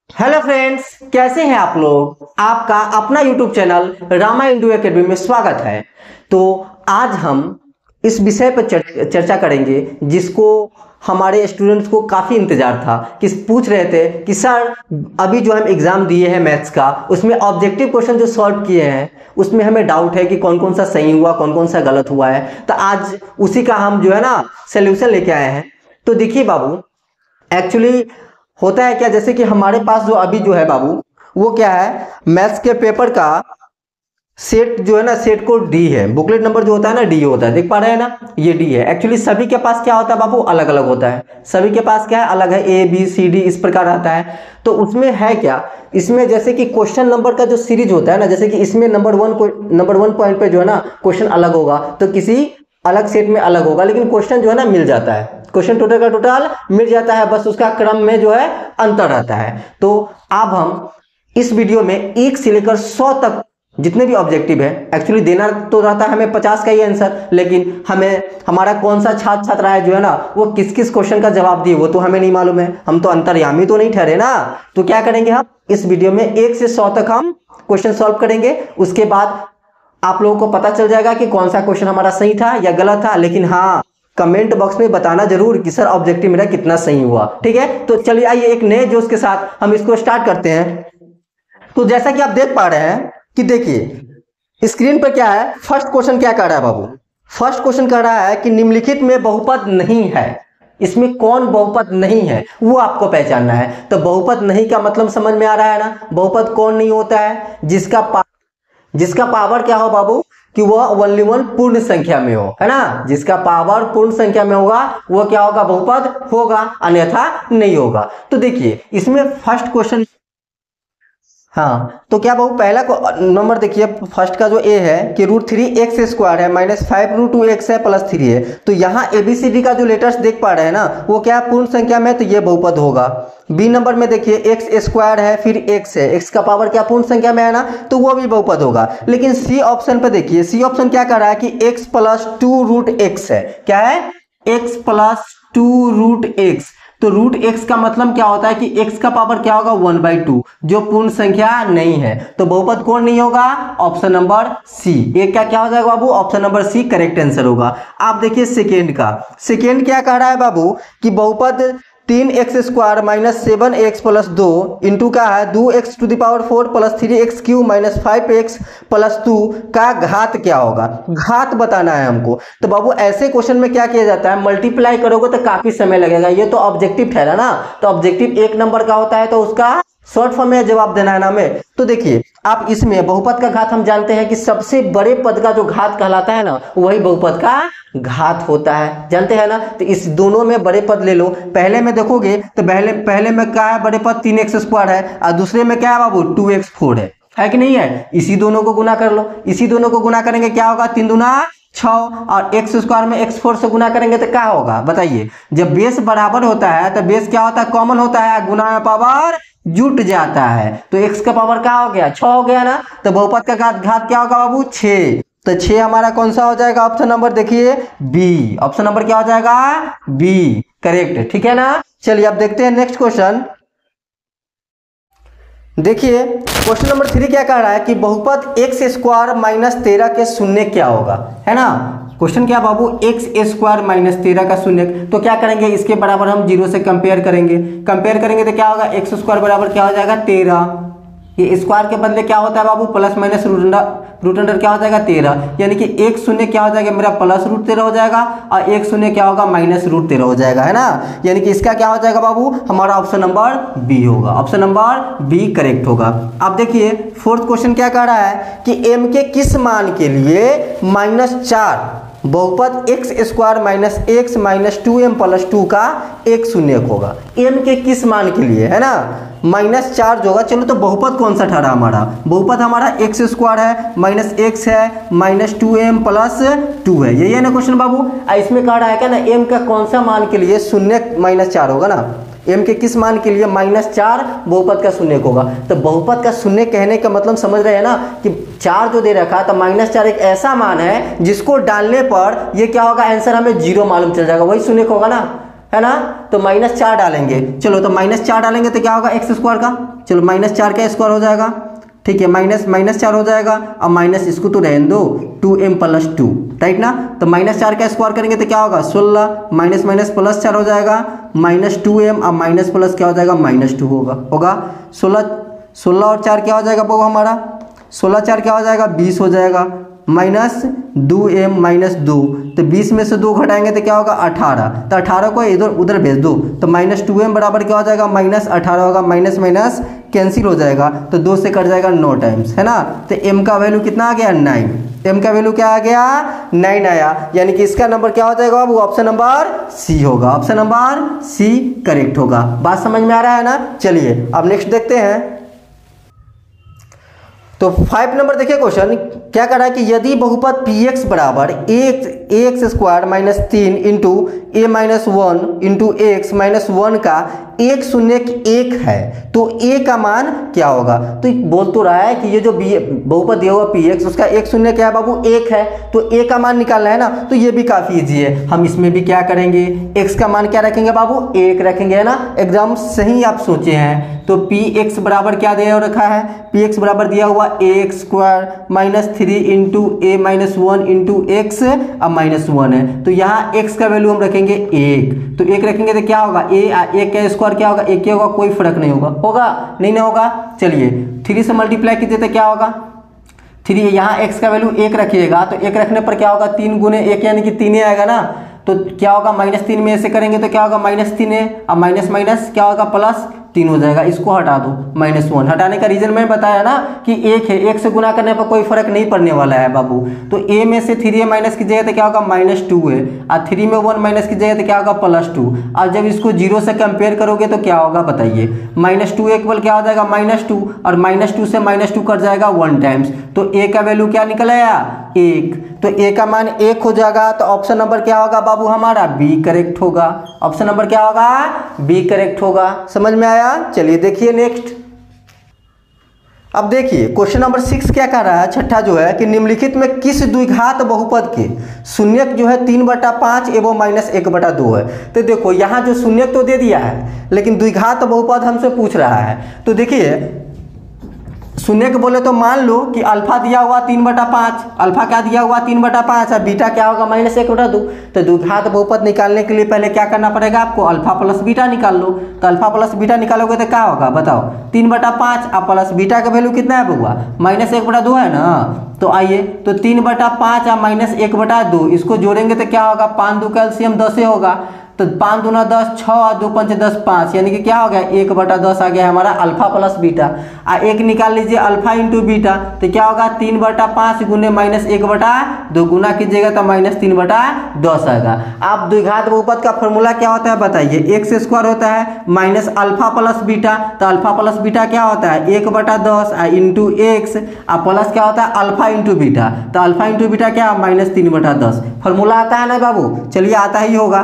Hello friends, कैसे हैं आप लोग। आपका अपना YouTube channel Rama Indo academy में स्वागत है। तो आज हम इस विषय पर चर्चा करेंगे जिसको हमारे स्टूडेंट्स को काफ़ी इंतजार था कि पूछ रहे थे कि सर अभी जो हम एग्ज़ाम दिए हैं मैथ्स का, उसमें ऑब्जेक्टिव क्वेश्चन जो सॉल्व किए हैं उसमें हमें डाउट है कि कौन कौन सा सही हुआ कौन कौन सा गलत हुआ है। तो आज उसी का हम जो है ना सोल्यूशन लेके आए हैं। तो देखिए बाबू, एक्चुअली होता है क्या, जैसे कि हमारे पास जो अभी जो है बाबू वो क्या है, मैथ्स के पेपर का सेट जो है ना, सेट कोड डी है। बुकलेट नंबर जो होता है ना डी होता है, देख पा रहे हैं ना, ये डी है। एक्चुअली सभी के पास क्या होता है बाबू, अलग अलग होता है। सभी के पास क्या है, अलग है, ए बी सी डी इस प्रकार आता है। तो उसमें है क्या, इसमें जैसे कि क्वेश्चन नंबर का जो सीरीज होता है ना, जैसे कि इसमें नंबर वन पॉइंट पे जो है ना क्वेश्चन अलग होगा, तो किसी अलग सेट में अलग होगा, लेकिन क्वेश्चन जो है ना मिल जाता है। क्वेश्चन टोटल का टोटल मिल जाता है, बस उसका क्रम में जो है अंतर रहता है। तो अब हम इस वीडियो में 1 से लेकर 100 तक जितने भी ऑब्जेक्टिव है, एक्चुअली देना तो रहता है हमें 50 का ही आंसर, लेकिन हमें हमारा कौन सा छात्र छात्रा है जो है ना वो किस किस क्वेश्चन का जवाब दिए वो तो हमें नहीं मालूम है। हम तो अंतर्यामी तो नहीं ठहरे ना। तो क्या करेंगे, हम इस वीडियो में 1 से 100 तक हम क्वेश्चन सॉल्व करेंगे। उसके बाद आप लोगों को पता चल जाएगा कि कौन सा क्वेश्चन हमारा सही था या गलत था। लेकिन हाँ, कमेंट बॉक्स में बताना जरूर कि सर ऑब्जेक्टिव मेरा कितना सही हुआ। ठीक है, तो चलिए आइए एक नए जोश के साथ हम इसको स्टार्ट करते हैं। तो जैसा कि आप देख पा रहे हैं कि देखिए स्क्रीन पर क्या है, फर्स्ट क्वेश्चन क्या कर रहा है बाबू। फर्स्ट क्वेश्चन कर रहा है कि निम्नलिखित में बहुपद नहीं है। इसमें कौन बहुपद नहीं है वो आपको पहचानना है। तो बहुपद नहीं का मतलब समझ में आ रहा है ना, बहुपद कौन नहीं होता है, जिसका पावर क्या हो बाबू, कि वह ओनली वन पूर्ण संख्या में हो, है ना। जिसका पावर पूर्ण संख्या में होगा वो क्या होगा, बहुपद होगा, अन्यथा नहीं होगा। तो देखिए इसमें फर्स्ट क्वेश्चन, हाँ तो क्या बाबू पहला नंबर देखिए, फर्स्ट का जो ए है कि √3x² है -5√2x है +3 है। तो यहाँ ABCD का जो लेटर्स देख पा रहे हैं ना वो क्या पूर्ण संख्या में, तो ये बहुपद होगा। बी नंबर में देखिए x² है, फिर x है, x का पावर क्या पूर्ण संख्या में है ना, तो वो भी बहुपद होगा। लेकिन सी ऑप्शन पे देखिए, सी ऑप्शन क्या कर रहा है कि x + 2√x है। क्या है, x + 2√x। तो √x का मतलब क्या होता है कि x का पावर क्या होगा 1/2, जो पूर्ण संख्या नहीं है। तो बहुपद कौन नहीं होगा, ऑप्शन नंबर सी। एक क्या हो जाएगा बाबू, option number C correct answer होगा। आप देखिए सेकेंड का, सेकेंड क्या कह रहा है बाबू कि बहुपद 3x² -7x + 2 इंटू का है 2x⁴ + 3x³ -5x + 2 का घात क्या होगा, घात बताना है हमको। तो बाबू ऐसे क्वेश्चन में क्या किया जाता है, मल्टीप्लाई करोगे तो काफी समय लगेगा। ये तो ऑब्जेक्टिव ठहरा ना, तो ऑब्जेक्टिव 1 नंबर का होता है तो उसका शॉर्ट फॉर्म में जवाब देना है ना हमें। तो देखिए आप इसमें बहुपद का घात हम जानते हैं कि सबसे बड़े पद का जो घात कहलाता है ना वही बहुपद का घात होता है, जानते हैं ना। तो इस दोनों में बड़े पद ले लो। पहले में देखोगे तो पहले में क्या है, बड़े पद 3x² है, और दूसरे में क्या है बाबू 2x4 है कि नहीं है। इसी दोनों को गुना कर लो, इसी दोनों को गुना करेंगे क्या होगा, 3 दूना 6, और x² में x4 से गुना करेंगे तो क्या होगा बताइए। जब बेस बराबर होता है तो बेस क्या होता है, कॉमन होता है, गुना में पावर जुट जाता है। तो x का पावर क्या हो गया, 6 हो गया ना। तो बहुपद का घात क्या होगा बाबू 6। तो 6 हमारा कौन सा हो जाएगा, ऑप्शन नंबर देखिए बी। ऑप्शन नंबर क्या हो जाएगा, बी करेक्ट, ठीक है ना। चलिए अब देखते हैं नेक्स्ट क्वेश्चन। देखिए क्वेश्चन नंबर 3 क्या कह रहा है कि बहुपद x² -13 के शून्य क्या होगा, है ना। क्वेश्चन क्या बाबू, x² -13 का शून्य। तो क्या करेंगे, इसके बराबर हम 0 से कंपेयर करेंगे तो क्या होगा, x² बराबर क्या हो जाएगा 13। ये स्क्वायर के बदले क्या होता है बाबू, प्लस माइनस रूट अंडर क्या हो जाएगा 13, यानी कि 1 शून्य क्या हो जाएगा मेरा +√13 हो जाएगा, और 1 शून्य क्या होगा -√13 हो जाएगा, है ना। यानी कि इसका क्या हो जाएगा बाबू, हमारा ऑप्शन नंबर बी होगा। ऑप्शन नंबर बी करेक्ट होगा। अब देखिए फोर्थ क्वेश्चन क्या कह रहा है कि m के किस मान के लिए -4 बहुपद x² - x -2m + 2 का एक शून्यक होगा। m के किस मान के लिए, है ना, -4 जो होगा। चलो तो बहुपद कौन सा ठहरा हमारा, बहुपद हमारा x² है -x है -2m + 2 है, यही है ना क्वेश्चन बाबू। इसमें कह रहा है क्या ना, m का कौन सा मान के लिए शून्य -4 होगा ना, m के किस मान के लिए -4 बहुपद का शून्य होगा। तो बहुपद का शून्य कहने का मतलब समझ रहे हैं ना कि 4 जो दे रखा तो -4 एक ऐसा मान है जिसको डालने पर ये क्या होगा, आंसर हमें 0 मालूम चल जाएगा, वही शून्य होगा ना। है ना, तो -4 डालेंगे। चलो तो -4 डालेंगे तो क्या होगा x स्क्वायर का, चलो -4 का स्क्वायर हो जाएगा, ठीक है, -4 हो जाएगा। अब माइनस इसको तो रहने दो, 2m + 2, राइट ना। तो -4 का स्क्वायर करेंगे तो क्या होगा 16, माइनस माइनस प्लस 4 हो जाएगा, -2m। अब माइनस प्लस क्या हो जाएगा -2 होगा 16 और 4 क्या हो जाएगा बहू हमारा, 16 4 क्या हो जाएगा 20 हो जाएगा, -2m -2, तो 20 में से 2 घटाएंगे तो क्या होगा 18, तो 18 को इधर उधर भेज दो, तो -2m बराबर क्या हो जाएगा -18 होगा, माइनस माइनस कैंसिल हो जाएगा, तो 2 से कट जाएगा 9 टाइम्स, है ना। तो m का वैल्यू कितना आ गया 9, m का वैल्यू क्या आ गया 9 आया, यानी कि इसका नंबर क्या हो जाएगा, वो ऑप्शन नंबर सी होगा, ऑप्शन नंबर सी करेक्ट होगा। बात समझ में आ रहा है ना। चलिए अब नेक्स्ट देखते हैं। तो 5 नंबर देखिए क्वेश्चन क्या कर रहा है कि यदि बहुपद px बराबर ax square -3 into a -1 into x -1 का 1 0 1 है तो a का मान क्या होगा। तो बोल तो रहा है कि ये जो बहुपद दिया हुआ px उसका 1 0 क्या है बाबू 1 है, तो a का मान निकालना है ना, तो ये भी काफी इजी है। हम इसमें भी क्या करेंगे, x का मान क्या रखेंगे बाबू 1 रखेंगे, है ना, एकदम सही आप सोचे हैं। तो px बराबर क्या दिया रखा है, px बराबर दिया हुआ ax square -3 into a -1 into x, अब -1 है तो यहाँ x का वैल्यू हम रखेंगे 1, तो 1 रखेंगे तो क्या होगा a का स्क्वायर क्या होगा 1 होगा, कोई फर्क नहीं होगा नहीं ना होगा। चलिए 3 से मल्टीप्लाई कीजिए तो क्या होगा 3, यहाँ x का वैल्यू 1 रखिएगा तो 1 रखने पर क्या होगा 3 गुने 1 यानी कि 3 आएगा ना, तो क्या होगा -3 में ऐसे करेंगे तो क्या होगा -3 है, अब माइनस माइनस क्या होगा +3 हो जाएगा, इसको हटा दो -1। हटाने का रीजन मैंने बताया ना कि 1 है, 1 से गुना करने पर कोई फर्क नहीं पड़ने वाला है बाबू। तो a में से 3a माइनस कीजिएगा तो क्या होगा -2 है, और 3 में 1 माइनस कीजिएगा तो क्या होगा +2, और जब इसको 0 से कंपेयर करोगे तो क्या होगा बताइए, -2 इक्वल क्या हो जाएगा -2, और -2 से -2 कट जाएगा 1 टाइम्स, तो a का वैल्यू क्या निकल आया 1, तो a का मान 1 हो जाएगा। तो ऑप्शन नंबर क्या होगा बाबू हमारा बी करेक्ट होगा, ऑप्शन नंबर क्या होगा बी करेक्ट होगा। समझ में आया। चलिए देखिए नेक्स्ट। अब देखिए क्वेश्चन नंबर 6 क्या कह रहा है, छठा जो है कि निम्नलिखित में किस द्विघात बहुपद के शून्यक जो है 3/5 एवं -1/2 है। तो देखो यहाँ जो शून्यक तो दे दिया है लेकिन द्विघात बहुपद हमसे पूछ रहा है। तो देखिए शून्य को बोले तो मान लो कि अल्फा दिया हुआ 3/5, अल्फा क्या दिया हुआ 3/5 और बीटा क्या होगा -1/2। तो द्विघात बहुपद निकालने के लिए पहले क्या करना पड़ेगा आपको, अल्फा प्लस बीटा निकाल लो। तो अल्फा प्लस बीटा निकालोगे तो क्या होगा बताओ 3/5 और प्लस बीटा का वैल्यू कितना है बउआ -1/2 है ना। तो आइए तो 3/5 और -1/2 इसको जोड़ेंगे तो क्या होगा 5 2 कैल्शियम 10 होगा, तो 5 दूना 10, 6 और 2 पंच 10 5, यानी कि क्या हो गया 1/10 आ गया हमारा अल्फा प्लस बीटा। एक निकाल लीजिए अल्फा इंटू बीटा, तो क्या होगा 3/5 गुने -1/2 गुना कीजिएगा तो -3/10 आएगा। आप द्विघात बहुपद का फॉर्मूला क्या होता है बताइए, एक्स स्क्वायर होता है माइनस अल्फा प्लस बीटा, तो अल्फा प्लस बीटा क्या होता है 1/10 इंटू एक्स, और प्लस क्या होता है अल्फा इंटू बीटा, तो अल्फा इंटू बीटा क्या -3/10। फॉर्मूला आता है ना बाबू, चलिए आता ही होगा।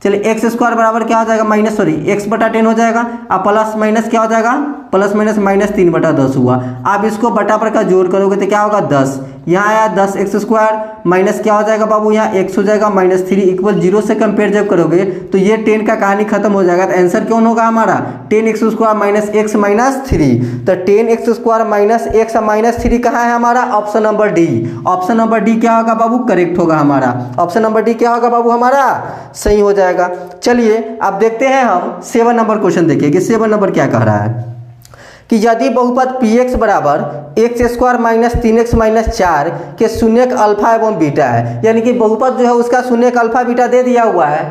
चलिए एक्स स्क्वायर बराबर क्या हो जाएगा x/10 हो जाएगा, अब प्लस माइनस क्या हो जाएगा प्लस माइनस -3/10 हुआ। आप इसको बटा पर का जोड़ करोगे तो क्या होगा 10, यहाँ आया 10x स्क्वायर माइनस क्या हो जाएगा बाबू यहाँ x हो जाएगा -3 इक्वल 0 से कंपेयर जब करोगे तो ये 10 का कहानी खत्म हो जाएगा। तो आंसर कौन होगा हमारा 10x स्क्वायर -x -3, तो 10x स्क्वायर -x -3 कहाँ है हमारा option number D. Option number D क्या होगा बाबू करेक्ट होगा हमारा, ऑप्शन नंबर डी क्या होगा बाबू हमारा सही हो जाएगा। चलिए अब देखते हैं हम 7 नंबर क्वेश्चन देखिए कि 7 नंबर क्या कह रहा है कि यदि बहुपद px बराबर x² -3x -4 के शून्यक अल्फा एवं बीटा है, यानी कि बहुपद जो है उसका शून्यक अल्फा बीटा दे दिया हुआ है,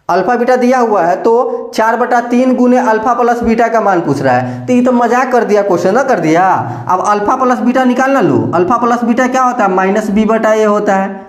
अल्फा बीटा दिया हुआ है, तो 4/3 गुने अल्फा प्लस बीटा का मान पूछ रहा है। तो ये तो मजाक कर दिया क्वेश्चन ना कर दिया। अब अल्फा प्लस बीटा निकालना लो, अल्फा प्लस बीटा क्या होता है -b/a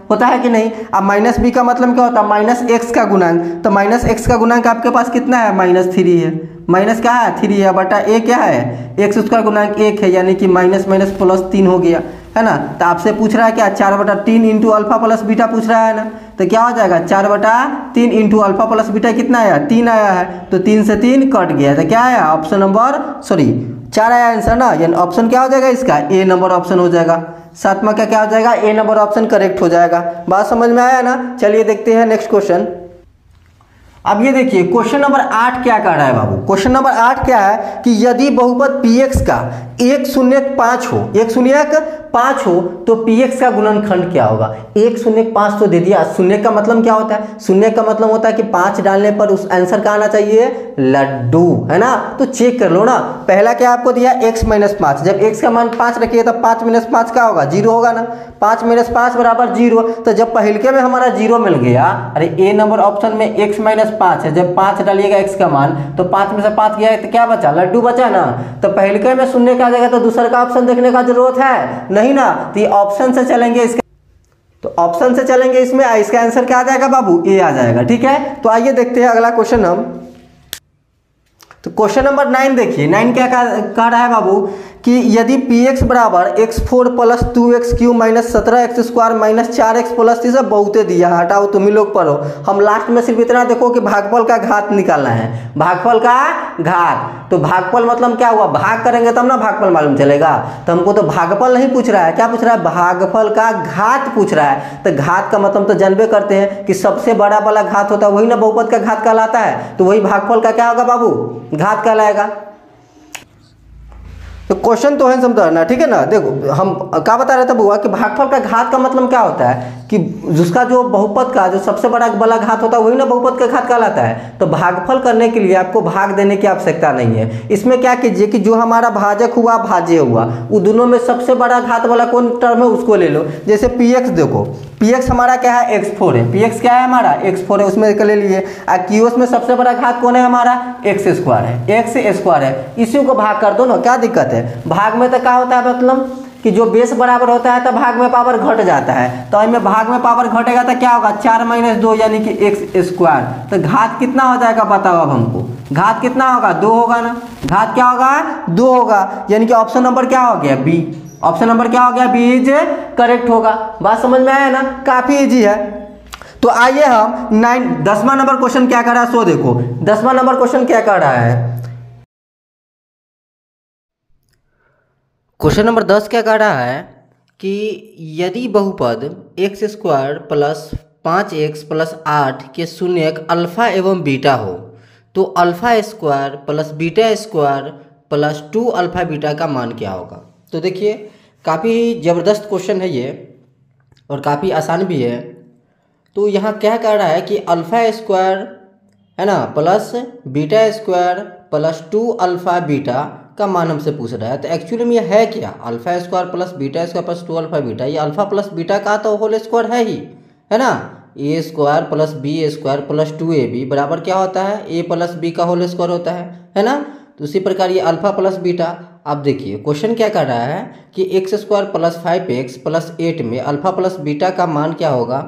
होता है कि नहीं। अब -b का मतलब क्या होता है -x का गुणांक, तो -x का गुणांक आपके पास कितना है -3 है, माइनस क्या है 3 है बटा a क्या है x स्क्वायर गुणांक 1 है, यानी कि -+3 हो गया है ना। तो आपसे पूछ रहा है क्या 4/3 इंटू अल्फा प्लस बीटा पूछ रहा है ना, तो क्या हो जाएगा 4/3 इंटू अल्फा प्लस बीटा कितना आया 3 आया है, तो 3 से 3 कट गया, तो क्या आया ऑप्शन नंबर 4 आया आंसर ना, यानी ऑप्शन क्या हो जाएगा इसका ए नंबर ऑप्शन हो जाएगा। 7वां का क्या हो जाएगा ए नंबर ऑप्शन करेक्ट हो जाएगा। बात समझ में आया ना। चलिए देखते हैं नेक्स्ट क्वेश्चन। अब ये देखिए क्वेश्चन नंबर 8 क्या कर रहा है बाबू। क्वेश्चन नंबर 8 क्या है कि यदि बहुपद px का 1/5 हो, 1/5 हो तो px का गुणनखंड क्या होगा। 1/5 तो दे दिया। शून्य का मतलब क्या होता है, शून्य का मतलब होता है कि 5 डालने पर उस आंसर का आना चाहिए लड्डू, है ना। तो चेक कर लो ना, पहला क्या आपको दिया x-5, जब x का मान 5 रखिए तब 5 - 5 क्या होगा, 0 होगा ना। 5 - 5 बराबर 0। तो जब पहलके में हमारा 0 मिल गया, अरे ए नंबर ऑप्शन में x-5 है, जब 5 डालिएगा x का मान तो 5 में से 5 गया तो क्या बचा, लड्डू बचा ना। तो पहलके में शून्य का आ जाएगा तो दूसरा का ऑप्शन देखने का जरूरत है नहीं ना। तो ये ऑप्शन से चलेंगे, इसका तो ऑप्शन से चलेंगे, इसमें इसका आंसर क्या आ जाएगा बाबू, ए आ जाएगा। ठीक है, तो आइए देखते हैं अगला क्वेश्चन हम। तो क्वेश्चन नंबर 9 देखिए, 9 क्या कह रहा है बाबू कि यदि px बराबर x4 + 2x³ - 17x² - 4x plus, इसे बहुते दिया, हटाओ तुम ही लोग पढ़ो। हम लास्ट में सिर्फ इतना देखो कि भागफल का घात निकालना है, भागफल का घात। तो भागफल मतलब क्या हुआ, भाग करेंगे तब ना भागफल मालूम चलेगा। तो हमको तो भागफल नहीं पूछ रहा है, क्या पूछ रहा है, भागफल का घात पूछ रहा है। तो घात का मतलब तो जानबे करते हैं कि सबसे बड़ा वाला घात होता है वही ना बहुपद का घात कहलाता है। तो वही भागफल का क्या होगा बाबू, घात कहलाएगा। तो क्वेश्चन तो है समझना, ठीक है ना। देखो हम क्या बता रहे थे बुआ कि भागफल का घात का मतलब क्या होता है कि जिसका जो बहुपद का जो सबसे बड़ा वाला घात होता है वही ना बहुपद का घात कहलाता है। तो भागफल करने के लिए आपको भाग देने की आवश्यकता नहीं है। इसमें क्या कीजिए कि जो हमारा भाजक हुआ भाज्य हुआ, वो दोनों में सबसे बड़ा घात वाला कौन टर्म है उसको ले लो। जैसे px देखो, px हमारा क्या है, x4 है। px क्या है हमारा, x4 है, उसमें ले लिए। qs में सबसे बड़ा घात कौन है हमारा, x² है, x² है। इसी को भाग कर दो ना, क्या दिक्कत है। भाग में तो क्या होता है मतलब कि जो बेस बराबर होता है तो भाग में पावर घट जाता है। तो इनमें भाग में पावर घटेगा तो क्या होगा, 4 - 2 यानी कि x²। तो घात कितना हो जाएगा बताओ अब हमको, घात कितना होगा, 2 होगा ना। घात क्या होगा, 2 होगा, यानी कि ऑप्शन नंबर क्या हो गया, बी। ऑप्शन नंबर क्या हो गया, बी इज करेक्ट होगा। बात समझ में आया ना, काफी इजी है। तो आइए हम 10वां नंबर क्वेश्चन क्या कर रहा है, सो देखो 10वां नंबर क्वेश्चन क्या कर रहा है। क्वेश्चन नंबर 10 क्या कह रहा है कि यदि बहुपद x² + 5x + 8 के शून्यक अल्फा एवं बीटा हो तो अल्फा² + बीटा² + 2 अल्फा बीटा का मान क्या होगा। तो देखिए काफ़ी ज़बरदस्त क्वेश्चन है ये और काफ़ी आसान भी है। तो यहाँ क्या कह रहा है कि अल्फा² है ना प्लस बीटा² + 2 अल्फा बीटा का मान हमसे पूछ रहा है। तो एक्चुअली में ये है क्या, अल्फा² + बीटा² + 2 अल्फा बीटा, ये अल्फा प्लस बीटा का तो होल स्क्वायर है ही, है ना। a² + b² + 2ab बराबर क्या होता है, a + b का होल स्क्वायर होता है ना। तो उसी प्रकार ये अल्फा प्लस बीटा। अब देखिए क्वेश्चन क्या कर रहा है कि x² + 5x + 8 में अल्फा प्लस बीटा का मान क्या होगा।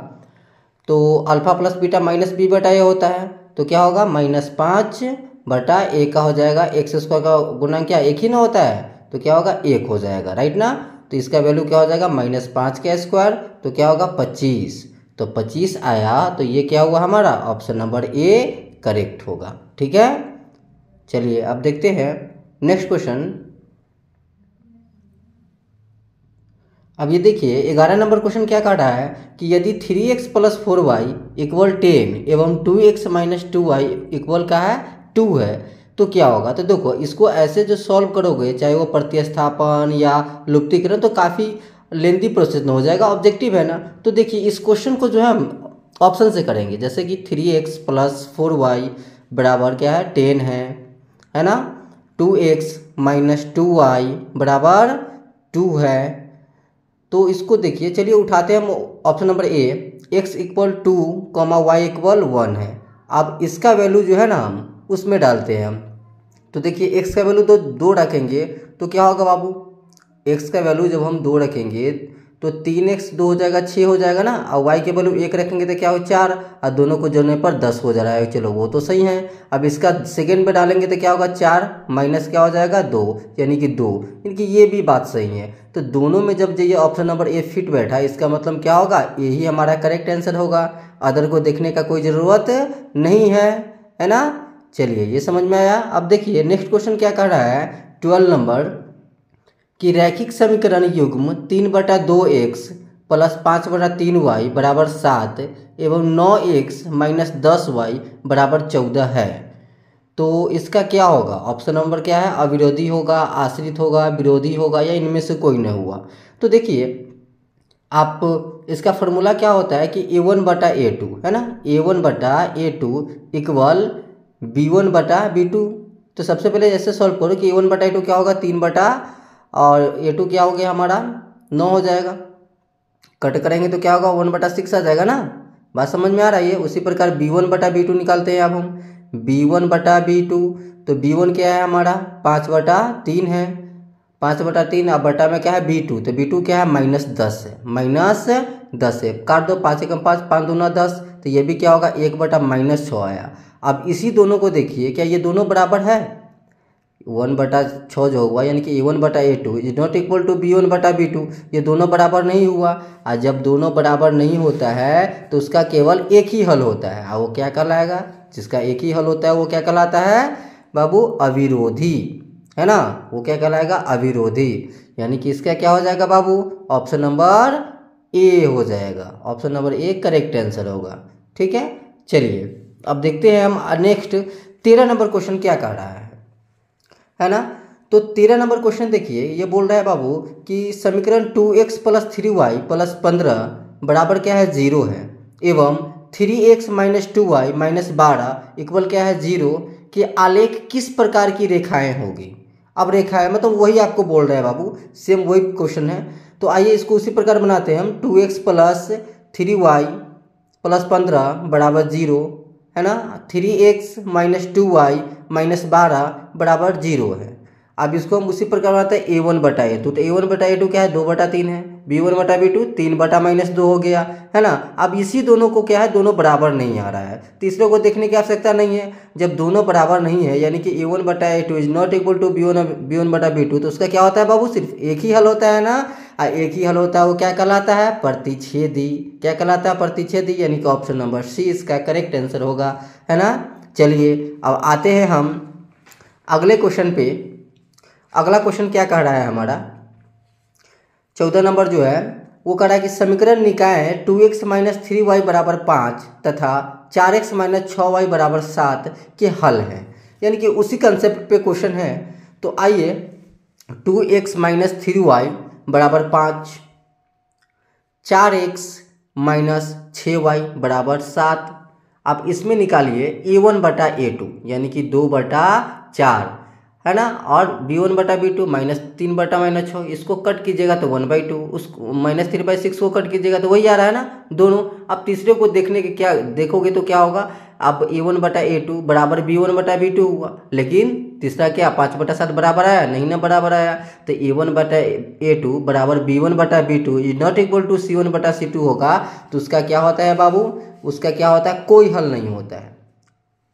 तो अल्फा प्लस बीटा -b/a होता है, तो क्या होगा -5/a का हो जाएगा। x² का गुणा क्या एक ही ना होता है, तो क्या होगा 1 हो जाएगा, राइट ना। तो इसका वैल्यू क्या हो जाएगा, -5 का स्क्वायर, तो क्या होगा 25। तो 25 आया, तो ये क्या हुआ हमारा ऑप्शन नंबर ए करेक्ट होगा। ठीक है, चलिए अब देखते हैं नेक्स्ट क्वेश्चन। अब ये देखिए 11 नंबर क्वेश्चन क्या कह रहा है कि यदि 3x + 4y = 10 एवं 2x - 2y = का है 2 है तो क्या होगा। तो देखो इसको ऐसे जो सॉल्व करोगे, चाहे वो प्रतिस्थापन या लुप्तीकरण, तो काफ़ी लेंदी प्रोसेस में हो जाएगा, ऑब्जेक्टिव है ना। तो देखिए इस क्वेश्चन को जो है हम ऑप्शन से करेंगे, जैसे कि 3x + 4y बराबर क्या है 10 है ना। 2x - 2y बराबर 2 है। तो इसको देखिए, चलिए उठाते हैं हम option number A, x = 2, y = 1 है। अब इसका वैल्यू जो है ना हम उसमें डालते हैं हम। तो देखिए x का वैल्यू तो 2 रखेंगे तो क्या होगा बाबू, x का वैल्यू जब हम 2 रखेंगे तो 3x 2 हो जाएगा 6 हो जाएगा ना, और y के वैल्यू 1 रखेंगे तो क्या हो 4, और दोनों को जोड़ने पर 10 हो जा रहा है। चलो वो तो सही है। अब इसका सेकेंड में डालेंगे तो क्या होगा 4 माइनस क्या हो जाएगा 2 यानी कि 2, यानी कि ये भी बात सही है। तो दोनों में जब ये ऑप्शन नंबर ए फिट बैठा, इसका मतलब क्या होगा, यही हमारा करेक्ट आंसर होगा। अदर को देखने का कोई ज़रूरत नहीं है ना। चलिए ये समझ में आया। अब देखिए नेक्स्ट क्वेश्चन क्या कर रहा है 12 नंबर कि रैखिक समीकरण युग्म 3/2x प्लस 5/3y बराबर 7 एवं 9x माइनस 10y बराबर 14 है। तो इसका क्या होगा? ऑप्शन नंबर क्या है? अविरोधी होगा, आश्रित होगा, विरोधी होगा, या इनमें से कोई नहीं हुआ। तो देखिए, आप इसका फॉर्मूला क्या होता है कि a1/a2 है ना, a1/a2 इक्वल b1/b2। तो सबसे पहले ऐसे सॉल्व करो कि a1/a2 क्या होगा? 3 और a2 क्या हो गया हमारा? 9 हो जाएगा। कट करेंगे तो क्या होगा? 1/6 आ जाएगा ना। बात समझ में आ रही है? उसी प्रकार b1/b2 निकालते हैं अब हम। b1/b2, तो b1 क्या है हमारा? 5/3 है। 5/3, अब बटा में क्या है? b2, तो b2 क्या है? -10 है। -10 है, काट दो। 5 एकम 5, 5 दूना 10, तो ये भी क्या होगा? 1/-6 आया। अब इसी दोनों को देखिए, क्या ये दोनों बराबर है? 1/6 जो हुआ यानी कि a1/a2 is not equal to b1/b2, ये दोनों बराबर नहीं हुआ। और जब दोनों बराबर नहीं होता है तो उसका केवल एक ही हल होता है, और वो क्या कहलाएगा? जिसका एक ही हल होता है वो क्या कहलाता है बाबू? अविरोधी, है ना। वो क्या कहलाएगा? अविरोधी। यानी कि इसका क्या हो जाएगा बाबू? ऑप्शन नंबर ए हो जाएगा। Option number A correct answer होगा। ठीक है, चलिए अब देखते हैं हम नेक्स्ट 13 नंबर क्वेश्चन क्या कह रहा है ना। तो 13 नंबर क्वेश्चन देखिए, ये बोल रहा है बाबू कि समीकरण 2x + 3y + 15 बराबर क्या है? 0 है, एवं 3x - 2y - 12 इक्वल क्या है? 0 कि आलेख किस प्रकार की रेखाएं होगी? अब रेखाएं मतलब वही आपको बोल रहे हैं बाबू, सेम वही क्वेश्चन है। तो आइए इसको उसी प्रकार बनाते हैं हम। 2x + 3y + 15 बराबर 0 है ना। 3x - 2y - 12 बराबर 0 है। अब इसको हम उसी प्रकार बनाते हैं a1/a2, तो a1/a2 क्या है? 2/3 है। b1/b2 3/-2 हो गया, है ना। अब इसी दोनों को क्या है? दोनों बराबर नहीं आ रहा है, तीसरे को देखने की आवश्यकता नहीं है। जब दोनों बराबर नहीं है यानी कि a1/a2 is not equal to b1/b2, तो उसका क्या होता है बाबू? सिर्फ एक ही हल होता है ना। एक ही हल होता है, वो क्या कहलाता है? प्रतिच्छेदी। क्या कहलाता है? प्रतिच्छेदी। यानी कि ऑप्शन नंबर सी इसका करेक्ट आंसर होगा, है ना। चलिए अब आते हैं हम अगले क्वेश्चन पे। अगला क्वेश्चन क्या कह रहा है हमारा? 14 नंबर जो है वो कह रहा है कि समीकरण निकाय 2x - 3y बराबर 5 तथा 4x - 6y बराबर 7 के हल हैं। यानी कि उसी कंसेप्ट पे क्वेश्चन है। तो आइए, 2x - 3y बराबर 5, 4x - 6y बराबर 7। आप इसमें निकालिए a1/a2 यानी कि 2/4, है ना, और b1/b2 -3/-6। इसको कट कीजिएगा तो 1/2, उसको -3/6 को कट कीजिएगा तो वही आ रहा है ना दोनों। अब तीसरे को देखने के क्या देखोगे तो क्या होगा? अब a1/a2 बराबर b1/b2 हुआ, लेकिन तीसरा क्या? 5/7 बराबर आया? नहीं ना, बराबर आया। तो a1/a2 बराबर b1/b2 is not equal to c1/c2 होगा। तो उसका क्या होता है बाबू? उसका क्या होता है? कोई हल नहीं होता है,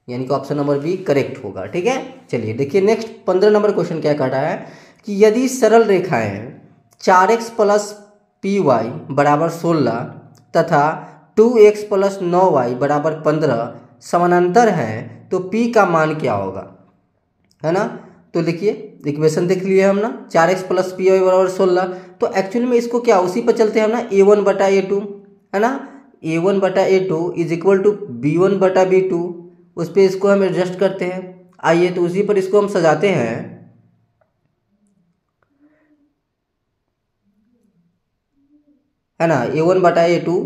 यानी कि ऑप्शन नंबर बी करेक्ट होगा। ठीक है, चलिए देखिए नेक्स्ट 15 नंबर क्वेश्चन क्या कर रहा है कि यदि सरल रेखाएं 4x + py बराबर 16 तथा 2x + 9y बराबर 15 समानांतर हैं तो p का मान क्या होगा, है ना। तो देखिए इक्वेशन देख लिए हम ना, 4x + py बराबर 16। तो एक्चुअली में इसको क्या उसी पर चलते हैं हम ना, a1/a2, है ना। a1/a2 is equal to b1/b2, उस पर इसको हम एडजस्ट करते हैं। आइए तो उसी पर इसको हम सजाते हैं, है ना। a1/a2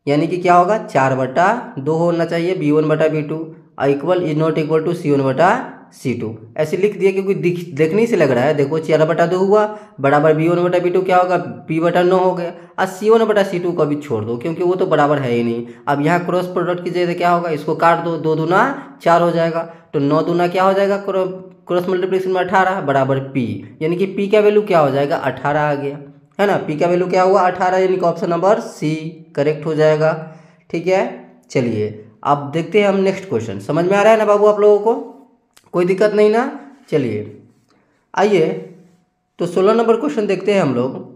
यानी कि क्या होगा? 4/2 होना चाहिए b1/b2, equal is not equal to c1/c2। ऐसे लिख दिया क्योंकि देखने से लग रहा है। देखो 4/2 हुआ बराबर b1/b2 क्या होगा? p/9 हो गया। और c1/c2 को भी छोड़ दो क्योंकि वो तो बराबर है ही नहीं। अब यहाँ क्रॉस प्रोडक्ट कीजिए तो क्या होगा? इसको काट दो, 2 दूना 4 हो जाएगा, तो 9 दूना क्या हो जाएगा? क्रॉस मल्टीप्लिकेशन में 18 बराबर p, यानी कि p का वैल्यू क्या हो जाएगा? 18 आ गया, है ना। p का वैल्यू क्या हुआ? 18, यानी कि ऑप्शन नंबर सी करेक्ट हो जाएगा। ठीक है, चलिए अब देखते हैं हम नेक्स्ट क्वेश्चन। समझ में आ रहा है ना बाबू आप लोगों को? कोई दिक्कत नहीं ना। चलिए आइए तो 16 नंबर क्वेश्चन देखते हैं हम लोग।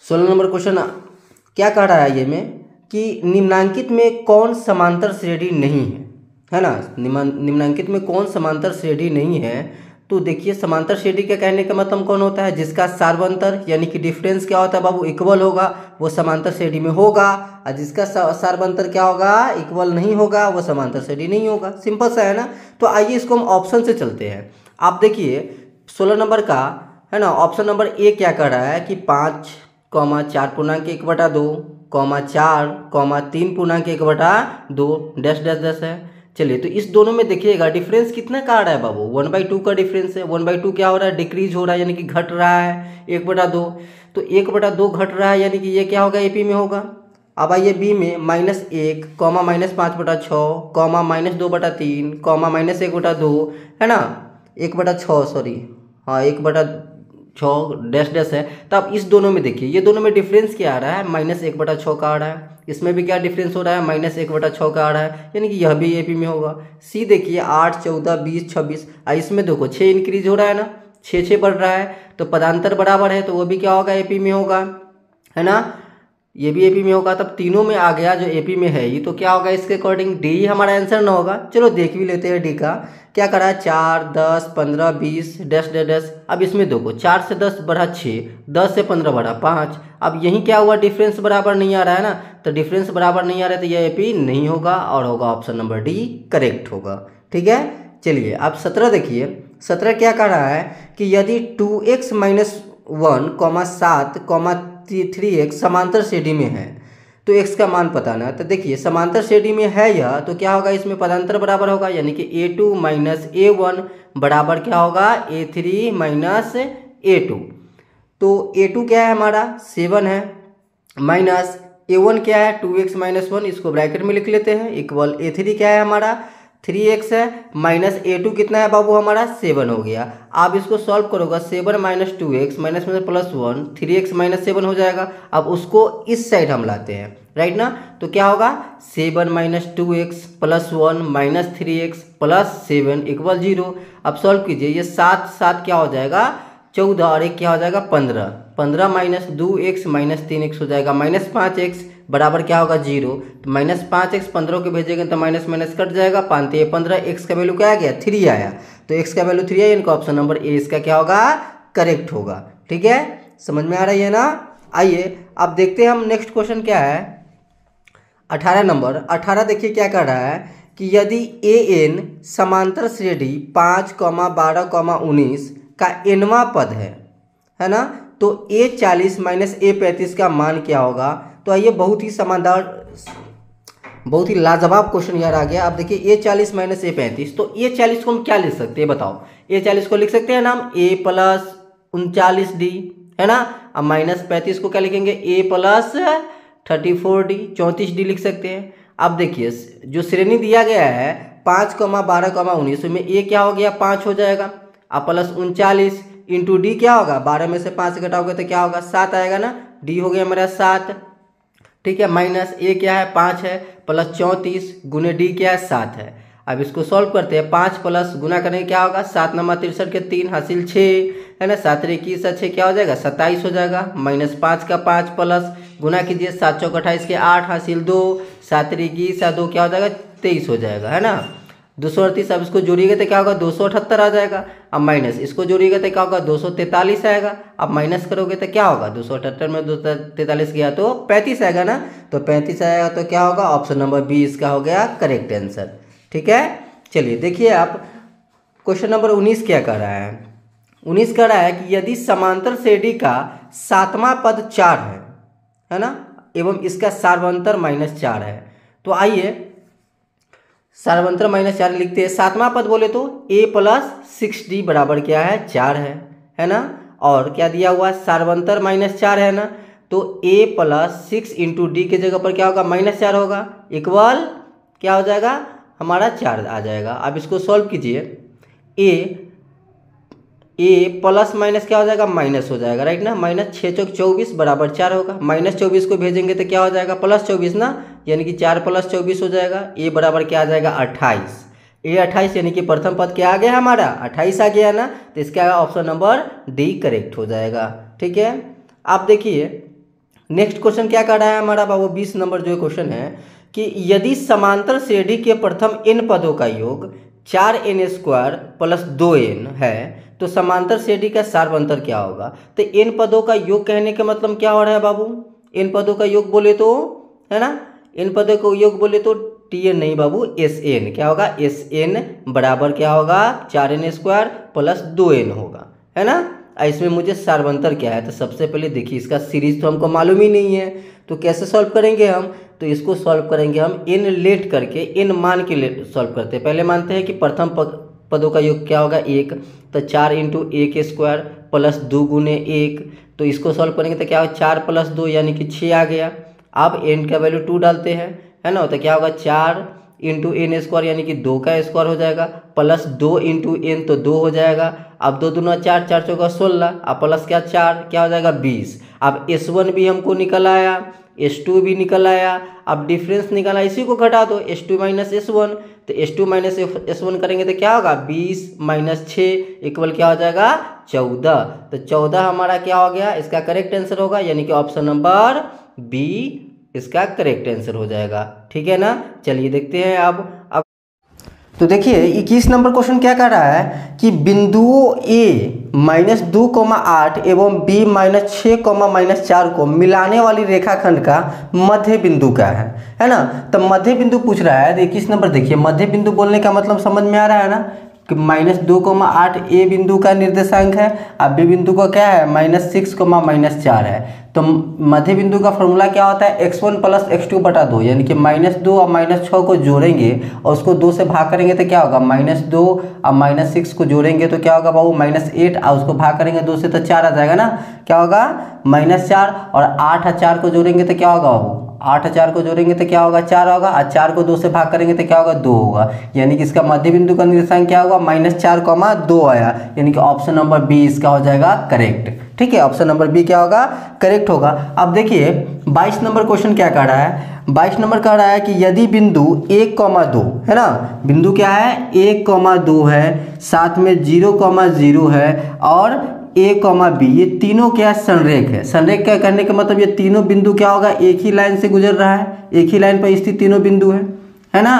सोलह नंबर क्वेश्चन क्या कह रहा है ये में कि निम्नांकित में कौन समांतर श्रेणी नहीं है, है ना। निम्नांकित में कौन समांतर श्रेणी नहीं है? तो देखिए समांतर श्रेणी का कहने का मतलब कौन होता है, जिसका सार्वंतर यानी कि डिफरेंस क्या होता है बाबू, इक्वल होगा, वो समांतर श्रेणी में होगा, और जिसका सार्वंतर क्या होगा, इक्वल नहीं होगा, वो समांतर श्रेणी नहीं होगा। सिंपल सा है ना। तो आइए इसको हम ऑप्शन से चलते हैं। आप देखिए 16 नंबर का है ना, ऑप्शन नंबर ए क्या कर रहा है कि 5, 4.1/2, 4, 3.1/2 डैश डैश डैश है। चलिए तो इस दोनों में देखिएगा डिफरेंस कितना का आ रहा है बाबू, 1/2 का डिफरेंस है। 1/2 क्या हो रहा है, डिक्रीज हो रहा है यानी कि घट रहा है 1/2। तो 1/2 घट रहा है यानी कि ये क्या होगा, एपी में होगा। अब आइए बी में -1, -5/6, -2/3, -1/2 है ना, 1/6 सॉरी, हाँ 1/6 डैश डैश है। तो अब इस दोनों में देखिए, ये दोनों में डिफरेंस क्या आ रहा है, -1/6 का आ रहा है। इसमें भी क्या डिफरेंस हो रहा है, -1/6 का आ रहा है, यानी कि यह भी एपी में होगा। सी देखिए 8, 14, 20, 26, इसमें देखो 6 इंक्रीज हो रहा है ना, 6 बढ़ रहा है, तो पदांतर बराबर है, तो वो भी क्या होगा, एपी में होगा, है ना, ये भी एपी में होगा। तब तीनों में आ गया जो एपी में है ये, तो क्या होगा इसके अकॉर्डिंग, डी ही हमारा आंसर ना होगा। चलो देख भी लेते हैं डी का क्या करा है, 4, 10, 15, 20 डैश डैश डैश। अब इसमें देखो 4 से 10 बढ़ा 6, 10 से 15 बढ़ा 5। अब यही क्या हुआ, डिफरेंस बराबर नहीं आ रहा है ना, तो डिफरेंस बराबर नहीं आ रहा है तो यह एपी नहीं होगा, और होगा ऑप्शन नंबर डी करेक्ट होगा। ठीक है। चलिए अब 17 देखिए, 17 क्या कर रहा है कि यदि 2x - 1, 7, 3x समांतर श्रेणी में है तो x का मान बताना है। तो देखिए समांतर श्रेणी में है यह, तो क्या होगा, इसमें पदांतर बराबर होगा, यानी कि a2 - a1 बराबर क्या होगा, a3 - a2। तो a2 क्या है हमारा 7 है, माइनस a1 क्या है 2x - 1, इसको ब्रैकेट में लिख लेते हैं, इक्वल a3 क्या है हमारा 3x है, माइनस a2 कितना है बाबू हमारा 7 हो गया। आप इसको सॉल्व करोगे, 7 - 2x माइनस में +1, 3x - 7 हो जाएगा। अब उसको इस साइड हम लाते हैं, राइट ना, तो क्या होगा 7 - 2x +1 - 3x +7 = 0। अब सॉल्व कीजिए, ये 7 7 क्या हो जाएगा 14, और एक क्या हो जाएगा 15, 15 - 2x - 3x हो जाएगा -5x बराबर क्या होगा 0। तो -5x 15 को भेजेंगे तो माइनस माइनस कट जाएगा, 5 × 15, x का वैल्यू क्या आ गया 3 आया, तो x का वैल्यू 3 आया, इनका ऑप्शन नंबर ए इसका क्या होगा करेक्ट होगा। ठीक है, समझ में आ रही है ना। आइए अब देखते हैं हम नेक्स्ट क्वेश्चन क्या है, 18 नंबर। 18 देखिए क्या कर रहा है कि यदि an समांतर श्रेणी 5, 12, 19 का nवां पद है ना, तो a40 - a35 का मान क्या होगा। तो आइए बहुत ही शानदार, बहुत ही लाजवाब क्वेश्चन यार आ गया। अब देखिए a40 - a35, तो a40 को हम क्या लिख सकते हैं बताओ, a40 को लिख सकते हैं नाम a + 39d है ना, अब -35 को क्या लिखेंगे a + 34d 34d लिख सकते हैं। अब देखिए जो श्रेणी दिया गया है 5, 12, 19 में a क्या हो गया 5 हो जाएगा, अब +39 × d क्या होगा, 12 में से 5 घटाओगे तो क्या होगा 7 आएगा ना, d हो गया मेरा 7। ठीक है, माइनस a क्या है 5 है, +34 गुने d क्या है 7 है। अब इसको सॉल्व करते हैं, 5 प्लस गुना करेंगे क्या होगा 7 × 63 के 3 हासिल 6 है ना, 7 × 21 6 क्या हो जाएगा 27 हो जाएगा, -5 का 5 प्लस गुना कीजिए 7 × 4 = 28 के 8 हासिल 2, 7 × 21 2 क्या हो जाएगा 23 हो जाएगा, है ना 238। अब इसको जोड़िएगा तो क्या होगा 278 आ जाएगा, अब माइनस इसको जोड़िएगा तो क्या होगा 243 आएगा, अब माइनस करोगे तो क्या होगा 278 में 243 गया तो 35 आएगा ना, तो 35 आएगा तो क्या होगा ऑप्शन नंबर बी इसका हो गया करेक्ट आंसर। ठीक है, चलिए देखिए आप क्वेश्चन नंबर 19 क्या कर रहा है, 19 कर रहा है कि यदि समांतर श्रेणी का 7वां पद 4 है ना, एवं इसका सार्वंतर -4 है, तो आइए सार्वंतर -4 लिखते हैं। 7वां पद बोले तो a + 6d बराबर क्या है 4 है ना, और क्या दिया हुआ सार्वंतर -4 है ना, तो a + 6 × d के जगह पर क्या होगा -4 होगा, इक्वल क्या हो जाएगा हमारा 4 आ जाएगा। अब इसको सॉल्व कीजिए, a प्लस माइनस क्या हो जाएगा माइनस हो जाएगा, राइट ना, -6 × 24 बराबर 4 होगा, -24 को भेजेंगे तो क्या हो जाएगा +24 ना, यानी कि 4 + 24 हो जाएगा, a बराबर क्या आ जाएगा 28, a 28 यानी कि प्रथम पद क्या आ गया हमारा 28 आ गया ना, तो इसका ऑप्शन नंबर डी करेक्ट हो जाएगा। ठीक है, आप देखिए नेक्स्ट क्वेश्चन क्या कर रहा है हमारा बाबू 20 नंबर जो क्वेश्चन है कि यदि समांतर श्रेणी के प्रथम n पदों का योग 4n² + 2n है तो समांतर CD का सार्वंतर क्या होगा? तो इन पदों का योग कहने का मतलब क्या हो रहा है बाबू? इन पदों का योग बोले तो, है ना, इन पदों को योग बोले तो TN नहीं बाबू, SN क्या होगा? SN बराबर क्या होगा? 4n² प्लस 2n होगा, है ना। इसमें मुझे सार्वंतर क्या है, तो सबसे पहले देखिए इसका सीरीज तो हमको मालूम ही नहीं है, तो कैसे सॉल्व करेंगे हम? तो इसको सॉल्व करेंगे हम इन लेट करके, इन मान के लेट सॉल्व करते हैं। पहले मानते हैं कि प्रथम पदों का योग क्या होगा? 1, तो 4 × 1² प्लस 2 × 1, तो इसको सॉल्व करेंगे तो क्या होगा? 4 + 2 यानी कि 6 आ गया। अब n का वैल्यू 2 डालते हैं, है ना, तो क्या होगा? 4 × n² यानी कि 2 का स्क्वायर हो जाएगा, प्लस 2 × n तो 2 हो जाएगा। अब 2 दूना 4, 4 चौका 16, अब प्लस क्या 4 क्या हो जाएगा? 20। अब S1 भी हमको निकल आया, S2 भी निकल आया। अब डिफरेंस निकला, इसी को घटा दो, S2 - S1, तो S2 - S1 करेंगे तो क्या होगा? 20 - 6 इक्वल क्या हो जाएगा? 14। तो 14 हमारा क्या हो गया? इसका करेक्ट आंसर होगा, यानी कि ऑप्शन नंबर बी इसका करेक्ट आंसर हो जाएगा। ठीक है ना। चलिए देखते हैं अब तो देखिए 21 नंबर क्वेश्चन क्या कर रहा है कि बिंदुओं A -2,8 एवं B -6,-4 को मिलाने वाली रेखाखंड का मध्य बिंदु क्या है ना। तो मध्य बिंदु पूछ रहा है। 21 नंबर देखिए, मध्य बिंदु बोलने का मतलब समझ में आ रहा है ना कि -2,8 A बिंदु का निर्देशांक है, अब B बिंदु का क्या है? -6,-4 है। तो मध्य बिंदु का फॉर्मूला क्या होता है? x1 + x2/2, यानी कि -2 और -6 को जोड़ेंगे और उसको 2 से भाग करेंगे तो क्या होगा? -2 और -6 को जोड़ेंगे तो क्या होगा बाबू? -8, और उसको भाग करेंगे 2 से तो 4 आ जाएगा ना। क्या होगा? -4, और 8 और 4 को जोड़ेंगे तो क्या होगा बाबू? 8 और 4 को जोड़ेंगे तो क्या होगा? 4 होगा, और 4 को 2 से भाग करेंगे तो क्या होगा? 2 होगा। यानी कि इसका मध्य बिंदु का निर्देशांक क्या होगा? -4,2 आया, यानी कि ऑप्शन नंबर बी इसका हो जाएगा करेक्ट। ठीक है, ऑप्शन नंबर बी क्या होगा? करेक्ट होगा। अब देखिए 22 नंबर क्वेश्चन क्या कह रहा है? 22 नंबर कह रहा है कि यदि बिंदु 1,2 है ना, बिंदु क्या है? 1,2 है, साथ में 0,0 है और A, B, ये तीनों क्या है? संरेख है। संरेख क्या करने का मतलब ये तीनों बिंदु क्या होगा? एक ही लाइन से गुजर रहा है, एक ही लाइन पर स्थित तीनों बिंदु है ना।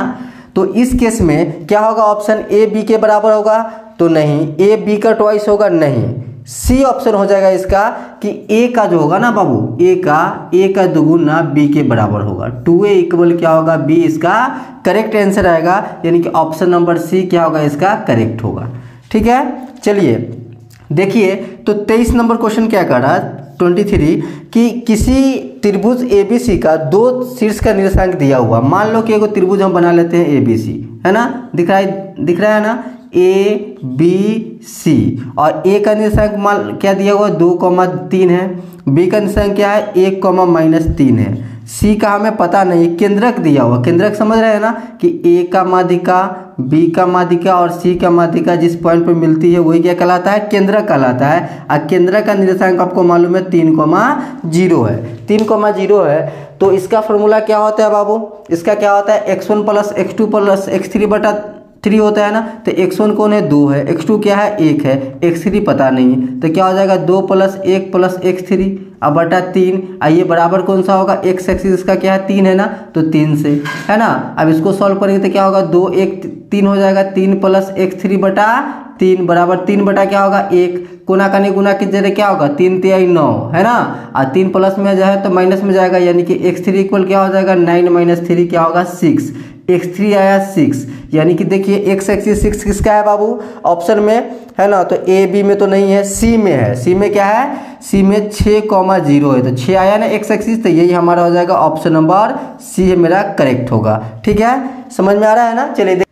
तो इस केस में क्या होगा? ऑप्शन A B के बराबर होगा तो नहीं, A B का ट्वाइस होगा नहीं, सी ऑप्शन हो जाएगा इसका कि A का जो होगा ना बाबू, A का दुगुना B के बराबर होगा। 2A इक्वल क्या होगा? B इसका करेक्ट आंसर आएगा, यानी कि ऑप्शन नंबर सी क्या होगा? इसका करेक्ट होगा। ठीक है, चलिए देखिए तो 23 नंबर क्वेश्चन क्या कर रहा है? 23 कि किसी त्रिभुज ABC का 2 शीर्ष का निर्देशांक दिया हुआ। मान लो कि एगो त्रिभुज हम बना लेते हैं ABC, है ना, दिख रहा है ना, ABC, और A का निर्देशांक मान क्या दिया हुआ? 2,3 है, B का निर्देशांक क्या है? 1,-3 है, C का हमें पता नहीं, केंद्रक दिया हुआ। केंद्रक समझ रहे हैं ना कि A का माध्यिका, B का माध्यिका और C का माध्यिका जिस पॉइंट पर मिलती है वही क्या कहलाता है? केंद्रक कहलाता है। और केंद्रक का निर्देशांक आपको मालूम है 3,0 है, 3,0 है। तो इसका फॉर्मूला क्या होता है बाबू? इसका क्या होता है? x1 + x2 + x3/3 होता है ना। तो x1 कौन है? 2 है, x2 क्या है? 1 है, x3 पता नहीं, तो क्या हो जाएगा? 2 + 1 + x3 अब बटा 3। आइए बराबर कौन सा होगा? x एक्सिस इसका क्या है? 3 है ना, तो 3 से, है ना। अब इसको सॉल्व करेंगे तो क्या होगा? 2 1 3 हो जाएगा, 3 + x3/3 बराबर 3 बटा क्या होगा? 1। गुना करने गुना की जगह क्या होगा? 3 × 9 है ना, और 3 प्लस में जाए तो माइनस में जाएगा, यानी कि x3 इक्वल क्या हो जाएगा? 9 - 3 क्या होगा? 6। x3 आया 6, यानी कि देखिए x एक्सिस 6 किसका है बाबू? ऑप्शन में, है ना। तो A B में तो नहीं है, C में है। C में क्या है? C में 6,0 है, तो 6 आया ना x एक्सिस, तो यही हमारा हो जाएगा ऑप्शन नंबर C है मेरा करेक्ट होगा। ठीक है, समझ में आ रहा है ना। चलिए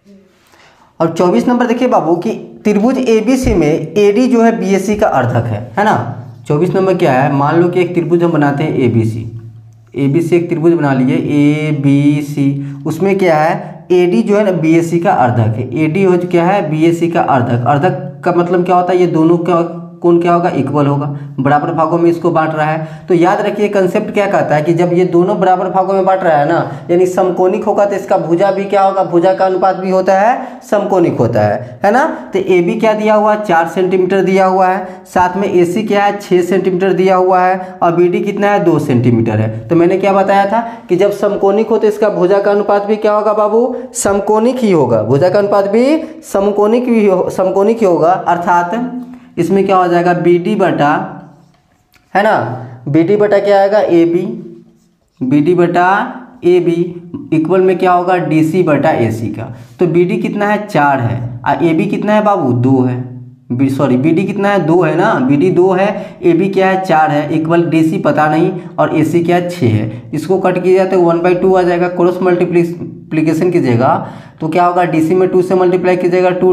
और 24 नंबर देखिए बाबू कि त्रिभुज ABC में AD जो है BAC का अर्धक है ना। 24 नंबर क्या है? मान लो कि एक त्रिभुज हम बनाते हैं ABC एक त्रिभुज बना लिए ABC, उसमें क्या है? AD जो है ना BAC का अर्धक है। AD हो क्या है? BAC का अर्धक। अर्धक का मतलब क्या होता है? ये दोनों का कोण क्या होगा? इक्वल होगा, बराबर भागों में इसको बांट रहा है। तो याद रखिए कंसेप्ट क्या कहता है कि जब ये दोनों बराबर भागों में बांट रहा है ना, यानी समकोणिक होगा, तो इसका भुजा भी क्या होगा? भुजा का अनुपात भी होता है समकोणिक होता है ना। तो AB क्या दिया हुआ? 4 सेंटीमीटर दिया हुआ है, साथ में AC क्या है? 6 सेंटीमीटर दिया हुआ है, और BD कितना है? 2 सेंटीमीटर है। तो मैंने क्या बताया था कि जब समकोणिक हो तो इसका भुजा का अनुपात भी क्या होगा बाबू? समकोणिक ही होगा। भुजा का अनुपात भी समकोणिक ही होगा, अर्थात इसमें क्या हो जाएगा बी डी बटा, है ना, बी डी बटा क्या आएगा ए बी, बी डी बटा ए बी इक्वल में क्या होगा डी सी बटा ए सी का। तो बी डी कितना है 4 है और ए बी कितना है बाबू 2 है, सॉरी बी डी कितना है 2 है ना, बी डी 2 है, ए बी क्या है 4 है, इक्वल डी सी पता नहीं और ए सी क्या है 6 है। इसको कट किया जाए तो 1/2 आ जाएगा, क्रॉस मल्टीप्लिकेशन कीजिएगा तो क्या होगा डी सी में 2 से मल्टीप्लाई कीजिएगा 2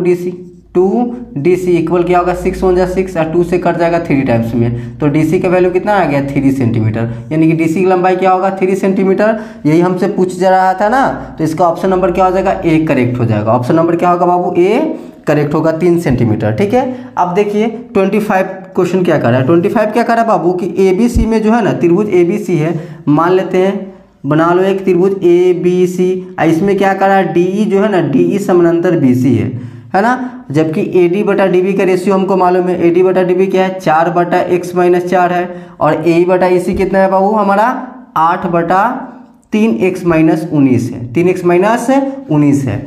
डी सी इक्वल क्या होगा 6 1 जा 6 और 2 से कट जाएगा 3 टाइम्स में, तो डी सी का वैल्यू कितना आ गया 3 सेंटीमीटर, यानी कि डी सी की लंबाई क्या होगा 3 सेंटीमीटर। यही हमसे पूछ जा रहा था ना, तो इसका ऑप्शन नंबर क्या हो जाएगा ए करेक्ट हो जाएगा। ऑप्शन नंबर क्या होगा बाबू ए करेक्ट होगा 3 सेंटीमीटर। ठीक है, अब देखिए 25 क्वेश्चन क्या कर रहा है। 25 क्या कर रहा है बाबू कि ए बी सी में जो है ना त्रिभुज ए बी सी है, मान लेते हैं बना लो एक त्रिभुज ए बी सी, इसमें क्या कर रहा है डी ई जो है ना डी ई समानांतर बी सी है ना, जबकि ए डी बटा डी बी का रेशियो हमको मालूम है, ए डी बटा डी बी क्या है 4 बटा x माइनस 4 है, और ए बटा ए सी कितना है बाबू हमारा 8 बटा 3x माइनस 19 है, 3x माइनस 19 है।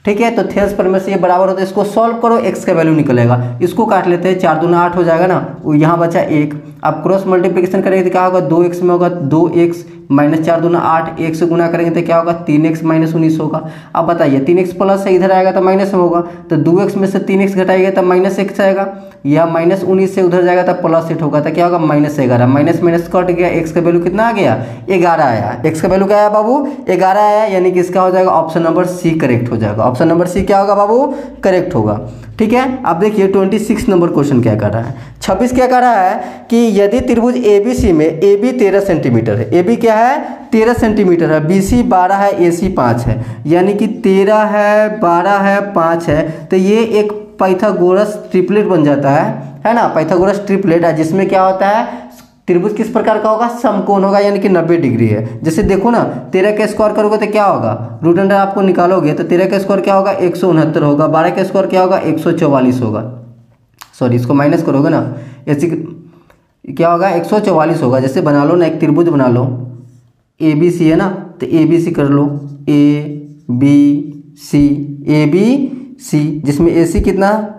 ठीक है, तो थेल्स पर से ये बराबर होता है, इसको सॉल्व करो x का वैल्यू निकलेगा, इसको काट लेते हैं 4 दूना 8 हो जाएगा ना, यहाँ बचा 1। अब क्रॉस मल्टीप्लिकेशन करेंगे तो क्या होगा 2x में होगा 2x माइनस 4 दूना 8, 1 से गुना करेंगे तो क्या होगा 3x माइनस 19 होगा। अब बताइए 3x प्लस से इधर आएगा तो माइनस में होगा, तो 2x में से 3x घटाएगा तो माइनस x आएगा, या माइनस 19 से उधर जाएगा तो प्लस 8 होगा, तो क्या होगा माइनस 11, माइनस माइनस कट गया, x का वैल्यू कितना आ गया 11 आया, x का वैल्यू क्या आया बाबू 11 आया, यानी कि इसका हो जाएगा ऑप्शन नंबर सी करेक्ट हो जाएगा। ऑप्शन नंबर सी क्या होगा बाबू करेक्ट होगा। ठीक है, अब देखिए 26 नंबर क्वेश्चन क्या कर रहा है। 26 क्या कर रहा है कि यदि त्रिभुज ए बी सी में ए बी 13 सेंटीमीटर है, ए बी क्या है 13 सेंटीमीटर है, बी सी 12 है, ए सी 5 है, यानी कि 13 है 12 है 5 है, तो ये एक पाइथागोरस ट्रिपलेट बन जाता है ना, पाइथागोरस ट्रिपलेट है, जिसमें क्या होता है त्रिभुज किस प्रकार का होगा समकोण होगा, यानी कि 90 डिग्री है। जैसे देखो ना 13 का स्क्वायर करोगे तो क्या होगा, रूट अंडर आपको निकालोगे तो 13 का स्क्वायर क्या होगा 169 होगा, 12 का स्क्वायर क्या होगा 144 होगा, सॉरी इसको माइनस करोगे ना ऐसे क्या होगा 144 होगा। जैसे बना लो ना एक त्रिभुज बना लो ए बी सी है ना, तो ए बी सी कर लो ए बी सी, जिसमें ए सी कितना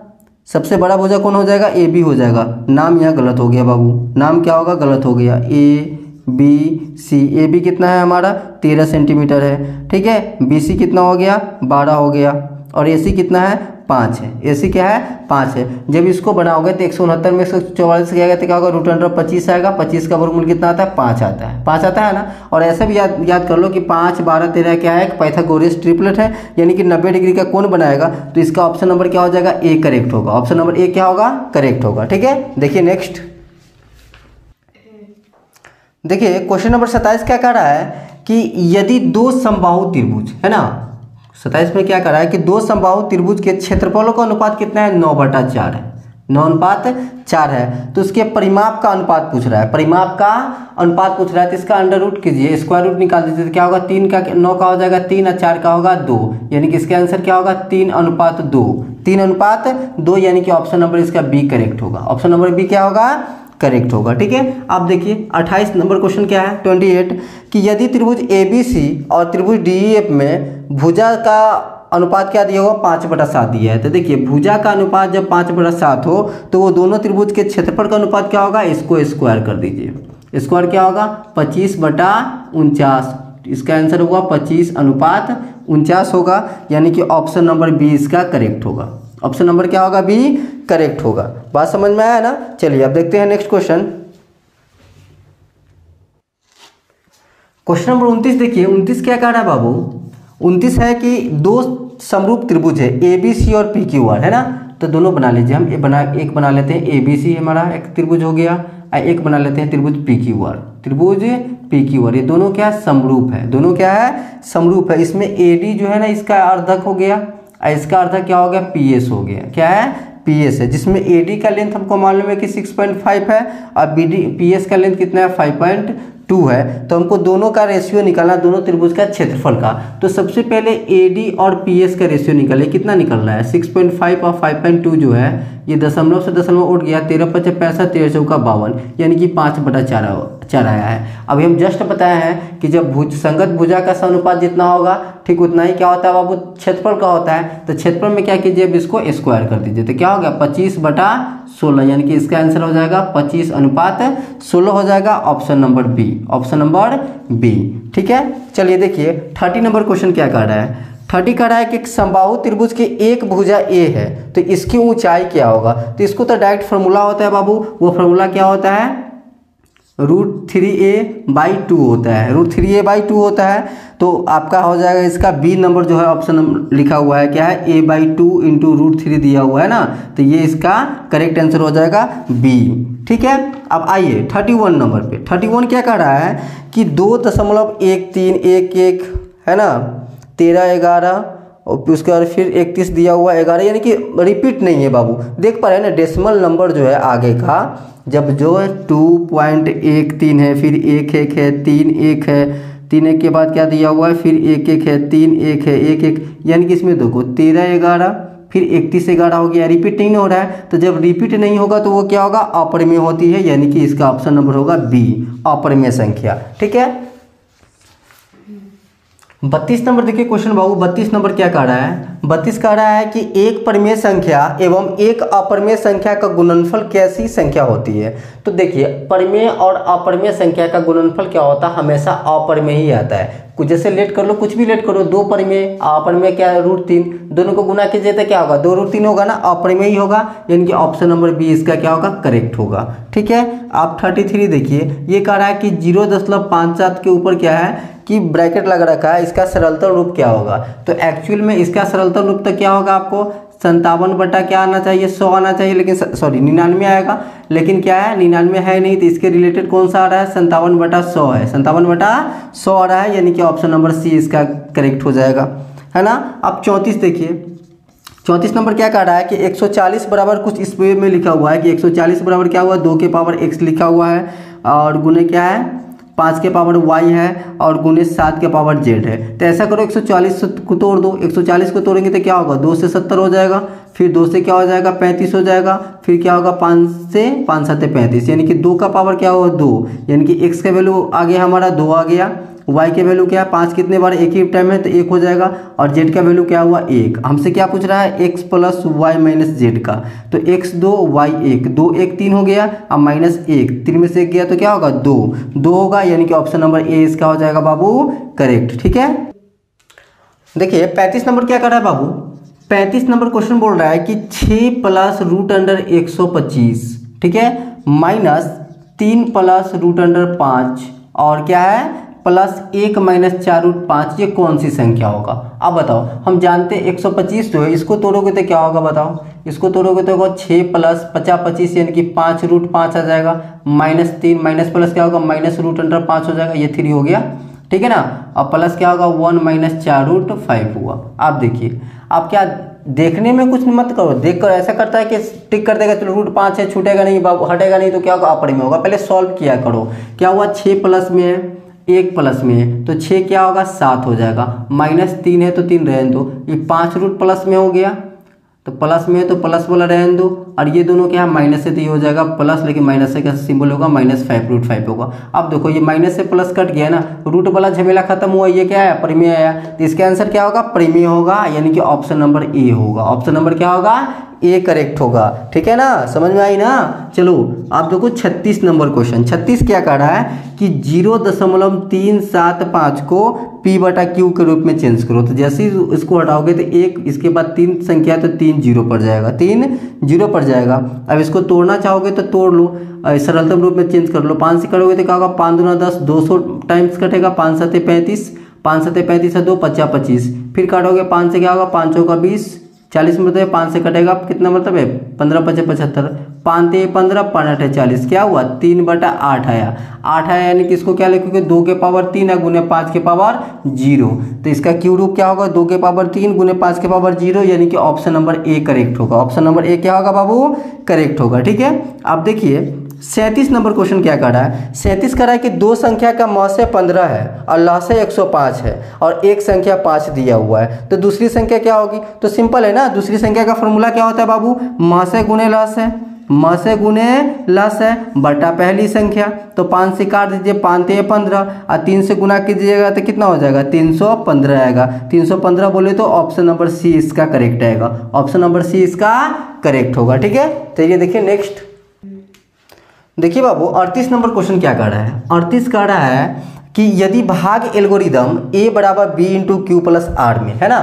सबसे बड़ा भुजा कौन हो जाएगा ए बी हो जाएगा, नाम यहाँ गलत हो गया बाबू, नाम क्या होगा गलत हो गया, A B C, A B कितना है हमारा 13 सेंटीमीटर है। ठीक है, बी सी कितना हो गया 12 हो गया, और ए सी कितना है 5 है, ए सी क्या है 5 है। जब इसको बनाओगे तो 169 में 144 क्या आएगा तो क्या होगा रूट अंडर 25 आएगा, 25 का वर्गमूल कितना आता है 5 आता है, 5 आता है ना। और ऐसा भी याद कर लो कि 5 12 13 क्या है पाइथागोरस ट्रिपलेट है, यानी कि 90 डिग्री का कोण बनाएगा, तो इसका ऑप्शन नंबर क्या हो जाएगा ए करेक्ट होगा। ऑप्शन नंबर ए क्या होगा करेक्ट होगा। ठीक है, देखिए नेक्स्ट देखिए क्वेश्चन नंबर 27 क्या कह रहा है कि यदि दो समबाहु त्रिभुज है ना, 27 में क्या कर रहा है कि दो समबाहु त्रिभुज के क्षेत्रफलों का अनुपात कितना है 9/4 है, 9:4 है, तो उसके परिमाप का अनुपात पूछ रहा है, परिमाप का अनुपात पूछ रहा है, तो इसका अंडर रूट कीजिए, स्क्वायर रूट निकाल दीजिए, तो क्या होगा 3 का 9 का हो जाएगा 3 और 4 का होगा 2, यानी कि इसका आंसर क्या होगा 3:2, 3:2, यानी कि ऑप्शन नंबर इसका बी करेक्ट होगा। ऑप्शन नंबर बी क्या होगा करेक्ट होगा। ठीक है, अब देखिए 28 नंबर क्वेश्चन क्या है 28 कि यदि त्रिभुज ए बी सी और त्रिभुज डी ई एफ में भुजा का अनुपात क्या दिया हुआ 5/7 दिया है, तो देखिए भुजा का अनुपात जब 5/7 हो तो वो दोनों त्रिभुज के क्षेत्रफल का अनुपात क्या होगा, इसको स्क्वायर कर दीजिए, स्क्वायर क्या होगा 25/49, इसका आंसर होगा 25:49 होगा, यानी कि ऑप्शन नंबर बी इसका करेक्ट होगा। ऑप्शन नंबर क्या होगा बी करेक्ट होगा। बात समझ में आया ना। चलिए अब देखते हैं नेक्स्ट क्वेश्चन, क्वेश्चन नंबर 29 देखिए 29 क्या कह रहा है बाबू, 29 है कि दो समरूप त्रिभुज है ए बी सी और पी क्यू आर है ना, तो दोनों बना लीजिए, हम एक बना लेते हैं ए बी सी हमारा एक त्रिभुज हो गया, एक बना लेते हैं त्रिभुज पी क्यू आर, त्रिभुज पी क्यू आर, ये दोनों क्या समरूप है, दोनों क्या है समरूप है। इसमें ए डी जो है ना इसका अर्धक हो गया, इसका अर्धक क्या हो गया पी एस हो गया, क्या है पी एस है, जिसमें ए डी का लेंथ हमको मालूम है कि 6.5 है और बी डी पी एस का लेंथ कितना है 5.2 है, तो हमको दोनों का रेशियो निकालना, दोनों त्रिभुज का क्षेत्रफल का। तो सबसे पहले ए डी और पी एस का रेशियो निकाले, कितना निकल रहा है 6.5 और 5.2 जो है ये दशमलव से दशमलव उठ गया, 13×5 = 65, 13×4 = 52, यानी कि 5/4 4 आया है। अभी हम जस्ट बताया है कि जब संगत भुजा का समानुपात जितना होगा ठीक उतना ही क्या होता है बाबू क्षेत्रफल का होता है। तो क्षेत्रफल में क्या कीजिए, अब इसको स्क्वायर कर दीजिए तो क्या हो गया 25/16, यानी कि इसका आंसर हो जाएगा 25:16 हो जाएगा। Option number B, option number B. ठीक है, चलिए देखिए 30 नंबर क्वेश्चन क्या कह रहा है। 30 कह रहा है कि एक समबाहु त्रिभुज की एक भुजा ए है तो इसकी ऊंचाई क्या होगा। तो इसको तो डायरेक्ट फॉर्मूला होता है बाबू, वो फॉर्मूला क्या होता है √3a/2 होता है, √3a/2 होता है। तो आपका हो जाएगा इसका बी नंबर जो है ऑप्शन लिखा हुआ है क्या है a/2 × √3 दिया हुआ है ना, तो ये इसका करेक्ट आंसर हो जाएगा बी। ठीक है, अब आइए 31 नंबर पे। 31 क्या कह रहा है कि 2.1311 है ना 13 11 और उसके बाद फिर 31 दिया हुआ 11, यानी कि रिपीट नहीं है बाबू। देख पा रहे हैं ना डेसिमल नंबर जो है आगे का, जब जो है 2.13 है, फिर 1 1 है, 3 1 है, 3 1 के बाद क्या दिया हुआ है, फिर 1 1 है, 3 1 है, 1 1, यानी कि इसमें देखो 13 11 फिर 31 11 हो गया, रिपीट नहीं हो रहा है। तो जब रिपीट नहीं होगा तो वो क्या होगा अपरिमेय होती है, यानी कि इसका ऑप्शन नंबर होगा बी, अपरिमेय संख्या। ठीक है, 32 नंबर देखिए क्वेश्चन बाबू। 32 नंबर क्या कह रहा है, 32 कह रहा है कि एक परिमेय संख्या एवं एक अपरिमेय संख्या का गुणनफल कैसी संख्या होती है। तो देखिए परिमेय और अपरिमेय संख्या का गुणनफल क्या होता है, हमेशा अपरिमेय ही आता है। कुछ जैसे लेट कर लो, कुछ भी लेट करो, 2 परिमेय अपरिमेय क्या है √3, दोनों को गुना कीजिए तो क्या होगा 2 √3 होगा ना, अपरिमेय ही होगा, यानी कि ऑप्शन नंबर बी इसका क्या होगा करेक्ट होगा। ठीक है, आप 33 देखिए, ये कह रहा है कि 0.57 के ऊपर क्या है कि ब्रैकेट लगा रखा है, इसका सरलतम रूप क्या होगा। तो एक्चुअल में इसका सरलतम रूप तो क्या होगा आपको 57 बटा क्या आना चाहिए 100 आना चाहिए, लेकिन सॉरी 99 आएगा, लेकिन क्या है 99 है नहीं, तो इसके रिलेटेड कौन सा आ रहा है 57/100 है, 57/100 आ रहा है, यानी कि ऑप्शन नंबर सी इसका करेक्ट हो जाएगा, है ना। अब 34 देखिए, 34 नंबर क्या कह रहा है कि 140 बराबर कुछ इस वे में लिखा हुआ है कि 140 बराबर क्या हुआ 2 के पावर x लिखा हुआ है, और गुने क्या है 5 के पावर y है, और गुने 7 के पावर z है। तो ऐसा करो 140 को तोड़ दो, 140 को तोड़ेंगे तो क्या होगा 2 से 70 हो जाएगा, फिर 2 से क्या हो जाएगा 35 हो जाएगा, फिर क्या होगा 5 से 5 7 35, यानी कि 2 का पावर क्या होगा 2, यानी कि x का वैल्यू आ गया हमारा 2 आ गया, y के वैल्यू क्या है 5 कितने बार एक ही टाइम है तो 1 हो जाएगा, और z का वैल्यू क्या हुआ 1। हमसे क्या पूछ रहा है x + y - z का, तो x 2 y 1, 2 1 3 हो गया, अब -1 3 में से 1 गया तो क्या होगा 2 होगा, यानी कि ऑप्शन नंबर ए इसका हो जाएगा बाबू करेक्ट। ठीक है, देखिए 35 नंबर क्या कर रहा है बाबू। 35 नंबर क्वेश्चन बोल रहा है कि 6 + √125, ठीक है, -3 + √5 और क्या है +1 - 4√5, ये कौन सी संख्या होगा। अब बताओ, हम जानते हैं 125 जो है इसको तोड़ोगे तो क्या होगा बताओ, इसको तोड़ोगे तो होगा 6 + 50 25, यानी कि 5√5 आ जाएगा, -3 माइनस प्लस क्या होगा -√5 हो जाएगा, ये 3 हो गया, ठीक है ना। अब प्लस क्या होगा 1 - 4√5 हुआ। आप देखिए, आप क्या देखने में कुछ मत करो, देख कर ऐसा करता है कि टिक कर देगा चलो √5 है, छूटेगा नहीं बाबू, हटेगा नहीं, तो क्या होगा अपरिमेय होगा। पहले सॉल्व किया करो, क्या हुआ 6 प्लस में है 1 प्लस में है तो 6 क्या होगा 7 हो जाएगा, -3 है तो 3 रहने दो, ये 5 रूट प्लस में हो गया तो प्लस में है तो प्लस वाला रहने दो, और ये दोनों क्या है माइनस से, तो ये हो जाएगा प्लस, लेकिन माइनस से का सिंबल होगा -5√5 होगा। अब देखो ये माइनस से प्लस कट गया ना, रूट वाला झमेला खत्म हुआ, ये क्या है परिमेय आया, तो इसका आंसर क्या होगा परिमेय होगा, यानी कि ऑप्शन नंबर ए होगा। ऑप्शन नंबर क्या होगा ए करेक्ट होगा, ठीक है ना, समझ में आई ना। चलो आप देखो 36 नंबर क्वेश्चन। 36 क्या कह रहा है कि 0.375 को p/q के रूप में चेंज करो। तो जैसे ही इसको हटाओगे तो एक इसके बाद 3 संख्या तो 3 0 पर जाएगा, 3 0 पर जाएगा। अब इसको तोड़ना चाहोगे तो तोड़ लो, सरलतम रूप में चेंज कर लो। 5 से करोगे तो क्या होगा 5 दूना 10, 200 टाइम्स कटेगा, 5 7 35, 5 7 35 है 2 50 25, फिर काटोगे 5 से क्या होगा 5 चौका 20, 40 मतलब 5 से कटेगा कितना मतलब है 15 5 75, 5 3 15 5 8 40, क्या हुआ 3/8 आया, 8 आया, यानी कि इसको क्या लिखोगे 2 के पावर 3 है गुने 5 के पावर 0, तो इसका क्यू रूप क्या होगा 2 के पावर 3 गुने 5 के पावर 0, यानी कि ऑप्शन नंबर ए करेक्ट होगा। ऑप्शन नंबर ए क्या होगा बाबू करेक्ट होगा, ठीक है। अब देखिए 37 नंबर क्वेश्चन क्या कर रहा है। 37 कर रहा है कि 2 संख्या का मौसे 15 है और लहसे 105 है और एक संख्या 5 दिया हुआ है, तो दूसरी संख्या क्या होगी। तो सिंपल है ना, दूसरी संख्या का फॉर्मूला क्या होता है बाबू मौसे गुने लहसे, म से गुने लस है बटा पहली संख्या, तो 5 से काट दीजिए, 5 ते 15 और 3 से गुना कीजिएगा तो कितना हो जाएगा 315 आएगा। 315 बोले तो ऑप्शन नंबर सी इसका करेक्ट आएगा, ऑप्शन नंबर सी इसका करेक्ट होगा। ठीक है, चलिए देखिए नेक्स्ट। देखिए बाबू 38 नंबर क्वेश्चन क्या कर रहा है। 38 कह रहा है कि यदि भाग एल्गोरिदम a बराबर b into Q plus R में है ना,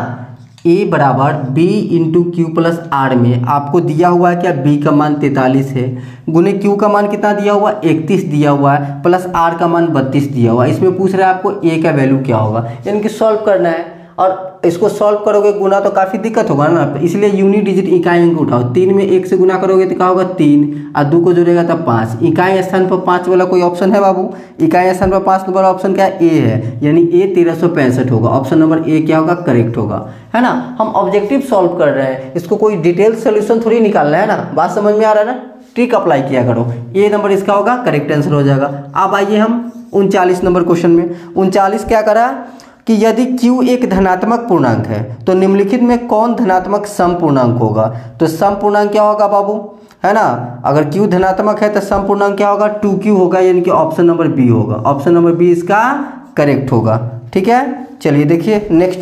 a बराबर b into Q plus R में आपको दिया हुआ है क्या, b का मान 43 है, गुने q का मान कितना दिया हुआ 31 दिया हुआ है, प्लस r का मान 32 दिया हुआ है। इसमें पूछ रहा है आपको a का वैल्यू क्या होगा, यानी कि सॉल्व करना है। और इसको सॉल्व करोगे गुना तो काफ़ी दिक्कत होगा ना, इसलिए यूनिट डिजिट इकाई अंक उठाओ। 3 में 1 से गुना करोगे तो क्या होगा 3 और 2 को जोड़ेगा तो 5। इकाई स्थान पर 5 वाला कोई ऑप्शन है बाबू, इकाई स्थान पर 5 वाला ऑप्शन क्या है, ए है, यानी ए 1365 होगा। ऑप्शन नंबर ए क्या होगा, करेक्ट होगा, है ना। हम ऑब्जेक्टिव सॉल्व कर रहे हैं, इसको कोई डिटेल सोल्यूशन थोड़ी निकालना है ना, बात समझ में आ रहा है ना, ट्रिक अप्लाई किया करो। ए नंबर इसका होगा करेक्ट आंसर हो जाएगा। अब आइए हम 39 नंबर क्वेश्चन में। 39 क्या करा कि यदि q एक धनात्मक पूर्णांक है तो निम्नलिखित में कौन धनात्मक सम पूर्णांक होगा। तो सम पूर्णांक क्या होगा बाबू, है ना, अगर q धनात्मक है तो सम पूर्णांक क्या होगा 2q होगा, यानी कि ऑप्शन नंबर बी होगा, ऑप्शन नंबर बी इसका करेक्ट होगा। ठीक है, चलिए देखिए नेक्स्ट।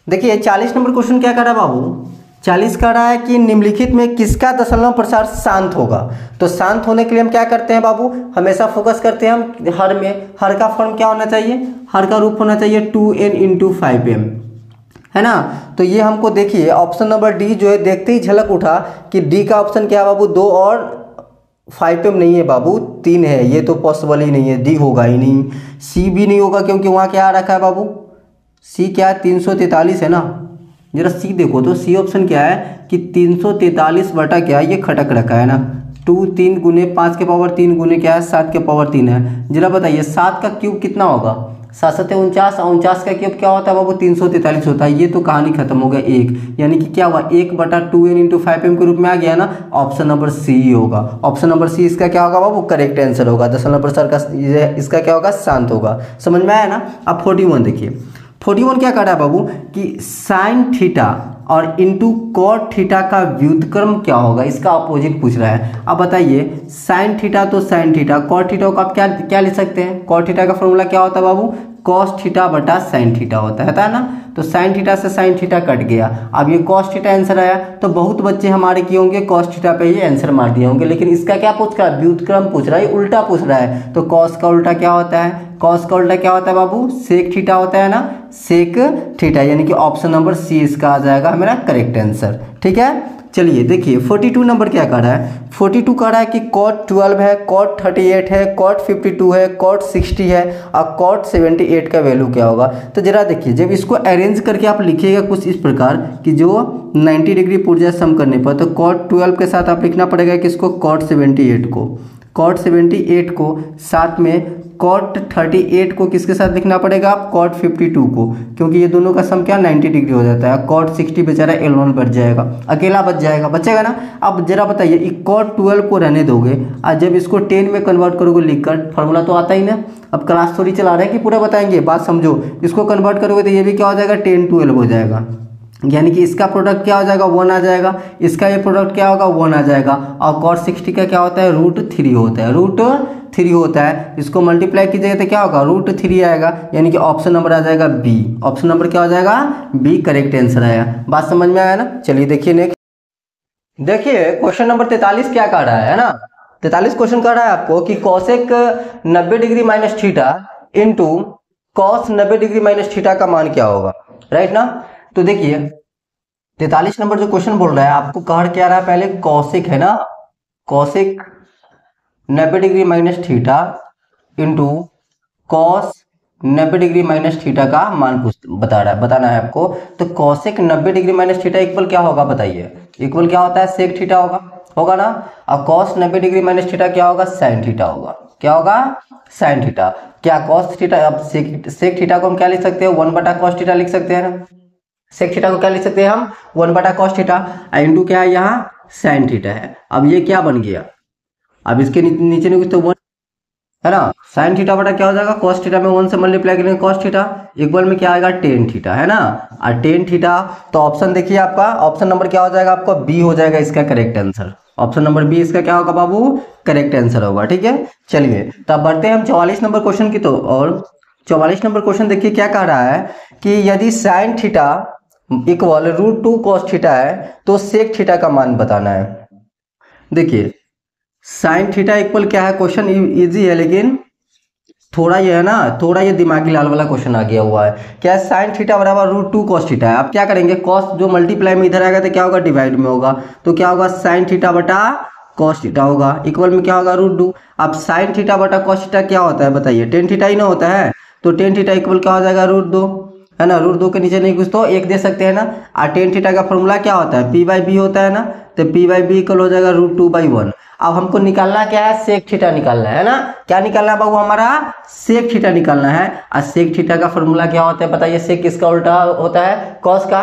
देखिए 40 नंबर क्वेश्चन क्या कर रहा है बाबू। 40 कह रहा है कि निम्नलिखित में किसका दशमलव प्रसार शांत होगा। तो शांत होने के लिए हम क्या करते हैं बाबू, हमेशा फोकस करते हैं हम हर में। हर का फॉर्म क्या होना चाहिए, हर का रूप होना चाहिए 2n इंटू 5m, है ना। तो ये हमको देखिए ऑप्शन नंबर डी जो है देखते ही झलक उठा कि डी का ऑप्शन क्या है बाबू, 2 और 5m नहीं है बाबू, 3 है, ये तो पॉसिबल ही नहीं है, डी होगा ही नहीं। सी भी नहीं होगा क्योंकि वहाँ क्या आ रखा है बाबू, सी क्या है 343 है ना, जरा सी देखो तो सी ऑप्शन क्या है कि 343 बटा क्या है, ये खटक रखा है ना, 2 3 गुने 5 के पावर 3 गुने क्या है 7 के पावर 3 है। जरा बताइए 7 का क्यूब कितना होगा, 7 7 49, 49 का क्यूब क्या होता है बाबू 343 होता है। ये तो कहानी खत्म हो गया एक, यानी कि क्या हुआ 1 बटा 2n इंटू 5m के रूप में आ गया ना, ऑप्शन नंबर सी होगा। ऑप्शन नंबर सी इसका क्या होगा बाबू, करेक्ट आंसर होगा, दशमलव प्रसार का इसका क्या होगा, शांत होगा। समझ में आया ना। अब 41 देखिए, 41 क्या कर रहा है बाबू कि साइन थीटा और इंटू कॉट थीटा का व्युत्क्रम क्या होगा, इसका अपोजिट पूछ रहा है। अब बताइए साइन थीटा तो साइन थीटा, कॉट थीटा को आप क्या क्या लिख सकते हैं, कॉट थीटा का फॉर्मूला क्या होता है बाबू, कॉस थीटा बटा साइन थीटा होता है ना। तो साइन थीटा से साइन थीटा कट गया, अब ये कॉस थीटा आंसर आया। तो बहुत बच्चे हमारे किए होंगे कॉस थीटा पे ही आंसर मार दिए होंगे, लेकिन इसका क्या पूछ रहा है, व्युत्क्रम पूछ रहा है, उल्टा पूछ रहा है। तो कॉस का उल्टा क्या होता है, कॉस का उल्टा क्या होता है बाबू, सेक थीटा होता है ना, सेक थीटा, यानी कि ऑप्शन नंबर सी इसका आ जाएगा हमारा करेक्ट आंसर। ठीक है, चलिए देखिए 42 नंबर क्या कह रहा है। 42 कह रहा है कि कॉट 12 है, कॉट 38 है, कॉट 52 है, कॉट 60 है और कॉट 78 का वैल्यू क्या होगा। तो जरा देखिए जब इसको अरेंज करके आप लिखिएगा कुछ इस प्रकार कि जो 90 डिग्री पूर्व जाए सम करने पर, तो कॉट 12 के साथ आप लिखना पड़ेगा कि इसको कॉट 78 को, कॉट 78 को, साथ में कॉट 38 को किसके साथ लिखना पड़ेगा आप, कॉट 52 को, क्योंकि ये दोनों का सम क्या 90 डिग्री हो जाता है। कॉट 60 बेचारा एलोन बच जाएगा, अकेला बच जाएगा, बचेगा ना। अब जरा बताइए कॉट 12 को रहने दोगे और जब इसको 10 में कन्वर्ट करोगे लिखकर, फार्मूला तो आता ही ना। अब क्लास थोड़ी चला रहे हैं कि पूरा बताएंगे, बात समझो। इसको कन्वर्ट करोगे तो ये भी क्या हो जाएगा 10 12 हो जाएगा, यानी कि इसका प्रोडक्ट क्या हो जाएगा 1 आ जाएगा, इसका ये प्रोडक्ट क्या होगा 1 आ जाएगा। और कॉट 60 का क्या होता है √3 होता है, √3 होता है। इसको मल्टीप्लाई कीजिएगा तो क्या होगा √3 आएगा, यानी कि ऑप्शन नंबर आ जाएगा बी। ऑप्शन नंबर क्या हो जाएगा बी, करेक्ट आंसर आया। बात समझ में आया ना। चलिए देखिए नेक्स्ट। देखिए क्वेश्चन नंबर 43 क्या कह रहा है ना। 43 क्वेश्चन कह रहा है आपको कि cosec 90 degree minus theta into cos 90 degree minus theta का मान क्या होगा, राइट ना। तो देखिए 43 नंबर जो क्वेश्चन बोल रहा है आपको कह क्या रहा है, पहले कॉसेक है ना, cosec 90 degree minus theta into cos 90 degree minus theta का मान बताना है आपको। तो cosec 90 degree minus theta equal क्या होगा बताइए, इक्वल क्या होता है सेक थीटा होगा ना। और कॉस 90 डिग्री माइनस थीटा क्या होगा, साइन थीटा होगा। क्या होगा, साइन थीटा। क्या कॉस थीटा, अब सेक थीटा को हम क्या लिख सकते हैं 1 बटा कॉस थीटा लिख सकते हैं ना। सेक थीटा को क्या लिख सकते हैं हम 1 बटा कॉस थीटा, इंटू क्या है यहाँ साइन थीटा है। अब ये क्या बन गया, अब इसके नीचे नहीं कुछ तो 1 है ना। साइन थीटा बटा क्या हो जाएगा, कॉस थीटा में 1 से मल्टीप्लाई करेंगे कॉस थीटा, इक्वल में क्या आएगा टेन थीटा, है ना। और टेन थीटा, तो ऑप्शन देखिए आपका, ऑप्शन नंबर क्या हो जाएगा आपका, बी हो जाएगा इसका correct answer. Option number B इसका क्या होगा बाबू, करेक्ट आंसर होगा। ठीक है, चलिए तब बढ़ते हैं हम 44 नंबर क्वेश्चन की। तो और 44 नंबर क्वेश्चन देखिए क्या कह रहा है कि यदि sine theta equal √2 cos theta है तो सेक थीटा का मान बताना है। देखिए साइन थीटा इक्वल क्या है, क्वेश्चन इजी है लेकिन थोड़ा ये है ना, थोड़ा ये दिमागी लाल वाला क्वेश्चन आ गया हुआ है। क्या है, साइन थीटा बराबर √2 कॉस थीटा है। आप क्या करेंगे, कॉस जो मल्टीप्लाई में इधर आएगा तो क्या होगा, डिवाइड में होगा, तो क्या होगा साइन थीटा बटा कॉस थीटा होगा, इक्वल में क्या होगा √2। अब साइन थीटा बटा कॉस थीटा क्या होता है बताइए, टेन थीटा ही ना होता है, तो टेन थीटा इक्वल क्या हो जाएगा √2, है ना। √2 के नीचे नहीं कुछ तो एक दे सकते हैं ना। और टेन थीटा का फॉर्मूला क्या होता है, p/b होता है ना, तो p/b इक्वल हो जाएगा √2/1। अब हमको निकालना क्या है, सेक थीटा निकालना है ना। क्या निकालना है बाबू, हमारा सेक थीटा निकालना है। और सेक थीटा का फॉर्मूला क्या होता है बताइए, सेक किसका उल्टा होता है, कॉस का।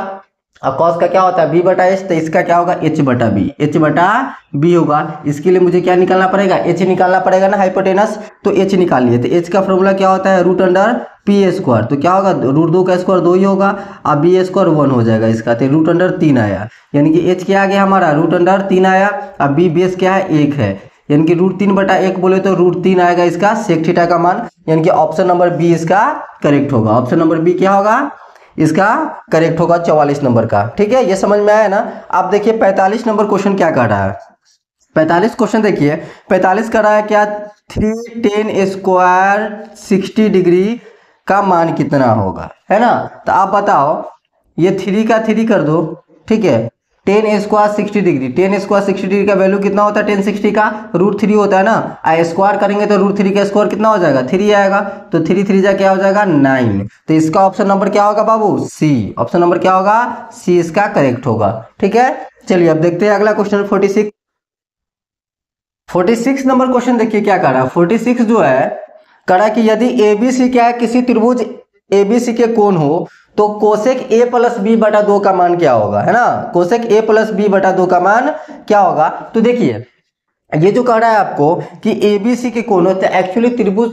और कॉस का क्या होता है, b बटा एच, तो इसका क्या होगा h बटा बी, h बटा बी होगा। इसके लिए मुझे क्या निकालना पड़ेगा, h निकालना पड़ेगा ना, हाइपोटेनस, तो h निकाल लिए। तो h का फॉर्मूला क्या होता है, √p², तो क्या होगा, √2 का स्क्वायर 2 ही होगा, और b² 1 हो जाएगा इसका, तो √3 आया, यानी कि h क्या आ गया हमारा, √3 आया। अब b बेस क्या है, 1 है, यानी कि √3/1 बोले तो √3 आएगा इसका सेक थीटा का मान, यानी कि ऑप्शन नंबर बी इसका करेक्ट होगा। ऑप्शन नंबर बी क्या होगा, इसका करेक्ट होगा 44 नंबर का। ठीक है, ये समझ में आया ना। अब देखिए 45 नंबर क्वेश्चन क्या कर रहा है, 45 क्वेश्चन देखिए, 45 कर रहा है क्या, 3tan² 60 डिग्री का मान कितना होगा, है ना। तो आप बताओ, ये 3 का 3 कर दो, ठीक है, tan² 60 डिग्री, tan² 60 डिग्री का वैल्यू कितना होता है, tan 60 का √3 होता है ना। आ स्क्वायर करेंगे तो √3 का स्क्वायर कितना हो जाएगा, 3 आएगा, तो 3 3 जा क्या हो जाएगा 9। तो इसका ऑप्शन नंबर क्या होगा बाबू, सी। ऑप्शन नंबर क्या होगा, सी इसका करेक्ट होगा। ठीक है, चलिए अब देखते हैं अगला क्वेश्चन 46 नंबर क्वेश्चन देखिए क्या कर रहा है। 46 जो है कह रहा है कि यदि ABC क्या है, किसी त्रिभुज ABC के कोण हो तो कोसेक A+B/2 का मान क्या होगा, है ना। कोसेक A+B/2 का मान क्या होगा। तो देखिए ये जो कह रहा है आपको कि ABC के कोण होते हैं, एक्चुअली त्रिभुज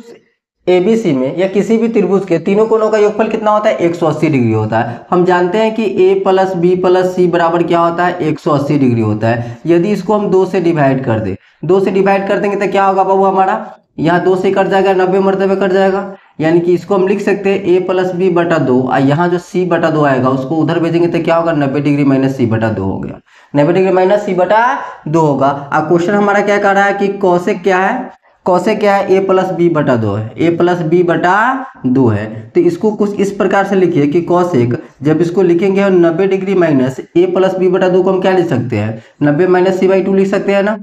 ABC में या किसी भी त्रिभुज के तीनों कोणों का योगफल कितना होता है, 180 डिग्री होता है। हम जानते हैं कि A+B+C बराबर क्या होता है, 180 डिग्री होता है। यदि इसको हम 2 से डिवाइड कर दें, 2 से डिवाइड कर देंगे तो क्या होगा बाबू, हमारा यहाँ 2 से कट जाएगा, 90 मरतबे कट जाएगा, यानी कि इसको हम लिख सकते हैं A+B/2, और यहाँ जो C/2 आएगा उसको उधर भेजेंगे तो क्या होगा, 90 डिग्री माइनस C/2 हो गया, 90 डिग्री माइनस C/2 होगा। अब क्वेश्चन हमारा क्या कर रहा है कि कॉसेक क्या है, कॉसेक क्या है, A+B/2 है, A+B/2 है। तो इसको कुछ इस प्रकार से लिखिए कि कॉसेक, जब इसको लिखेंगे और 90 डिग्री माइनस A+B/2 को हम क्या लिख सकते हैं, 90 माइनस C/2 लिख सकते हैं ना,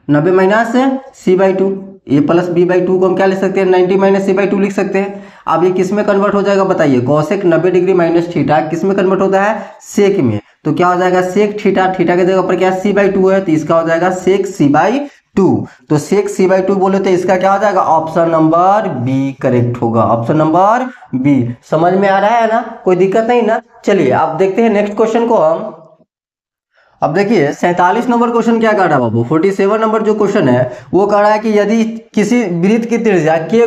90 माइनस C/2, A+B/2 को हम क्या लिख सकते हैं, 90 माइनस C/2 लिख सकते हैं। अब ये किस में कन्वर्ट हो जाएगा बताइए, कॉसेक 90 डिग्री माइनस थीटा किस में कन्वर्ट होता है, सेक में। तो क्या हो जाएगा, सेक थीटा, थीटा की जगह पर क्या C/2 है, तो इसका हो जाएगा सेक C/2। तो सेक C/2 बोले तो इसका क्या हो जाएगा, ऑप्शन नंबर बी करेक्ट होगा। ऑप्शन नंबर बी समझ में आ रहा है ना, कोई दिक्कत नहीं ना। चलिए अब देखते हैं नेक्स्ट क्वेश्चन को हम। अब देखिए 47 नंबर क्वेश्चन क्या कर रहा है बाबू, 47 नंबर जो क्वेश्चन है वो कह रहा है कि यदि किसी वृत्त की त्रिज्या के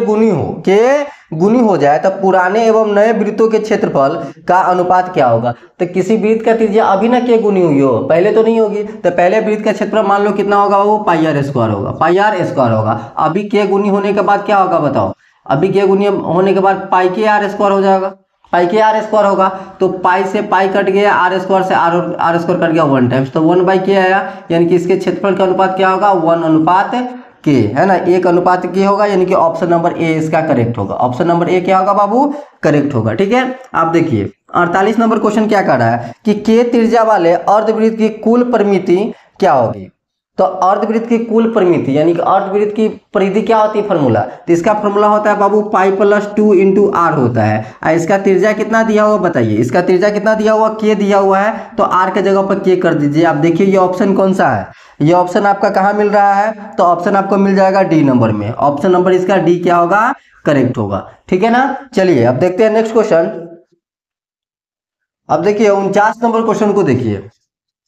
गुनी हो जाए तो पुराने एवं नए वृत्तों के क्षेत्रफल का अनुपात क्या होगा। तो किसी वृत्त का त्रिज्या अभी ना के गुनी हुई हो, पहले तो नहीं होगी, तो पहले वृत्त का क्षेत्रफल मान लो कितना होगा, वो πr² होगा, πr² होगा। अभी के गुनी होने के बाद क्या होगा बताओ, अभी के गुनी होने के बाद πkr² हो जाएगा, πkr² होगा। तो पाई से पाई कट गया, r² से r² कट गया 1 टाइम्स, तो 1/k आया, यानी कि इसके क्षेत्रफल का अनुपात क्या होगा, 1:k, है ना, 1:k होगा, यानी कि ऑप्शन नंबर ए इसका करेक्ट होगा। ऑप्शन नंबर ए क्या होगा बाबू, करेक्ट होगा। ठीक है, आप देखिए 48 नंबर क्वेश्चन क्या कर रहा है कि के त्रिज्या वाले अर्धवृत्त की कुल परिमिति क्या होगी। तो अर्धवृत्त की कुल परिमिति यानी कि अर्धवृत्त की परिधि क्या होती है, फॉर्मूला, तो इसका फॉर्मूला होता है बाबू π+2 × r होता है। इसका त्रिज्या कितना दिया हुआ बताइए, इसका त्रिज्या कितना दिया हुआ, k दिया हुआ है, तो r के जगह पर k कर दीजिए। आप देखिए ये ऑप्शन कौन सा है, ये ऑप्शन आपका कहाँ मिल रहा है, तो ऑप्शन आपको मिल जाएगा डी नंबर में। ऑप्शन नंबर इसका डी क्या होगा, करेक्ट होगा। ठीक है ना, चलिए अब देखते हैं नेक्स्ट क्वेश्चन। अब देखिए 49 नंबर क्वेश्चन को देखिए,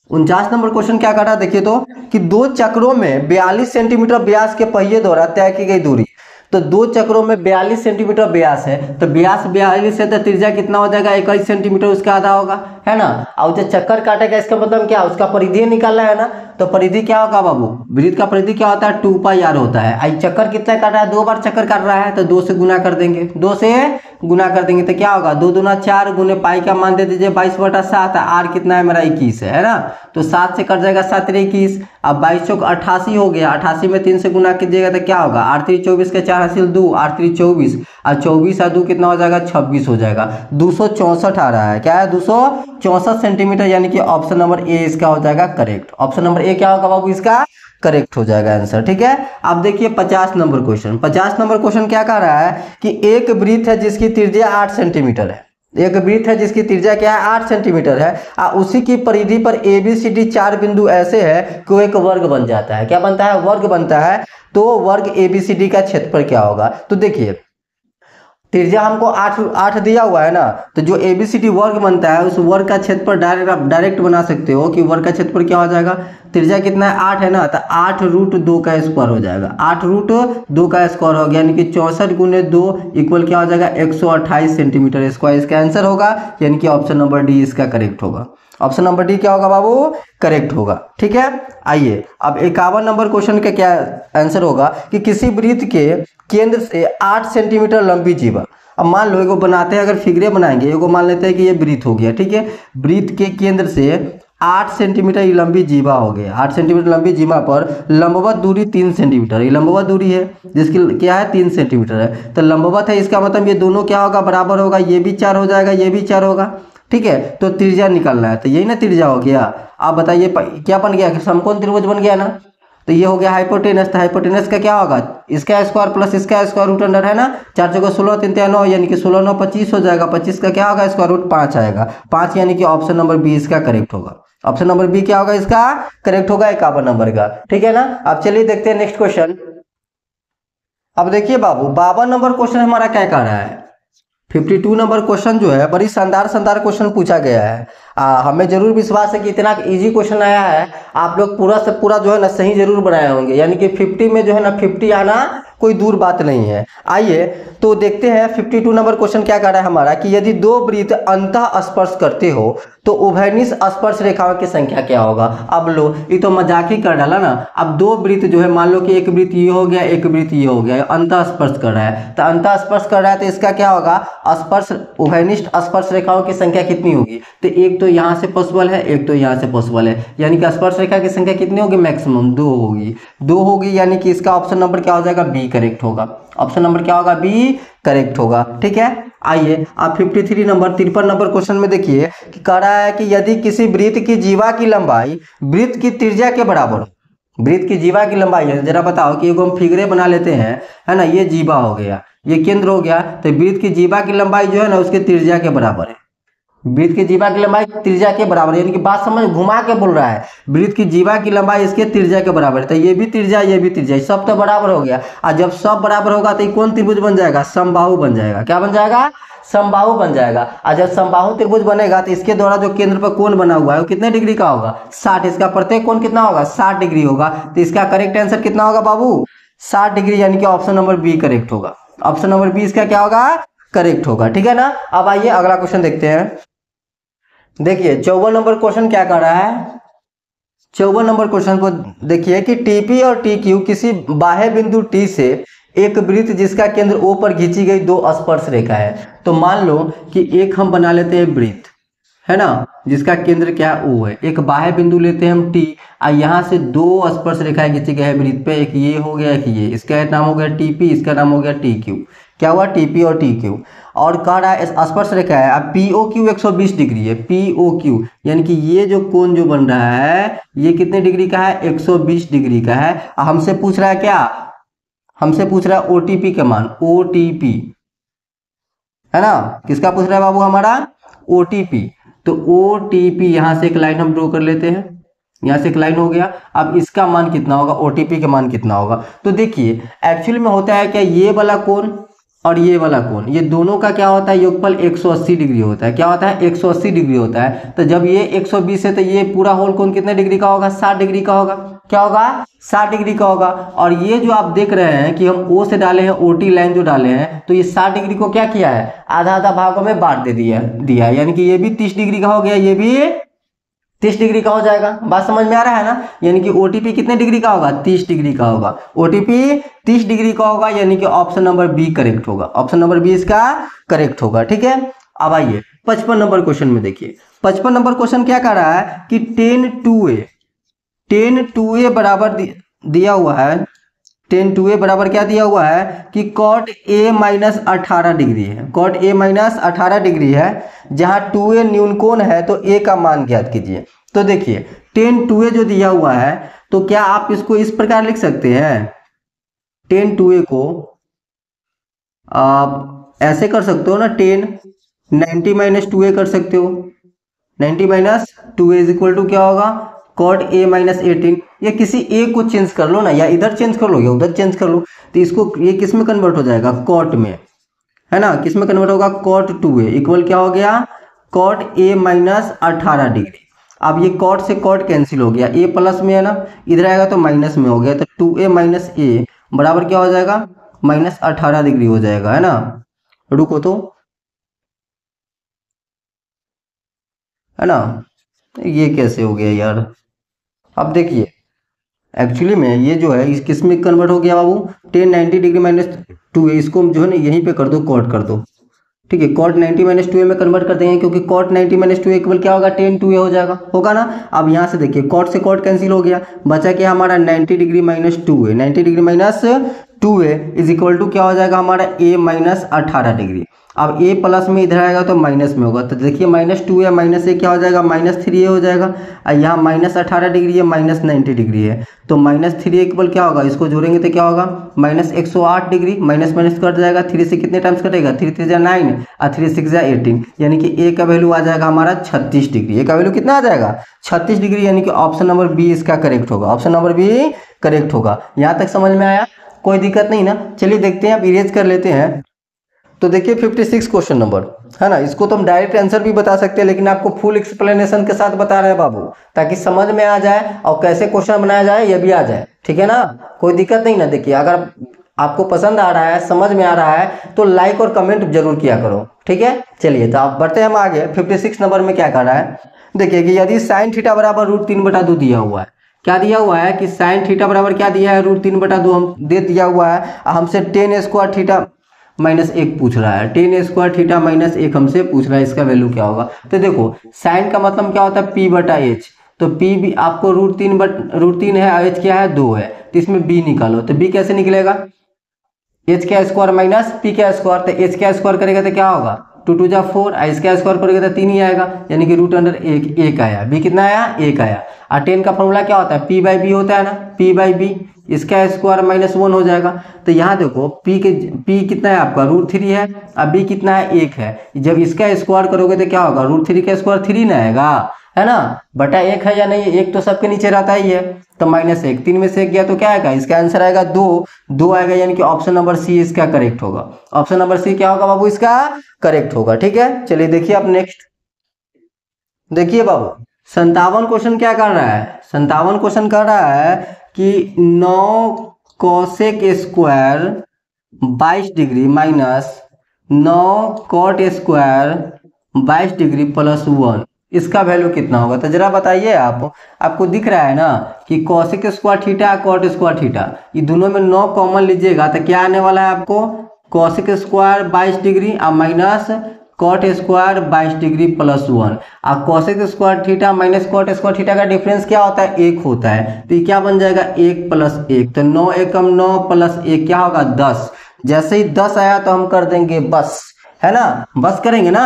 49 नंबर क्वेश्चन क्या कर रहा है देखिए तो, कि दो चक्रों में 42 सेंटीमीटर व्यास के पहिए द्वारा तय की गई दूरी। तो दो चक्रों में 42 सेंटीमीटर व्यास है, तो व्यास 42 है तो त्रिज्या कितना हो जाएगा, 21 सेंटीमीटर उसका आधा होगा, है ना। और जो चक्कर काटेगा इसका मतलब क्या, उसका परिधि निकालना है ना। तो परिधि क्या होगा बाबू, वृत्त का परिधि क्या होता है, 2πr होता है। आई चक्कर कितना काट रहा है, 2 बार चक्कर काट रहा है, तो 2 से गुना कर देंगे, 2 से गुना कर देंगे तो क्या होगा, 2 दूना 4 गुने पाई का मान दे दीजिए 22/7, आर कितना है मेरा 21 है ना। तो 7 से कट जाएगा 7 × 21, अब 22 चौक 88 हो गया, 88 में 3 से गुना कीजिएगा तो क्या होगा, 8 × 24 के 4 हासिल 2, 8 × 24 और 24 और 2 कितना हो जाएगा, 26 हो जाएगा। 264 आ रहा है, क्या है 264 सेंटीमीटर, यानी कि ऑप्शन नंबर ए इसका हो जाएगा करेक्ट। ऑप्शन नंबर ए क्या होगा बाबू, इसका करेक्ट हो जाएगा आंसर, ठीक है। अब देखिए 50 नंबर क्वेश्चन। 50 नंबर क्वेश्चन क्या कह रहा है कि एक वृत्त है जिसकी त्रिज्या 8 सेंटीमीटर है। एक वृत्त है जिसकी त्रिज्या क्या है, 8 सेंटीमीटर है, और उसी की परिधि पर ABCD 4 बिंदु ऐसे है कि वो एक वर्ग बन जाता है। क्या बनता है, वर्ग बनता है। तो वर्ग ABCD का क्षेत्रफल क्या होगा, तो देखिए त्रिज्या हमको 8 दिया हुआ है ना, तो जो ABCD वर्ग बनता है उस वर्ग का क्षेत्रफल डायरेक्ट बना सकते हो कि वर्ग का क्षेत्रफल क्या हो जाएगा, त्रिज्या कितना है 8 है ना, तो 8√2 का स्क्वायर हो जाएगा, 8√2 का स्क्वायर हो गया, यानी कि 64 × 2 इक्वल क्या हो जाएगा, 128 सेंटीमीटर स्क्वायर इसका आंसर होगा, यानी कि ऑप्शन नंबर डी इसका करेक्ट होगा। ऑप्शन नंबर डी क्या होगा बाबू, करेक्ट होगा, ठीक है। आइए अब 51 नंबर क्वेश्चन का क्या आंसर होगा कि किसी वृत्त के केंद्र से 8 सेंटीमीटर लंबी जीवा। अब मान लो एगो बनाते हैं, अगर फिगरे बनाएंगे, एगो मान लेते हैं कि ये वृत्त हो गया, ठीक है। वृत्त के केंद्र से 8 सेंटीमीटर लंबी जीवा हो गया, 8 सेंटीमीटर लंबी जीवा पर लंबवत दूरी 3 सेंटीमीटर, ये लंबवत दूरी है जिसकी क्या है 3 सेंटीमीटर है। तो लंबवत है, इसका मतलब ये दोनों क्या होगा, बराबर होगा, ये भी 4 हो जाएगा, ये भी 4 होगा, ठीक है। तो त्रिज्या निकालना है, तो यही ना त्रिज्या हो गया। आप बताइए क्या बन गया, समकोण त्रिभुज बन गया ना। तो ये हो गया हाइपोटेनस, तो हाइपोटेनस का क्या होगा, इसका स्क्वायर प्लस इसका स्क्वायर रूट अंडर है ना, 4 जगह 16 3 9, यानी कि 16 9 25 हो जाएगा, 25 का क्या होगा स्क्वायर रूट 5 आएगा, 5 यानी कि ऑप्शन नंबर बी इसका करेक्ट होगा। ऑप्शन नंबर बी क्या होगा, इसका करेक्ट होगा 51 नंबर का, ठीक है ना। अब चलिए देखते हैं नेक्स्ट क्वेश्चन। अब देखिए बाबू 52 नंबर क्वेश्चन हमारा क्या कह रहा है, 52 नंबर क्वेश्चन जो है बड़ी शानदार क्वेश्चन पूछा गया है। हमें जरूर विश्वास है कि इतना इजी क्वेश्चन आया है, आप लोग पूरा से पूरा जो है ना सही जरूर बनाए होंगे, यानी कि 50 में जो है ना 50 आना कोई दूर बात नहीं है। आइए तो देखते हैं 52 नंबर क्वेश्चन क्या कह रहा है हमारा कि यदि दो वृत्त अंतः स्पर्श करते हो तो उभयनिष्ठ स्पर्श रेखाओं की संख्या क्या होगा। अब लो ये तो मजाक ही कर डाला ना। अब दो वृत्त जो है, मान लो कि एक वृत्त ये हो गया, एक वृत्त ये हो गया, अंतः स्पर्श कर रहा है, तो अंतः स्पर्श कर रहा है तो इसका क्या होगा, स्पर्श उभयनिष्ठ स्पर्श रेखाओं की संख्या कितनी होगी। तो एक तो यहाँ से पॉसिबल है, एक तो यहाँ से पॉसिबल है, यानी कि स्पर्श रेखा की संख्या कितनी होगी, मैक्सिमम 2 होगी, 2 होगी, यानी कि इसका ऑप्शन नंबर क्या हो जाएगा, बी करेक्ट होगा। ऑप्शन नंबर क्या होगा, बी करेक्ट होगा, ठीक है। आइए आप 53 नंबर 53 नंबर क्वेश्चन में देखिए कि कह रहा है कि यदि किसी वृत्त की जीवा की लंबाई वृत्त की त्रिज्या के बराबर हो, वृत्त की जीवा की लंबाई है, जरा बताओ कि एगो हम फिगरे बना लेते हैं, है ना, ये जीवा हो गया, ये केंद्र हो गया, तो वृत्त की जीवा की लंबाई जो है ना उसके त्रिज्या के बराबर है, वृत्त की जीवा की लंबाई त्रिज्या के बराबर, यानी कि बात समझ, घुमा के बोल रहा है, वृत्त की जीवा की लंबाई इसके त्रिज्या के बराबर है, तो ये भी त्रिज्या ये भी त्रिज्या, सब तो बराबर हो गया। और जब सब बराबर होगा तो ये कौन त्रिभुज बन जाएगा, समबाहु बन जाएगा। क्या बन जाएगा, समबाहु बन जाएगा। और जब समबाहु त्रिभुज बनेगा तो इसके द्वारा जो केंद्र पर कोण बना हुआ है वो कितने डिग्री का होगा, 60। इसका प्रत्येक कोण कितना होगा, 60 डिग्री होगा। तो इसका करेक्ट आंसर कितना होगा बाबू, 60 डिग्री, यानी कि ऑप्शन नंबर बी करेक्ट होगा। ऑप्शन नंबर बी इसका क्या होगा, करेक्ट होगा, ठीक है ना। अब आइए अगला क्वेश्चन देखते हैं। देखिए 54 नंबर क्वेश्चन क्या कर रहा है, 54 नंबर क्वेश्चन को देखिए कि टीपी और टी क्यू किसी बाह्य बिंदु टी से एक वृत्त जिसका केंद्र ओ पर खींची गई दो स्पर्श रेखा है। तो मान लो कि एक हम बना लेते हैं वृत्त, है ना, जिसका केंद्र क्या ओ है, एक बाह्य बिंदु लेते हैं हम टी, और यहाँ से दो स्पर्श रेखाएं खींची गई है वृत्त पे, एक ये हो गया एक ये, इसका नाम हो गया टीपी, इसका नाम हो गया टी क्यू। क्या हुआ, टीपी और टी क्यू। और कह रहा है स्पर्श रेखा है, अब पी ओ क्यू 120 डिग्री है, पी ओ क्यू, यानी कि ये जो कोण जो बन रहा है ये कितने डिग्री का है, 120 डिग्री का है। हमसे पूछ रहा है क्या, हमसे पूछ रहा है ओटीपी का मान, ओटीपी, है ना, किसका पूछ रहा है बाबू, हमारा ओटीपी। तो ओटीपी यहाँ से एक लाइन हम ड्रॉ कर लेते हैं, यहाँ से एक लाइन हो गया। अब इसका मान कितना होगा, ओटीपी का मान कितना होगा। तो देखिए एक्चुअली में होता है क्या, ये वाला कोण और ये वाला कोण, ये दोनों का क्या होता है, योगफल 180 डिग्री होता है। क्या होता है, 180 डिग्री होता है। तो जब ये 120 है तो ये पूरा होल कोण कितने डिग्री का होगा, 60 डिग्री का होगा। क्या होगा, 60 डिग्री का होगा। और ये जो आप देख रहे हैं कि हम O से डाले हैं, OT लाइन जो डाले हैं, तो ये 60 डिग्री को क्या किया है, आधा आधा भागों में बांट दे दिया, यानी कि ये भी 30 डिग्री का हो गया, ये भी 30 डिग्री का हो जाएगा। बात समझ में आ रहा है ना। यानी कि OTP कितने डिग्री का होगा, 30 डिग्री का होगा। OTP 30 डिग्री का होगा, यानी कि ऑप्शन नंबर बी करेक्ट होगा। ऑप्शन नंबर बी इसका करेक्ट होगा। ठीक है, अब आइए 55 नंबर क्वेश्चन में देखिए। 55 नंबर क्वेश्चन क्या कह रहा है कि tan 2a बराबर दिया हुआ है। tan 2a बराबर क्या दिया हुआ है कि cot a माइनस 18 डिग्री है। cot a माइनस 18 डिग्री है, जहां 2a न्यून कोण है तो a का मान ज्ञात कीजिए। तो देखिए tan 2a जो दिया हुआ है, तो क्या आप इसको इस प्रकार लिख सकते हैं, tan 2a को आप ऐसे कर सकते हो ना, tan 90 माइनस 2a कर सकते हो। 90 minus 2a is equal to क्या होगा, cot a माइनस 18। या किसी a को चेंज कर लो ना, या इधर चेंज कर लो या उधर चेंज कर लो, तो इसको ये किस में कन्वर्ट हो जाएगा, cot में, है ना। किस में कन्वर्ट होगा, cot 2a इक्वल क्या हो गया, cot a माइनस 18 डिग्री। अब ये cot से cot कैंसिल हो गया, a प्लस में है ना, इधर आएगा तो माइनस में हो गया, तो 2a माइनस a बराबर क्या हो जाएगा, माइनस 18 डिग्री हो जाएगा, है ना। रुको तो, है ना, ये कैसे हो गया यार। अब देखिए एक्चुअली में ये जो है इस किस में कन्वर्ट हो गया बाबू, tan 90 डिग्री माइनस 2a, इसको जो है ना यहीं पे कर दो, कॉट कर दो। ठीक है, cot 90 माइनस 2a में कन्वर्ट कर देंगे, क्योंकि cot 90 माइनस 2a इक्वल क्या होगा, tan 2a हो जाएगा, होगा ना। अब यहाँ से देखिए cot से cot कैंसिल हो गया, बचा क्या हमारा 90 degree minus 2a। 90 degree minus 2a is equal to क्या हो जाएगा हमारा a माइनस 18 डिग्री। अब a प्लस में इधर आएगा तो माइनस में होगा, तो देखिए माइनस 2a माइनस a क्या हो जाएगा, माइनस 3a हो जाएगा। और यहाँ माइनस 18 डिग्री है, माइनस 90 डिग्री है, तो माइनस 3a इक्वल क्या होगा, इसको जोड़ेंगे तो क्या होगा, minus 108 degree. Minus minus cut जाएगा, 3 से कितने टाइम्स कटेगा, 3 3 जा 9 और 3 6 जा 18, यानी कि a का वैल्यू आ जाएगा हमारा 36 डिग्री। a का वैल्यू कितना आ जाएगा, 36 डिग्री, यानी कि ऑप्शन नंबर बी इसका करेक्ट होगा। ऑप्शन नंबर बी करेक्ट होगा। यहाँ तक समझ में आया, कोई दिक्कत नहीं ना। चलिए देखते हैं, अब इरेज कर लेते हैं। तो देखिए 56 क्वेश्चन नंबर, है ना, इसको तो हम डायरेक्ट आंसर भी बता सकते हैं, लेकिन आपको फुल एक्सप्लेनेशन के साथ बता रहे हैं बाबू, ताकि समझ में आ जाए और कैसे क्वेश्चन बनाया जाए ये भी आ जाए। ठीक है ना, कोई दिक्कत नहीं ना। देखिए अगर आपको पसंद आ रहा है, समझ में आ रहा है, तो लाइक और कमेंट जरूर किया करो। ठीक है, चलिए तो आप बढ़ते हैं हम आगे। 56 नंबर में क्या कर रहा है, देखिए कि यदि साइन थीटा बराबर √3/2 दिया हुआ है। क्या दिया हुआ है कि साइन थीटा बराबर क्या दिया है, √3/2 हम दे दिया हुआ है। हमसे tan स्क्वायर थीटा माइनस 1 पूछ रहा है, tan स्क्वायर थीटा माइनस 1 हमसे पूछ रहा है, इसका वैल्यू क्या होगा। तो देखो साइन का मतलब क्या होता है, p/h, तो p भी आपको √3 है, h क्या है 2 है, तो इसमें b निकालो, तो b कैसे निकलेगा, h का स्क्वायर माइनस p का स्क्वायर, तो h का स्क्वायर करेगा तो क्या होगा, 2 2 जा 4, इसका स्क्वायर करेगा तो 3 ही आएगा, यानी कि √1 आया। b कितना आया, 1 आया। और tan का फॉर्मूला क्या होता है, p/b होता है ना, p/b, इसका स्क्वायर -1 हो जाएगा। तो यहाँ देखो p कितना है आपका, √3 है, और b कितना है, 1 है। जब इसका स्क्वायर करोगे तो क्या होगा, √3 का स्क्वायर 3 ना आएगा, है ना, बटा 1 है या नहीं, 1 तो सबके नीचे रहता ही है, तो -1, 3 में से 1 गया तो क्या आएगा, इसका आंसर आएगा 2 आएगा, यानी कि ऑप्शन नंबर सी इसका करेक्ट होगा। ऑप्शन नंबर सी क्या होगा बाबू, इसका करेक्ट होगा। ठीक है, चलिए देखिए अब नेक्स्ट देखिए बाबू 57 क्वेश्चन क्या कर रहा है, 57 क्वेश्चन कर रहा है कि 9 cosec square 22 degree minus 9 cot square 22 degree plus 1, इसका वैल्यू कितना होगा। तो जरा बताइए आपको दिख रहा है ना कि cosec square theta cot square theta, ये दोनों में 9 कॉमन लीजिएगा तो क्या आने वाला है आपको, कोसेक स्क्वायर 22 डिग्री और minus cot square 22 degree plus 1। और cosec square theta minus cot square theta का डिफरेंस क्या होता है, 1 होता है, तो ये क्या बन जाएगा 1 + 1, तो 9 एकम 9 + 1 क्या होगा 10। जैसे ही 10 आया तो हम कर देंगे बस, है ना, बस करेंगे ना।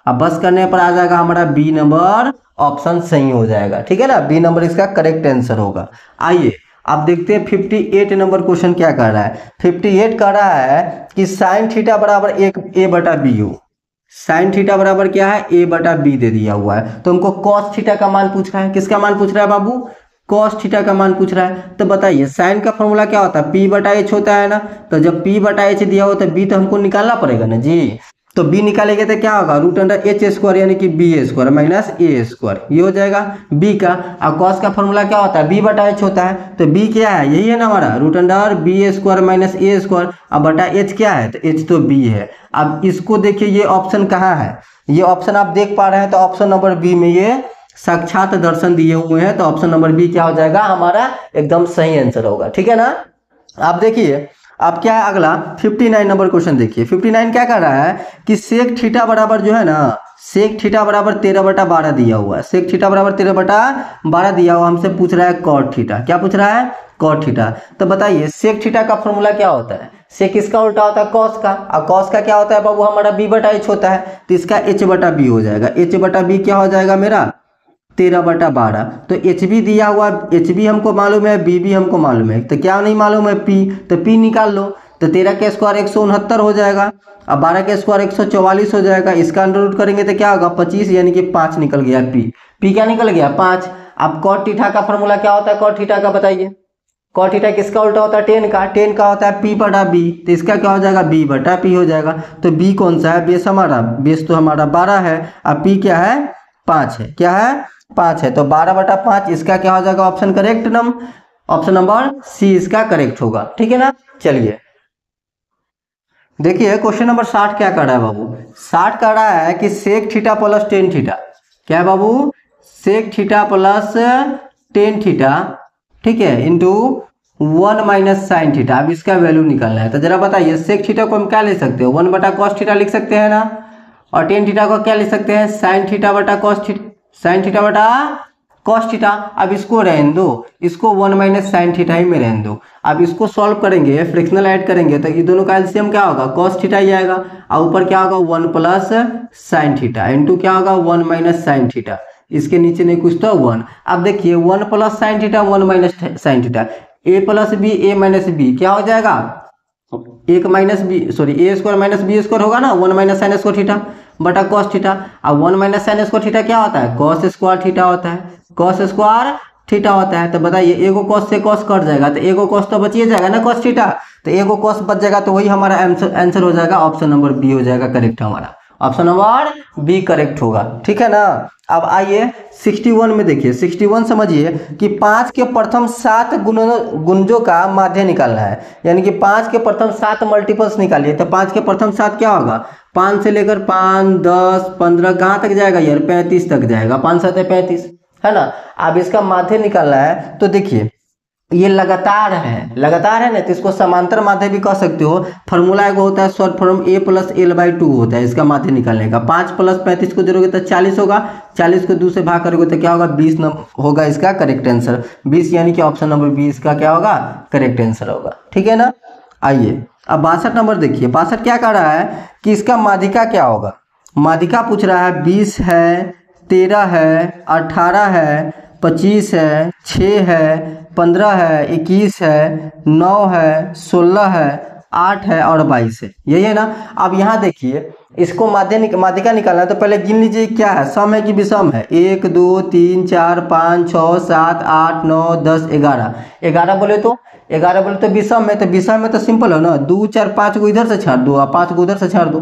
अब बस करने पर आ जाएगा हमारा बी नंबर, ऑप्शन सही हो जाएगा। ठीक है ना, बी नंबर इसका करेक्ट आंसर होगा। आइए अब देखते हैं 58 नंबर क्वेश्चन क्या कर रहा है। 58 कर रहा है कि साइन थीटा बराबर a/b हो। साइन थीटा बराबर क्या है, a/b दे दिया हुआ है, तो हमको कॉस थीटा का मान पूछ रहा है। किसका मान पूछ रहा है बाबू, कॉस थीटा का मान पूछ रहा है। तो बताइए साइन का फॉर्मूला क्या होता है, पी बटा एच होता है ना। तो जब पी बटा एच दिया हो तो बी तो हमको निकालना पड़ेगा ना जी। तो बी निकालेंगे तो क्या होगा, रूट अंडर एच स्क्वायर यानी कि B square minus A square, ये हो जाएगा बी का। और कॉस का फॉर्मूला क्या होता है, बी बटा एच होता है। तो बी क्या है, यही है ना हमारा, root under B square minus A square. अब बटा एच क्या है, तो एच तो बी है। अब इसको देखिए ये ऑप्शन कहाँ है, ये ऑप्शन आप देख पा रहे हैं, तो ऑप्शन नंबर बी में ये साक्षात दर्शन दिए हुए हैं। तो ऑप्शन नंबर बी क्या हो जाएगा हमारा, एकदम सही आंसर होगा। ठीक है ना। आप देखिए अब क्या है अगला 59 नंबर क्वेश्चन देखिए। 59 क्या कर रहा है कि सेक थीटा बराबर जो है ना, सेक थीटा बराबर 13/12 दिया हुआ है। सेक थीटा बराबर 13/12 दिया हुआ, हमसे पूछ रहा है कॉट थीटा। क्या पूछ रहा है, कॉट थीटा। तो बताइए सेक थीटा का फॉर्मूला क्या होता है, सेक इसका उल्टा होता है कॉस का, और कॉस का क्या होता है बाबू हमारा बी बटा एच होता है। तो इसका एच बटा बी हो जाएगा। एच बटा बी क्या हो जाएगा मेरा 13/12। तो एच बी दिया हुआ, एच बी हमको मालूम है, बी भी हमको मालूम है, तो क्या नहीं मालूम है पी, तो पी निकाल लो। तो 13 के स्क्वायर 169 हो जाएगा, अब 12 के स्क्वायर 144 हो जाएगा। इसका अंडर रूट करेंगे तो क्या होगा 25 यानी कि 5 निकल गया पी। पी क्या निकल गया 5। अब कॉट थीटा का फॉर्मूला क्या होता है, कॉट थीटा का बताइए। कॉट थीटा किसका उल्टा होता है, टेन का। टेन का होता है पी बटा बी, तो इसका क्या हो जाएगा बी बटा पी हो जाएगा। तो बी कौन सा है, बेस हमारा, बेस तो हमारा 12 है, अब पी क्या है 5 है, क्या है 5 है। तो 12/5 इसका क्या हो जाएगा option correct option number C इसका करेक्ट होगा। ठीक है ना। चलिए देखिए क्वेश्चन नंबर 60 क्या कर रहा है बाबू, 60 कर रहा है कि sec theta plus tan theta. क्या है बाबू, sec theta plus tan theta, ठीक है, इंटू 1 माइनस साइन थीटा। अब इसका वैल्यू निकालना है। तो जरा बताइए सेक थीटा को हम क्या ले सकते हो, 1 बटा कॉस थीटा लिख सकते हैं ना, और टेन थीटा को क्या ले सकते हैं, साइन थीटा बटा कॉस थीटा, साइन थीटा बटा कॉस थीटा। अब इसको रहने दो, इसको 1 माइनस साइन थीटा ही में रहने दो। अब इसको सॉल्व करेंगे, फ्रैक्शनल ऐड करेंगे, तो ये दोनों का एलसीएम क्या होगा कॉस थीटा ही आएगा, और ऊपर क्या होगा 1 प्लस साइन थीटा, इंटू क्या होगा 1 माइनस साइन थीटा। इसके नीचे नहीं कुछ तो 1। अब देखिए 1 plus sine theta 1 minus sine theta, A plus B A minus B क्या हो जाएगा, एक minus B sorry A square minus B square होगा ना, 1 माइनस साइन स्क्वायर थीटा बटा कॉस थीटा। अब 1 माइनस साइन स्क्वायर थीटा क्या होता है, कॉस स्क्वायर थीटा होता है, कॉस स्क्वायर थीटा होता है। तो बताइए एगो कॉस से कॉस कट जाएगा, तो एगो कॉस तो बचिए जाएगा ना कॉस थीटा, तो एगो कॉस बच जाएगा, तो वही हमारा आंसर हो जाएगा, ऑप्शन नंबर बी हो जाएगा करेक्ट हमारा, ऑप्शन नंबर बी करेक्ट होगा। ठीक है ना। अब आइए 61 में देखिए, 61 समझिए कि 5 के प्रथम 7 गुणजों का माध्य निकालना है, यानी कि 5 के प्रथम 7 मल्टीपल्स निकालिए। तो 5 के प्रथम 7 क्या होगा, 5 से लेकर 5 10 15 कहाँ तक जाएगा यार 35 तक जाएगा, 5 7 35 है ना। अब इसका माध्य निकालना है, तो देखिए ये लगातार है ना, तो इसको समांतर माध्य भी कह सकते हो। फॉर्मूला एक होता है short form A plus L by 2 होता है इसका माध्य निकालने का। 5 प्लस 35 को जोड़ोगे तो 40 होगा, 40 को 2 से भाग करोगे तो क्या होगा 20 होगा इसका करेक्ट आंसर, 20 यानी कि ऑप्शन नंबर बी इसका क्या होगा करेक्ट आंसर होगा। ठीक है ना। आइए अब 62 नंबर देखिए, 62 क्या कह रहा है कि इसका माध्यिका क्या होगा। माध्यिका पूछ रहा है 20 है, 13 है, 18 है, 25 है, 6 है, 15 है, 21 है, 9 है, 16 है, 8 है और 22 है, यही है ना। अब यहाँ देखिए इसको माध्यिका निकालना है, तो पहले गिन लीजिए क्या है, सम है कि विषम है। 1 2 3 4 5 6 7 8 9 10 11, 11 बोले तो विषम है, तो विषम में तो सिंपल है ना, 2 4 5 को इधर से छाड़ दो और 5 को उधर से छाड़ दो,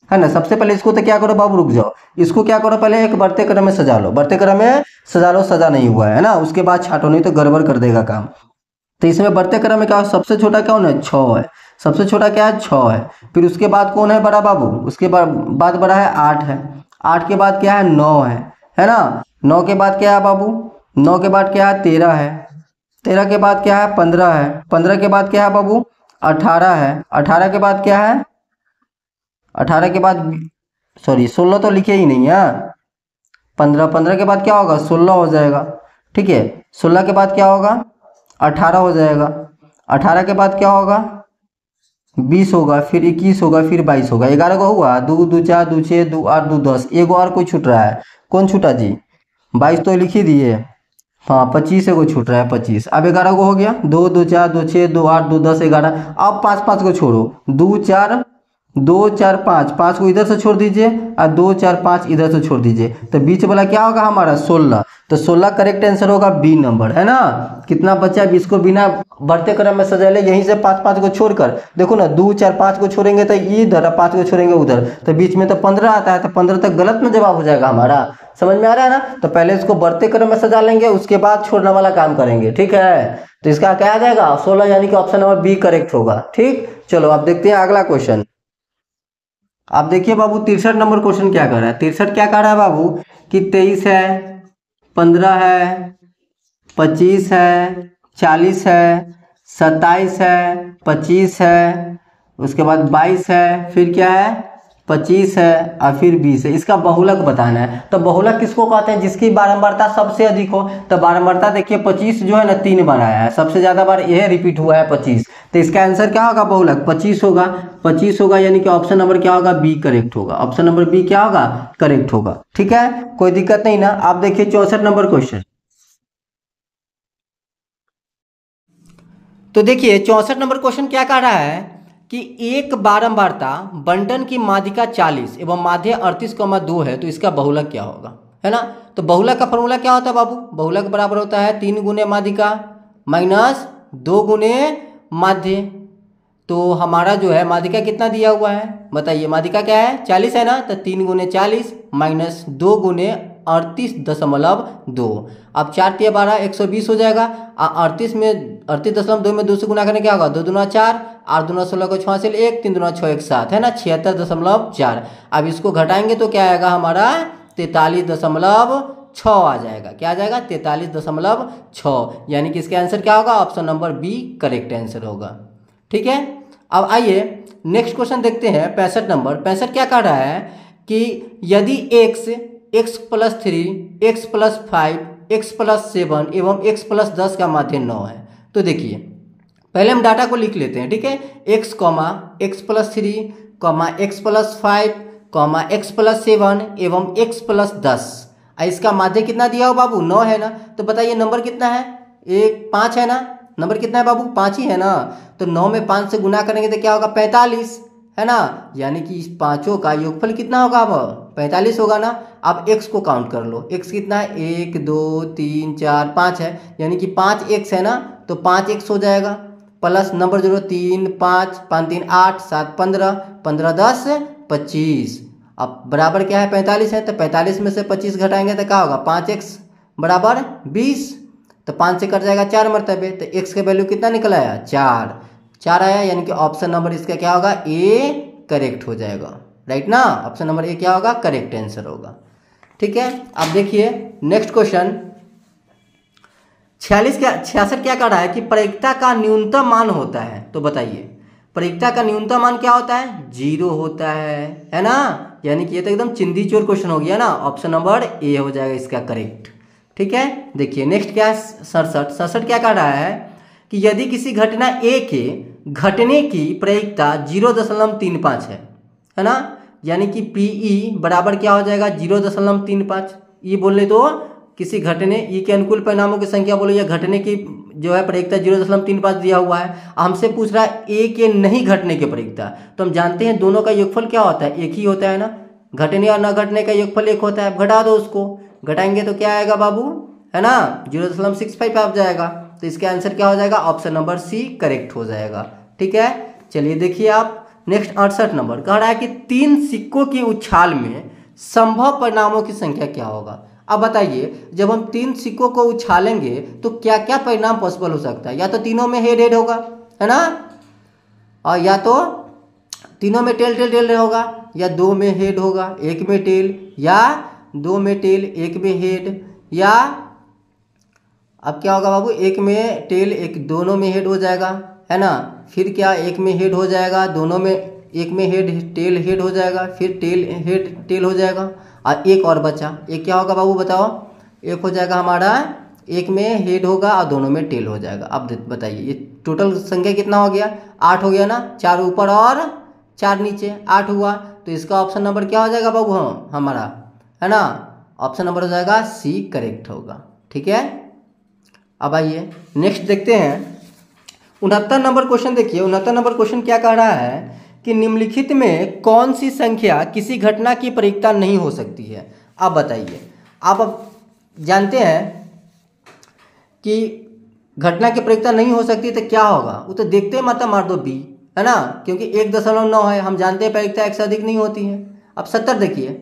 है ना। सबसे पहले इसको तो क्या करो बाबू, रुक जाओ, इसको क्या करो पहले एक बढ़ते क्रम में सजा लो, बढ़ते क्रम में सजा लो, सजा नहीं हुआ है ना, उसके बाद छाटो, नहीं तो गड़बड़ कर देगा काम। तो इसमें बढ़ते क्रम में क्या हो, सबसे छोटा कौन है 6 है, सबसे छोटा क्या है 6 है। फिर उसके बाद कौन है बड़ा बाबू, उसके बाद बड़ा है 8 है, 8 के बाद क्या है 9 है ना। 9 के बाद क्या है बाबू, 9 के बाद क्या है 13 है, 13 के बाद क्या है 15 है, 15 के बाद क्या है बाबू 18 है, 18 के बाद क्या है 18 के बाद सॉरी 16 तो लिखे ही नहीं है, 15 के बाद क्या होगा 16 हो जाएगा, ठीक है। 16 के बाद क्या होगा 18 हो जाएगा, 18 के बाद क्या होगा 20 होगा, फिर 21 होगा, फिर 22 होगा, 11 को हुआ 2 2 4 2 6 2 8 2 10, एगो और कोई छूट रहा है, कौन छूटा जी 22 तो लिख ही दिए, हाँ 25 एगो छूट रहा है 25। अब 11 को हो गया 2 2 4 2 6 2 8 2 10 11, अब 5 5 को छोड़ो 2 4 2 4 5, 5 को इधर से छोड़ दीजिए और 2 4 5 इधर से छोड़ दीजिए, तो बीच वाला क्या होगा हमारा 16। तो 16 करेक्ट आंसर होगा बी नंबर, है ना। कितना बचा, अब इसको बिना बढ़ते क्रम में सजा ले, यहीं से 5 5 को छोड़कर देखो ना, 2 4 5 को छोड़ेंगे तो इधर, 5 को छोड़ेंगे उधर, तो बीच में तो 15 आता है, तो 15 तक गलत में जवाब हो जाएगा हमारा। समझ में आ रहा है ना। तो पहले इसको बढ़ते क्रम में सजा लेंगे, उसके बाद छोड़ने वाला काम करेंगे, ठीक है। तो इसका क्या आ जाएगा 16, यानी कि ऑप्शन नंबर बी करेक्ट होगा। ठीक, चलो अब देखते हैं अगला क्वेश्चन। आप देखिए बाबू 63 नंबर क्वेश्चन क्या कर रहा है। 63 क्या कर रहा है बाबू कि 23 है, 15 है, 25 है, 40 है, 27 है, 25 है, उसके बाद 22 है, फिर क्या है 25 है और फिर 20 है। इसका बहुलक बताना है। तो बहुलक किसको कहते हैं, जिसकी बारंबारता सबसे अधिक हो। तो बारंबारता देखिए 25 जो है ना 3 बार आया है, सबसे ज्यादा बार यह रिपीट हुआ है 25। तो इसका आंसर क्या होगा, बहुलक 25 होगा। 25 होगा, यानी कि ऑप्शन नंबर क्या होगा, बी करेक्ट होगा। ऑप्शन नंबर बी क्या होगा, करेक्ट होगा। ठीक है, कोई दिक्कत नहीं ना। आप देखिए 64 नंबर क्वेश्चन। तो देखिए 64 नंबर क्वेश्चन क्या कह रहा है कि एक बारंबारता बंटन की माध्यिका 40 एवं माध्य 38,2 है, तो इसका बहुलक क्या होगा, है ना। तो बहुलक का फॉर्मूला क्या होता है बाबू, बहुलक बराबर होता है 3 गुने माध्यिका माइनस 2 गुने माध्य। तो हमारा जो है माध्यिका कितना दिया हुआ है बताइए, माध्यिका क्या है 40 है ना, तो 3 गुने 40 माइनस 2 गुने 38.2। अब 4 तिया 12, 120 हो जाएगा। 38 में 38.2 में 2 से गुना करने क्या होगा, 2 दूना 4, 8 दूना 16 को 6 से 1, 3 दूना 6 1 7, है ना, 76.4। अब इसको घटाएंगे तो क्या आएगा हमारा 43.6 आ जाएगा। क्या आ जाएगा 43.6, यानी कि इसका आंसर क्या होगा, option number B correct answer होगा। ठीक है, अब आइए नेक्स्ट क्वेश्चन देखते हैं 65 नंबर। 65 क्या कह रहा है कि यदि x plus 3, x plus 5, x plus 7 एवं x प्लस 10 का माध्य 9 है। तो देखिए पहले हम डाटा को लिख लेते हैं। ठीक है, x comma x plus 3 comma x plus 5 comma x plus 7 एवं x प्लस 10। इसका माध्य कितना दिया हो बाबू 9 है ना। तो बताइए नंबर कितना है, 5 है ना, नंबर कितना है बाबू 5 ही है ना। तो 9 में 5 से गुना करेंगे तो क्या होगा 45, है ना, यानी कि इस पांचों का योगफल कितना होगा अब 45 होगा ना। अब x को काउंट कर लो, x कितना है 1 2 3 4 5 है, यानी कि 5x है ना, तो 5x हो जाएगा। प्लस नंबर जोड़ो 3 5 5 3 8 7 15, 15 10 25। अब बराबर क्या है 45 है, तो 45 में से 25 घटाएंगे तो क्या होगा 5x बराबर 20। तो 5 से कट जाएगा 4 मरतबे, तो x का वैल्यू कितना निकल आया 4 आया, यानी कि ऑप्शन नंबर इसका क्या होगा ए करेक्ट हो जाएगा। राइट ना, ऑप्शन नंबर ए क्या होगा करेक्ट आंसर होगा। ठीक है, अब देखिए नेक्स्ट क्वेश्चन 66 क्या कह रहा है कि प्रायिकता का न्यूनतम मान होता है। तो बताइए प्रायिकता का न्यूनतम मान क्या होता है, 0 होता है ना, यानी कि ये तो एकदम चिंदी चोर क्वेश्चन हो गया ना, ऑप्शन नंबर ए हो जाएगा इसका करेक्ट। ठीक है, देखिए नेक्स्ट क्या है 67 क्या कह रहा है कि यदि किसी घटना ए के घटने की प्रायिकता 0.35 है ना, यानी कि पीई बराबर क्या हो जाएगा 0.35। ये बोले तो किसी घटने ई के अनुकूल परिणामों की संख्या बोलो या घटने की जो है प्रायिकता 0.35 दिया हुआ है। हमसे पूछ रहा है ए के नहीं घटने की प्रायिकता, तो हम जानते हैं दोनों का योगफल क्या होता है, एक ही होता है ना, घटने और न घटने का योगफल एक होता है। घटा दो उसको, घटाएंगे तो क्या आएगा बाबू, है ना 0.65 आ जाएगा। तो इसका आंसर क्या हो जाएगा, ऑप्शन नंबर सी करेक्ट हो जाएगा। ठीक है, चलिए देखिए आप नेक्स्ट 68 नंबर कह रहा है कि 3 सिक्कों की उछाल में संभव परिणामों की संख्या क्या होगा। अब बताइए जब हम 3 सिक्कों को उछालेंगे तो क्या क्या परिणाम पॉसिबल हो सकता है, या तो तीनों में हेड हेड होगा, है ना, और या तो तीनों में टेल टेल टेल होगा, या 2 में हेड होगा 1 में टेल, या 2 में टेल 1 में हेड, या अब क्या होगा बाबू 1 में टेल 1 दोनों में हेड हो जाएगा, है ना, फिर क्या 1 में हेड हो जाएगा, दोनों में 1 में हेड टेल हेड हो जाएगा, फिर टेल हेड टेल हो जाएगा, और एक और बचा, एक क्या होगा बाबू बताओ, एक हो जाएगा हमारा 1 में हेड होगा और दोनों में टेल हो जाएगा। अब बताइए ये टोटल संख्या कितना हो गया 8 हो गया ना, 4 ऊपर और 4 नीचे 8 हुआ। तो इसका ऑप्शन नंबर क्या हो जाएगा बाबू हमारा, है ना, ऑप्शन नंबर हो जाएगा सी करेक्ट होगा। ठीक है, अब आइए नेक्स्ट देखते हैं 69 नंबर क्वेश्चन। देखिए 69 नंबर क्वेश्चन क्या कह रहा है कि निम्नलिखित में कौन सी संख्या किसी घटना की परिक्ता नहीं हो सकती है। आप बताइए। आप अब जानते हैं कि घटना की परिक्ता नहीं हो सकती तो क्या होगा, वो तो देखते ही मतलब मार दो बी, है ना, क्योंकि 1.9 है, हम जानते हैं परिक्ता 1 से अधिक नहीं होती है। अब 70 देखिए,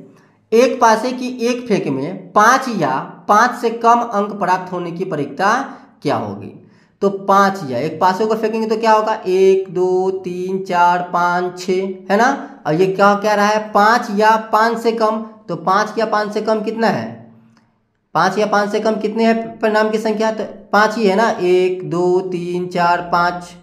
एक पासे की एक फेंक में 5 या 5 से कम अंक प्राप्त होने की परिक्ता क्या होगी। तो 5 या एक पासे को फेंकेंगे तो क्या होगा, 1 2 3 4 5 6, है ना। और ये क्या कह रहा है, 5 या 5 से कम, तो 5 या 5 से कम कितना है, 5 या 5 से कम कितने हैं परिणाम की संख्या, तो 5 ही है ना, 1 2 3 4 5,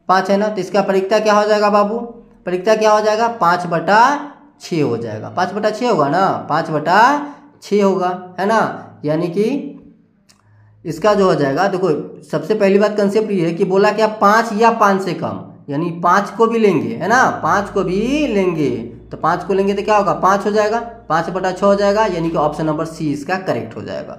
5 है ना। तो इसका परिक्ता क्या हो जाएगा बाबू, परिक्ता क्या हो जाएगा, 5/6 हो जाएगा। 5/6 होगा ना, 5/6 होगा, है ना। यानी कि इसका जो हो जाएगा, देखो सबसे पहली बात कंसेप्ट ये है कि बोला क्या 5 या 5 से कम, यानी 5 को भी लेंगे, है ना, 5 को भी लेंगे, तो 5 को लेंगे तो क्या होगा, 5 हो जाएगा, 5/6 हो जाएगा, यानी कि ऑप्शन नंबर सी इसका करेक्ट हो जाएगा।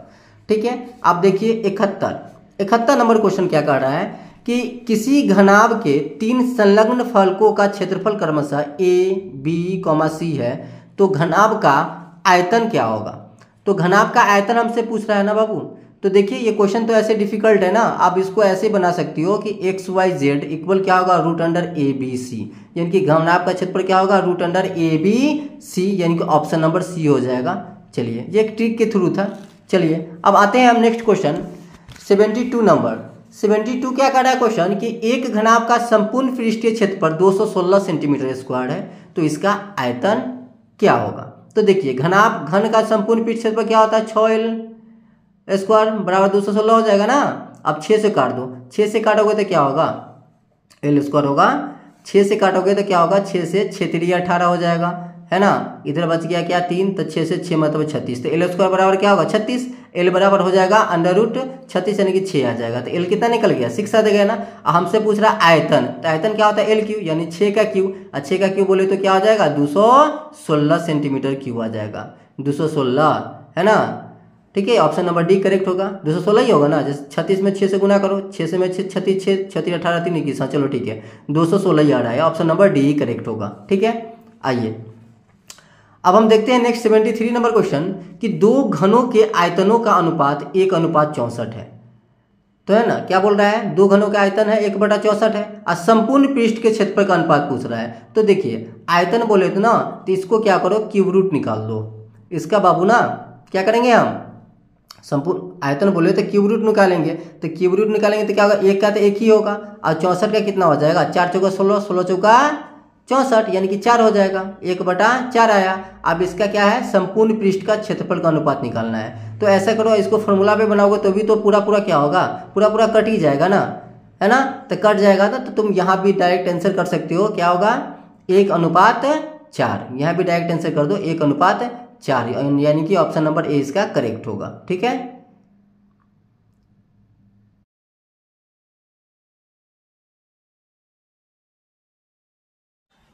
ठीक है। अब देखिए 71 नंबर क्वेश्चन क्या कर रहा है कि किसी घनाभ के 3 संलग्न फलकों का क्षेत्रफल क्रमशः ए बी सी है, तो घनाभ का आयतन क्या होगा। तो घनाभ का आयतन हमसे पूछ रहा है ना बाबू। तो देखिए ये क्वेश्चन तो ऐसे डिफिकल्ट है ना, आप इसको ऐसे बना सकती हो कि XYZ इक्वल क्या होगा, √ABC, यानी कि घनाभ का क्षेत्रफल क्या होगा, √ABC, यानी कि ऑप्शन नंबर सी हो जाएगा। चलिए ये एक ट्रिक के थ्रू था। चलिए अब आते हैं हम नेक्स्ट क्वेश्चन 72 नंबर। 72 क्या कर रहा है क्वेश्चन कि एक घनाभ का संपूर्ण पृष्ठीय क्षेत्रफल 216 सेंटीमीटर स्क्वायर है, तो इसका आयतन क्या होगा। तो देखिए घन का संपूर्ण पृष्ठ क्षेत्रफल क्या होता है, 6L स्क्वायर बराबर 216 हो जाएगा ना। अब 6 से काट दो, 6 से काटोगे तो क्या होगा, L स्क्वायर होगा, 6 से काटोगे तो क्या होगा, 6 से 6 3 18 हो जाएगा, है ना। इधर बच गया क्या 3, तो 6 से 6 मतलब 36, तो L स्क्वायर बराबर क्या होगा 36, L बराबर हो जाएगा √36 यानी कि 6 आ जाएगा। तो L कितना निकल गया, 6 आ गया ना। हमसे पूछ रहा है आयतन, तो आयतन क्या होता है L क्यू, यानी 6 का क्यू, 6 का क्यू बोले तो क्या हो जाएगा 216 सेंटीमीटर क्यू आ जाएगा, 216, है ना। ठीक है, ऑप्शन नंबर डी करेक्ट होगा, 216 ही होगा ना। जैसे 36 में 6 से गुना करो, 6 से में 36, 6 18 3 21, हाँ चलो ठीक है, 216 ही आ रहा है, ऑप्शन नंबर डी करेक्ट होगा। ठीक है, आइए अब हम देखते हैं नेक्स्ट 73 नंबर क्वेश्चन कि दो घनों के आयतनों का अनुपात 1:64 है। तो है ना, क्या बोल रहा है, दो घनों का आयतन है 1/64 है और संपूर्ण पृष्ठ के क्षेत्रफल का अनुपात पूछ रहा है। तो देखिए आयतन बोले तो ना, तो इसको क्या करो क्यूब रूट निकाल दो इसका बाबू ना। क्या करेंगे हम, संपूर्ण आयतन बोले तो क्यूब रूट निकालेंगे, तो क्यूब रूट निकालेंगे तो क्या होगा, एक का तो एक ही होगा और 64 का कितना हो जाएगा, 4 चौका 16, 16 चौका 64, यानी कि 4 हो जाएगा, 1/4 आया। अब इसका क्या है, संपूर्ण पृष्ठ का क्षेत्रफल का अनुपात निकालना है। तो ऐसा करो, इसको फॉर्मूला पे बनाओगे तो भी तो पूरा क्या होगा, पूरा कट ही जाएगा ना, है ना। तो कट जाएगा तो तुम यहाँ भी डायरेक्ट आंसर कर सकते हो, क्या होगा 1:4, यहाँ भी डायरेक्ट आंसर कर दो 1:4, यानी कि ऑप्शन नंबर ए इसका करेक्ट होगा। ठीक है,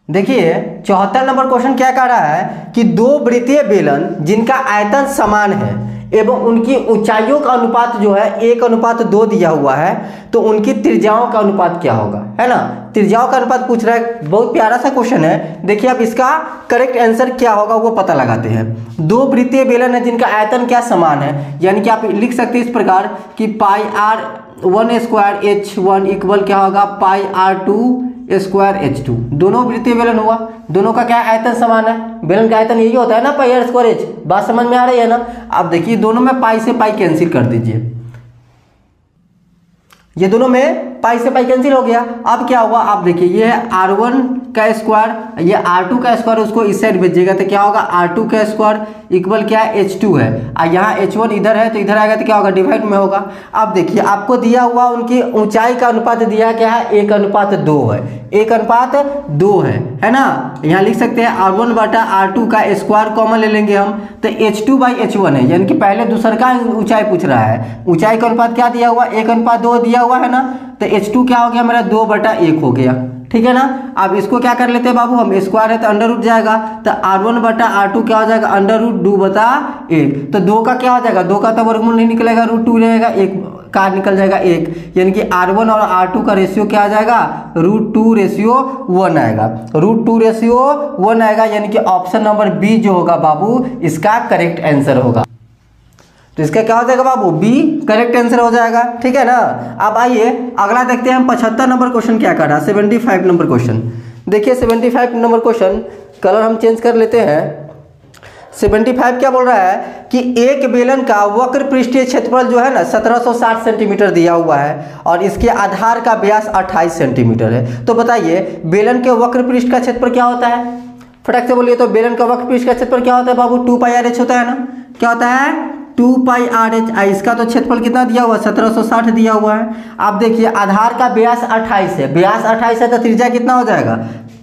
देखिए 74 नंबर क्वेश्चन क्या कह रहा है कि दो वृत्तीय बेलन जिनका आयतन समान है एवं उनकी ऊंचाइयों का अनुपात जो है 1:2 दिया हुआ है, तो उनकी त्रिज्याओं का अनुपात क्या होगा, है ना। त्रिज्याओं का अनुपात पूछ रहा है, बहुत प्यारा सा क्वेश्चन है। देखिए अब इसका करेक्ट आंसर क्या होगा वो पता लगाते हैं। दो वृत्तीय बेलन है जिनका आयतन क्या समान है, यानी कि आप लिख सकते हैं इस प्रकार कि πr1² h1 इक्वल क्या होगा πr2² h2। दोनों वृत्तीय बेलन हुआ, दोनों का क्या आयतन समान है, बेलन का आयतन यही होता है ना πr² h। बात समझ में आ रही है ना। अब देखिए दोनों में पाई से पाई कैंसिल कर दीजिए, ये दोनों में पाई से पाई कैंसिल हो गया। अब क्या हुआ, आप देखिए ये है r1 का स्क्वायर, ये r2 का स्क्वायर, उसको इस साइड भेजिएगा तो क्या होगा r2 का स्क्वायर इक्वल क्या है h2 है, और यहाँ h1 इधर है तो इधर आएगा तो क्या होगा डिवाइड में होगा। अब देखिए आपको दिया हुआ उनकी ऊंचाई का अनुपात दिया क्या है 1:2 है, 1:2 है ना। यहाँ लिख सकते हैं r1/r2 का स्क्वायर कॉमन ले लेंगे हम, तो h2/h1 है, यानी कि पहले दूसर का ऊंचाई पूछ रहा है। ऊंचाई का अनुपात क्या दिया हुआ 1:2 दिया हुआ है ना, तो h2 क्या हो गया मेरा 2/1 हो गया। ठीक है ना। अब इसको क्या कर लेते हैं बाबू, हम स्क्वायर है तो अंडर रूट जाएगा, तो r1/r2 क्या हो जाएगा अंडर रूट 2/1। तो 2 का क्या हो जाएगा, 2 का तो वर्गमूल नहीं निकलेगा, √2 रहेगा, 1 का निकल जाएगा 1, यानी कि R1 और R2 का रेशियो क्या आ जाएगा, √2:1 आएगा, √2:1 आएगा, यानी कि ऑप्शन नंबर बी जो होगा बाबू इसका करेक्ट आंसर होगा। तो इसका क्या हो जाएगा बाबू, बी करेक्ट आंसर हो जाएगा, ठीक है ना। अब आइए अगला देखते हैं हम 75 नंबर क्वेश्चन क्या कर रहा है, 75 नंबर क्वेश्चन। देखिए 75 नंबर क्वेश्चन, कलर हम चेंज कर लेते हैं। 75 क्या बोल रहा है कि एक बेलन का वक्र पृष्ठीय क्षेत्रफल जो है ना 1760 सेंटीमीटर दिया हुआ है और इसके आधार का व्यास 28 सेंटीमीटर है। तो बताइए बेलन के वक्र पृष्ठ का क्षेत्रफल क्या होता है, फटाक से बोलिए। तो बेलन का वक्र पृष्ठ का क्षेत्रफल क्या होता है बाबू, 2πr(h) होता है ना, क्या होता है 2πr(h). इसका तो क्षेत्रफल कितना दिया हुआ है, 1760 दिया हुआ है। आप देखिए आधार का व्यास 28 है, व्यास 28 है तो त्रिज्या कितना हो जाएगा,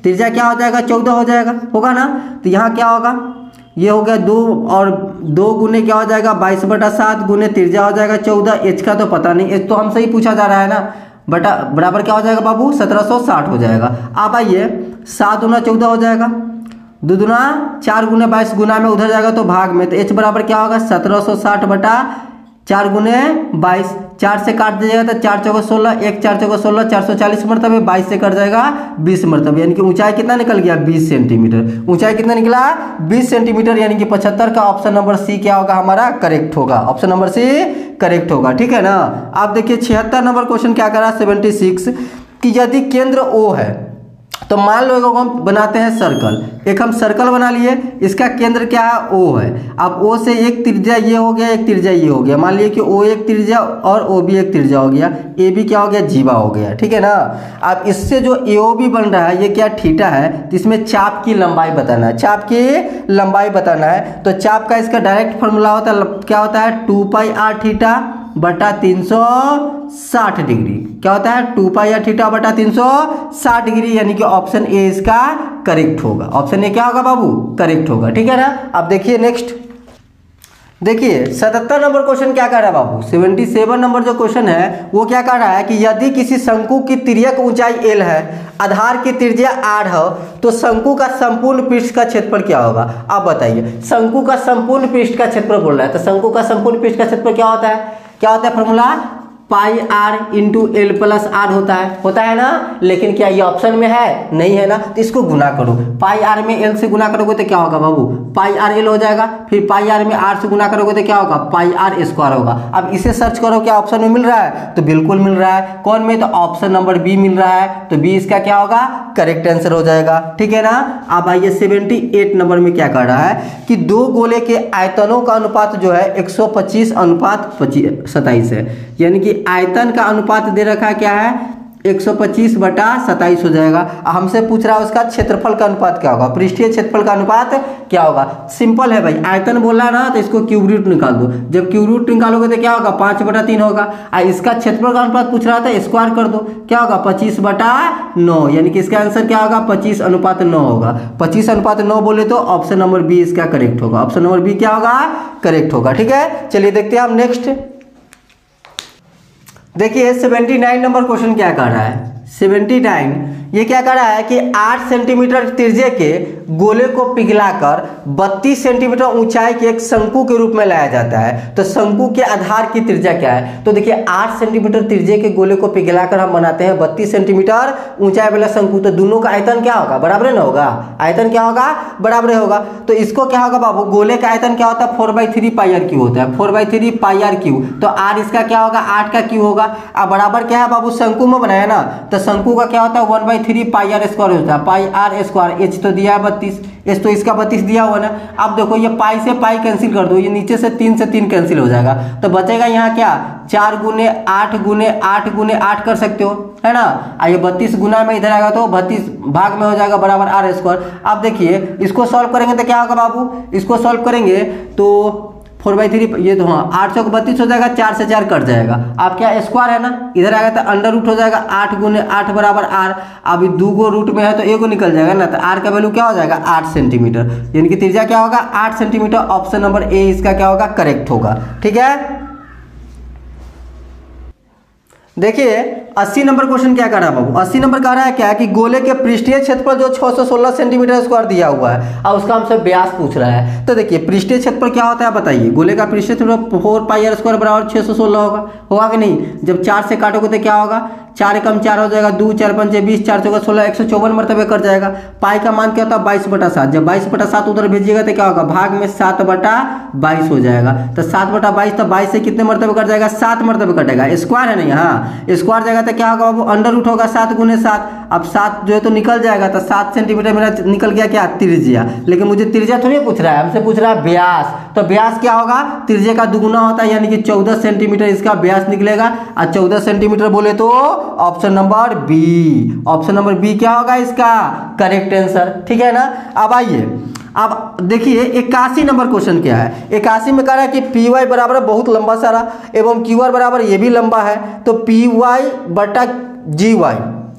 त्रिज्या क्या हो जाएगा 14 हो जाएगा, होगा ना। तो यहाँ क्या होगा, ये हो गया 2 और 2 गुने क्या हो जाएगा 22/7 गुने त्रिज्या हो जाएगा 14, एच का तो पता नहीं, एच तो हमसे ही पूछा जा रहा है ना, बटा बराबर क्या हो जाएगा बाबू 1760 हो जाएगा। अब आइए 7 गुना 14 हो जाएगा, 2 दूना 4 गुने 22 गुना में उधर जाएगा तो भाग में, तो एच बराबर क्या होगा 1760/4 गुने 22, 4 से काट दीजिएगा तो 4 चौको 16, 1 4 चौको 16, 440 मरतबे, 22 से कट जाएगा 20 मरतबे, यानी कि ऊंचाई कितना निकल गया 20 सेंटीमीटर। ऊंचाई कितना निकला 20 सेंटीमीटर, यानी कि 75 का ऑप्शन नंबर सी क्या होगा हमारा करेक्ट होगा, ऑप्शन नंबर सी करेक्ट होगा, ठीक है ना। आप देखिए 76 नंबर क्वेश्चन क्या कर रहा है 76 कि यदि केंद्र O है तो मान लो एक हम बनाते हैं सर्कल, एक हम सर्कल बना लिए, इसका केंद्र क्या है O है। अब O से एक त्रिज्या ये हो गया, एक त्रिज्या ये हो गया, मान लिए कि O एक त्रिज्या और O भी एक त्रिज्या हो गया, A भी क्या हो गया जीवा हो गया, ठीक है ना। अब इससे जो AOB बन रहा है ये क्या थीटा है, तो इसमें चाप की लंबाई बताना है, चाप की लंबाई बताना है। तो चाप का इसका डायरेक्ट फॉर्मूला होता है, क्या होता है 2πr थीटा बटा 360 डिग्री, क्या होता है 2πr थीटा बटा 360 डिग्री, यानी कि ऑप्शन ए इसका करेक्ट होगा, ऑप्शन ए क्या होगा बाबू करेक्ट होगा, ठीक है ना। अब देखिए नेक्स्ट, देखिए 77 नंबर क्वेश्चन क्या कर रहा है बाबू, 77 नंबर जो क्वेश्चन है वो क्या कर रहा है कि यदि किसी शंकु की तिर्यक ऊंचाई L है, आधार की त्रिज्या R है, तो शंकु का संपूर्ण पृष्ठ का क्षेत्रफल क्या होगा। आप बताइए शंकु का संपूर्ण पृष्ठ का क्षेत्रफल बोल रहा है, तो शंकु का संपूर्ण पृष्ठ का क्षेत्रफल क्या होता है, क्या होता है फॉर्मूला πr × L + R होता है ना। लेकिन क्या ये ऑप्शन में है, नहीं है ना, तो इसको गुना करो, πr में L से गुना करोगे तो क्या होगा बाबू πr L हो जाएगा, फिर πr में R से गुना करोगे तो क्या होगा πr² होगा। अब इसे सर्च करो क्या ऑप्शन में मिल रहा है, तो बिल्कुल मिल रहा है, कौन में, तो ऑप्शन नंबर बी मिल रहा है, तो बी इसका क्या होगा करेक्ट आंसर हो जाएगा, ठीक है ना। अब आइए 78 नंबर में क्या कर रहा है कि 2 गोले के आयतनों का अनुपात जो है 125:27 है, यानी कि आयतन का अनुपात दे रखा है क्या है 125/27 हो जाएगा। हमसे पूछ रहा है उसका क्षेत्रफल का अनुपात क्या होगा, पृष्ठीय क्षेत्रफल का अनुपात क्या होगा। सिंपल है भाई, आयतन बोला ना तो इसको क्यूब रूट निकाल दो, जब क्यूब रूट निकालोगे तो क्या होगा 5/3 होगा, और इसका क्षेत्रफल का अनुपात पूछ रहा था स्क्वायर कर दो, क्या होगा 25/9, यानी कि इसका आंसर क्या होगा 25:9 होगा। 25:9 बोले तो ऑप्शन नंबर बी इसका करेक्ट होगा, ऑप्शन नंबर बी क्या होगा करेक्ट होगा, ठीक है। चलिए देखते हैं हम नेक्स्ट, देखिए 79 नंबर क्वेश्चन क्या कर रहा है, 79 ये क्या कर रहा है कि 8 सेंटीमीटर त्रिज्या के गोले को पिघलाकर 32 सेंटीमीटर ऊंचाई के एक शंकु के रूप में लाया जाता है, तो शंकु के आधार की त्रिज्या क्या है। तो देखिए 8 सेंटीमीटर त्रिज्या के गोले को पिघलाकर हम बनाते हैं 32 सेंटीमीटर ऊंचाई वाला शंकु, तो दोनों का आयतन क्या होगा बराबर ना होगा, आयतन क्या होगा बराबर होगा। तो इसको क्या होगा बाबू, गोले का आयतन क्या होता है 4/3 πr³ होता है, 4/3 πr³, तो r इसका क्या होगा 8 का क्यू होगा। अब बराबर क्या है बाबू शंकु में बनाया ना, तो शंकु का क्या होता है 1/3 πr² होता है, πr², h तो दिया है 32, h तो इसका 32 दिया हुआ ना। अब देखो ये पाई से पाई कैंसिल कर दो, ये नीचे से 3 से 3 कैंसिल हो जाएगा, तो बचेगा यहाँ क्या 4 गुने 8 गुने 8 गुने 8 कर सकते हो, है ना। ये 32 गुना में इधर आएगा तो 32 भाग में हो जाएगा बराबर r²। अब देखिए इसको सॉल्व करेंगे तो क्या होगा बाबू, इसको सॉल्व करेंगे तो 4/3 ये तो हाँ 8 चौक 32 हो जाएगा, 4 से 4 कट जाएगा, आप क्या स्क्वायर है ना, इधर आएगा तो अंडर रूट हो जाएगा 8 गुने 8 बराबर r। अब 2 गो रूट में है तो 1 निकल जाएगा ना, तो r का वैल्यू क्या हो जाएगा 8 सेंटीमीटर, यानी कि त्रिज्या क्या होगा 8 सेंटीमीटर, ऑप्शन नंबर ए इसका क्या होगा करेक्ट होगा, ठीक है। देखिए 80 नंबर क्वेश्चन क्या कर रहा है बाबू, 80 नंबर कह रहा है क्या कि गोले के पृष्ठीय क्षेत्रफल जो 616 सेंटीमीटर स्क्वायर दिया हुआ है और उसका हमसे व्यास पूछ रहा है। तो देखिए पृष्ठीय क्षेत्रफल क्या होता है बताइए, गोले का पृष्ठीय क्षेत्रफल 4 पाई आर स्क्वायर बराबर 616 होगा कि नहीं। जब 4 से काटोगे तो क्या होगा, 4 एकम 4 हो जाएगा, 2 4 5 20, 4 चौका 16, 154 मरतबे कर जाएगा। पाई का मान क्या होता है 22/7, जब 22/7 उधर भेजिएगा तो क्या होगा, भाग में 7/22 हो जाएगा। तो 7/22, तो 22 से कितने मरतबे कट जाएगा, 7 मरतबे कटेगा। स्क्वायर है नहीं, हाँ स्क्वायर जाएगा तो क्या होगा बाबू, अंडर रूट होगा 7 × 7। अब 7 जो है तो निकल जाएगा, तो 7 सेंटीमीटर मेरा निकल गया क्या, त्रिज्या। लेकिन मुझे त्रिज्या थोड़ी पूछ रहा है, हमसे पूछ रहा है व्यास। तो व्यास क्या होगा, त्रिज्या का दुगुना होता है, यानी कि 14 सेंटीमीटर इसका व्यास निकलेगा। और 14 सेंटीमीटर बोले तो option number B, option number B क्या होगा इसका करेक्ट आंसर, ठीक है ना। अब आइए, अब देखिए 81 नंबर क्वेश्चन क्या है। 81 में कह रहा है कि पी वाई बराबर बहुत लंबा सारा एवं क्यू आर बराबर ये भी लंबा है, तो पी वाई बटा जी वाई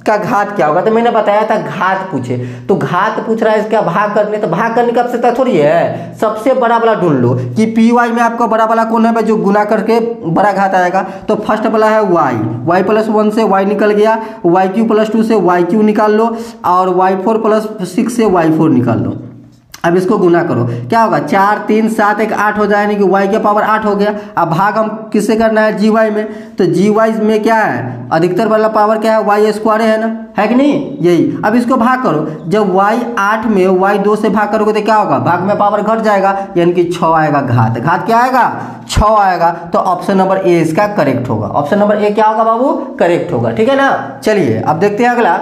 का घात क्या होगा। तो मैंने बताया था घात पूछे, तो घात पूछ रहा है इसका भाग करने, तो भाग करने का आवश्यकता थोड़ी है, सबसे बड़ा वाला ढूंढ लो कि पी वाई में आपको बड़ा वाला कौन है जो गुना करके बड़ा घात आएगा। तो फर्स्ट वाला है वाई, वाई +1 से वाई निकल गया, वाई क्यू +2 से वाई क्यू निकाल लो, और y4 +6 से y4 निकाल लो। अब इसको गुना करो, क्या होगा 4 3 7 1 8 हो जाए, यानी कि y के पावर 8 हो गया। अब भाग हम किससे करना है, जी वाई में, तो जी वाई में क्या है, अधिकतर वाला पावर क्या है, वाई स्क्वायर है ना, है कि नहीं, यही। अब इसको भाग करो, जब y 8 में y 2 से भाग करोगे तो क्या होगा, भाग में पावर घट जाएगा, यानी कि 6 आएगा। घात क्या आएगा, 6 आएगा। तो ऑप्शन नंबर ए इसका करेक्ट होगा, ऑप्शन नंबर ए क्या होगा बाबू, करेक्ट होगा, ठीक है ना। चलिए अब देखते हैं अगला।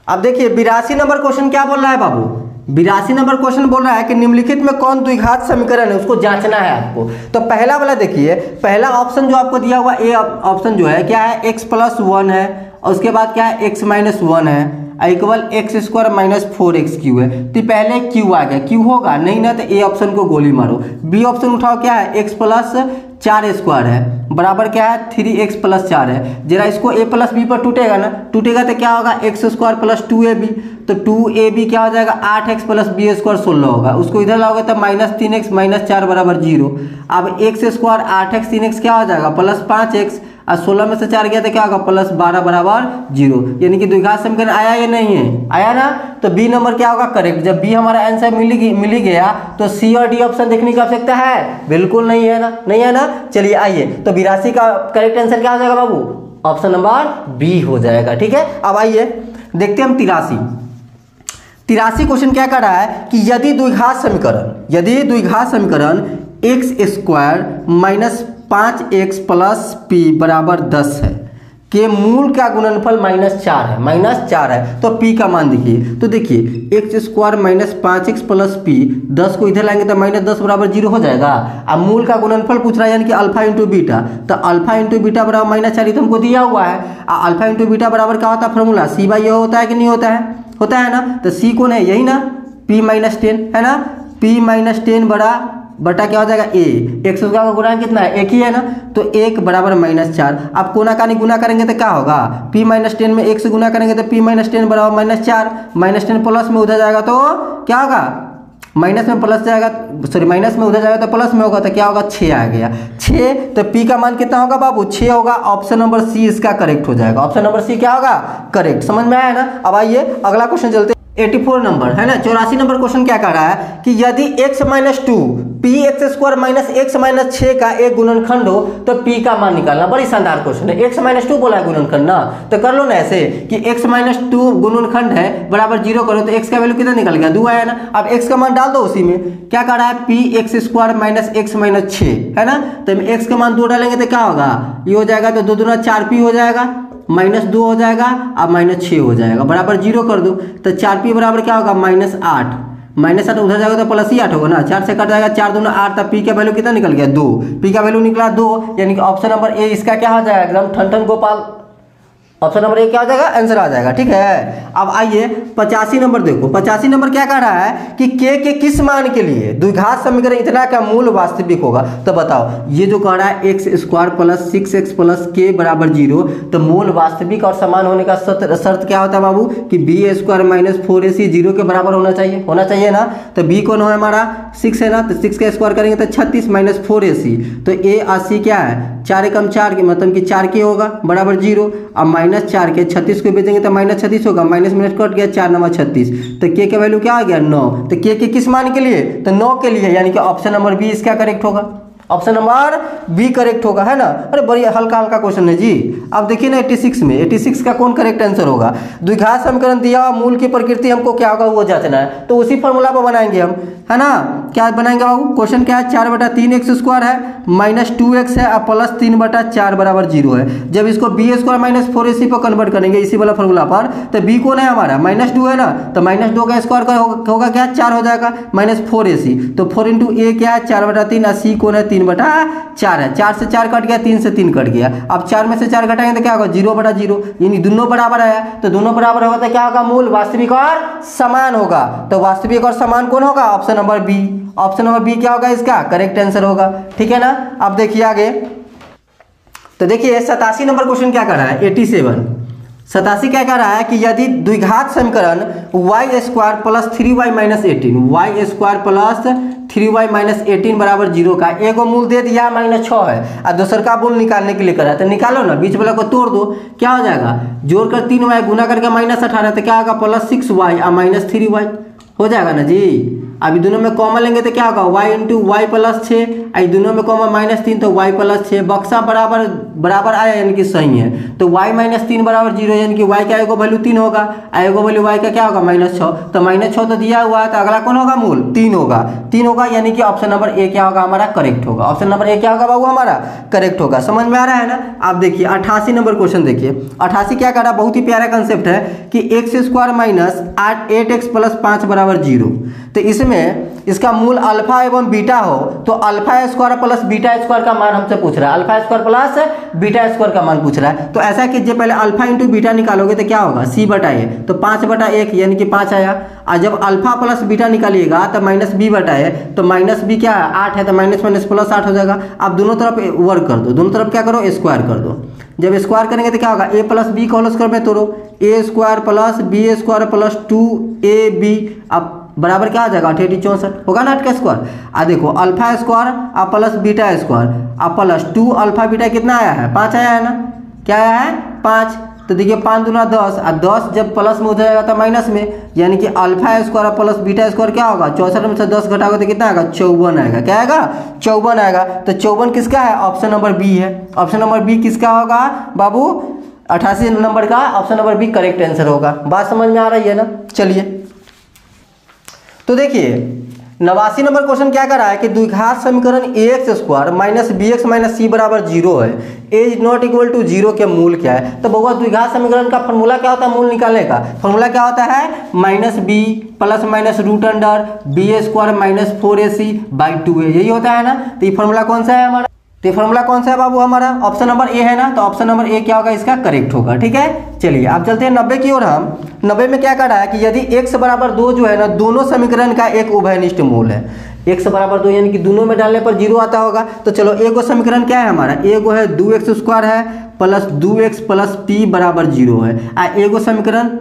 अब देखिए 82 नंबर क्वेश्चन क्या बोल रहा है बाबू, 82 नंबर क्वेश्चन बोल रहा है कि निम्नलिखित में कौन द्विघात समीकरण है, उसको जांचना है आपको। तो पहला वाला देखिए, पहला ऑप्शन जो आपको दिया हुआ ए ऑप्शन जो है क्या है, x+1 है, और उसके बाद क्या है x-1 है, इक्वल x² - 4x³ है। तो पहले q आ गया, q होगा नहीं ना, तो ए ऑप्शन को गोली मारो। बी ऑप्शन उठाओ, क्या है x+4² है, बराबर क्या है 3x+4 है। जरा इसको a + b पर टूटेगा ना, टूटेगा तो क्या होगा x² + 2ab, तो 2ab क्या हो जाएगा 8x + b² 16 होगा। उसको इधर लाओगे तो -3x - 4 = 0। अब x² 8x 3x क्या हो जाएगा +5x, और 16 में से 4 गया तो क्या होगा +12 = 0, यानी कि द्विघात समीकरण आया या नहीं है, आया ना। तो बी नंबर क्या होगा करेक्ट। जब बी हमारा आंसर मिल ही गया तो सी और डी ऑप्शन देखने की आवश्यकता है, बिल्कुल नहीं है ना, नहीं है ना। चलिए आइए, तो 82 का करेक्ट आंसर क्या हो जाएगा बाबू, ऑप्शन नंबर बी हो जाएगा, ठीक है। अब आइए देखते हैं हम 83 क्वेश्चन क्या कर रहा है कि यदि द्विघात समीकरण x² - 5x + p = 10 है के मूल का गुणनफल -4 है, तो p का मान देखिए। तो देखिए x² - 5x + p, 10 को इधर लाएंगे तो -10 = 0 हो जाएगा। अब मूल का गुणनफल पूछ रहा है, यानी कि अल्फा × बीटा, तो अल्फा × बीटा बराबर -4 तो हमको दिया हुआ है। अल्फा × बीटा बराबर क्या होता है फॉर्मूला, c/a होता है कि नहीं होता है, होता है ना। तो c कौन है, यही ना, p - 10 है ना, p - 10 बटा क्या हो जाएगा a, x का गुणा कितना है, एक ही है ना, तो 1 बराबर -4। अब कोना कानी गुना करेंगे तो क्या होगा, p - 10 में 1 से गुना करेंगे तो p - 10 बराबर -4, -10 प्लस में उधर जाएगा तो क्या होगा, माइनस में प्लस जाएगा, सॉरी माइनस में उधर जाएगा तो प्लस में होगा, तो क्या होगा 6 आ गया 6। तो p का मान कितना होगा बाबू, 6 होगा। ऑप्शन नंबर सी इसका करेक्ट हो जाएगा, ऑप्शन नंबर सी क्या होगा करेक्ट। समझ में आया ना। अब आइए अगला क्वेश्चन चलते, 84 नंबर है ना। 84 नंबर क्वेश्चन क्या कर रहा है कि यदि x - 2 px² - x - 6 का एक गुणनखंड हो तो p का मान निकालना। बड़ी शानदार क्वेश्चन है, x - 2 बोला है गुणनखंड ना, तो कर लो ना ऐसे कि x - 2 गुणनखंड है बराबर 0 करो तो x का वैल्यू कितना निकल गया, 2 आया ना। अब x का मान डाल दो उसी में, क्या कर रहा है px² - x - 6 है ना। तो x का मान 2 डालेंगे तो क्या होगा, ये हो जाएगा तो 2 दूना 4p हो जाएगा, -2 हो जाएगा, अब -6 हो जाएगा, बराबर 0 कर दो। तो 4p बराबर क्या होगा -8, -8 उधर जाएगा तो प्लस ही 8 होगा ना, 4 से कट जाएगा, 4 दूना 8, तब p का वैल्यू कितना निकल गया 2, p का वैल्यू निकला 2, यानी कि ऑप्शन नंबर ए इसका क्या हो जाएगा एकदम ठन ठन गोपाल, ऑप्शन नंबर ए क्या हो जाएगा, आंसर आ जाएगा। ठीक है, अब आइए 85 नंबर देखो। 85 नंबर क्या कह रहा है कि के किस मान के लिए द्विघात समीकरण इतना का मूल वास्तविक होगा। तो बताओ, ये जो कह रहा है x square plus 6x plus के बराबर 0, तो मूल वास्तविक और समान होने का शर्त क्या होता है बाबू कि बी स्क्वायर माइनस 4ac 0 के बराबर होना चाहिए ना। तो बी कौन है हमारा 6 है ना, तो 6 का स्क्वायर करेंगे तो 36 माइनस 4ac, तो ए 80 क्या है 4 एकम 4 के मतलब कि 4 के होगा बराबर 0। अब माइनस 4 के 36 को भेजेंगे तो माइनस 36 होगा, माइनस माइनस कट गया 4 9 36, तो के वैल्यू क्या आ गया 9। तो के किस मान के लिए, तो 9 के लिए, यानी कि ऑप्शन नंबर बी इसका करेक्ट होगा, ऑप्शन नंबर बी करेक्ट होगा, है ना। अरे बड़ी हल्का हल्का क्वेश्चन है जी। अब देखिए ना 86 में 86 का कौन करेक्ट आंसर होगा। द्विघात समीकरण दिया, मूल की प्रकृति हमको क्या होगा वो जांचना है, तो उसी फॉर्मूला पर बनाएंगे हम, है ना। क्या बनाएंगे बाबू, क्वेश्चन क्या है 4/3 x² है माइनस 2x है और प्लस 3/4 बराबर 0 है। जब इसको बी स्क्वायर माइनस 4ac पर कन्वर्ट करेंगे इसी वाला फॉर्मूला पर, तो बी कौन है हमारा -2 है ना, तो -2 का स्क्वायर होगा क्या 4 हो जाएगा माइनस 4ac, तो 4 × a क्या है 4/3 और c कौन है 3/4 है। 4 से 4 कट गया, 3 से 3 कट गया। अब 4 में से 4 घटाएंगे तो क्या होगा 0/0, यानी दोनों बराबर आया, तो दोनों बराबर होगा तो क्या होगा मूल वास्तविक और समान होगा। तो वास्तविक और समान कौन होगा, option number B. Option number B क्या होगा इसका करेक्ट आंसर होगा। ठीक है ना। अब देखिए आगे, तो देखिए 87 नंबर क्वेश्चन क्या कर रहा है 87 क्या कह रहा है कि यदि द्विघात समीकरण y square plus 3y minus 18 y square plus 3y minus 18 बराबर 0 का एगो मूल दे दिया -6 है और दूसर का मूल निकालने के लिए करा, तो निकालो ना, बीच वाला को तोड़ दो, क्या हो जाएगा जोड़कर 3y गुना करके -18, तो क्या होगा प्लस 6y और माइनस 3y हो जाएगा ना जी। अभी दोनों में कॉमन लेंगे तो क्या होगा y × y प्लस 6, दोनों में कॉमन -3 तो y प्लस 6, बक्सा बराबर आया यानी कि सही है। तो y -3 बराबर 0 यानी कि y का एगो वैल्यू 3 होगा, एगो वैल्यू y का क्या होगा -6, तो -6 तो दिया हुआ है, तो अगला कौन होगा मूल 3 होगा, यानी कि ऑप्शन नंबर ए क्या होगा हमारा करेक्ट होगा। ऑप्शन नंबर ए क्या होगा बाबू हमारा करेक्ट होगा। समझ में आ रहा है ना। आप देखिए 88 नंबर क्वेश्चन देखिए। 88 क्या कर रहा है, बहुत ही प्यारा कंसेप्ट है कि x² माइनस 8x प्लस 5 बराबर 0, तो इसमें इसका मूल अल्फा एवं बीटा हो, तो alpha square plus beta square का मान हमसे पूछ रहा है, alpha square plus beta square का मान पूछ रहा है। तो ऐसा कीजिए, पहले अल्फा × बीटा निकालोगे तो क्या होगा c/a, तो 5/1 यानी कि 5 आया, और जब अल्फा प्लस बीटा निकालिएगा तो -b/a, तो -b क्या है 8 है, तो माइनस माइनस प्लस 8 हो जाएगा। आप दोनों तरफ वर्क कर दो, दोनों तरफ क्या करो स्क्वायर कर दो। जब स्क्वायर करेंगे तो क्या होगा a प्लस बी का होल स्क्वायर में तोड़ो, a square plus B square plus 2ab, अब बराबर क्या हो जाएगा 8 × 64 होगा ना 8 का स्क्वायर। आ देखो अल्फा स्क्वायर और प्लस बीटा स्क्वायर और प्लस 2 अल्फा बीटा कितना आया है 5 आया है ना, क्या आया है 5, तो देखिए 5 दूना 10 और 10 जब प्लस में हो जाएगा तो माइनस में, यानी कि alpha square plus beta square क्या होगा 64 में से 10 घटाओगे तो कितना आएगा 54 आएगा। क्या आएगा 54 आएगा। तो 54 किसका है, ऑप्शन नंबर बी है। ऑप्शन नंबर बी किसका होगा बाबू 88 नंबर का option number B correct answer होगा। बात समझ में आ रही है ना। चलिए तो देखिए 89 नंबर क्वेश्चन क्या कर रहा है कि द्विघात समीकरण ax² minus bx minus c बराबर 0 है, a is not equal to 0 के मूल क्या है। तो बहुआ द्विघात समीकरण का फॉर्मूला क्या होता है, मूल निकालने का फॉर्मूला क्या होता है -b plus minus √under b² minus 4ac/2a, यही होता है ना। तो ये फॉर्मूला कौन सा है हमारा, तो ये फॉर्मूला कौन सा है बाबू हमारा ऑप्शन नंबर ए है ना, तो ऑप्शन नंबर ए क्या होगा इसका करेक्ट होगा। ठीक है। चलिए अब चलते हैं 90 की ओर। हम 90 में क्या कर रहा है कि यदि x बराबर 2 जो है ना दोनों समीकरण का एक उभयनिष्ठ मूल है, x बराबर 2 यानी कि दोनों में डालने पर 0 आता होगा। तो चलो एगो समीकरण क्या है हमारा, एगो है 2x² है प्लस 2x प्लस p बराबर 0 है, एगो समीकरण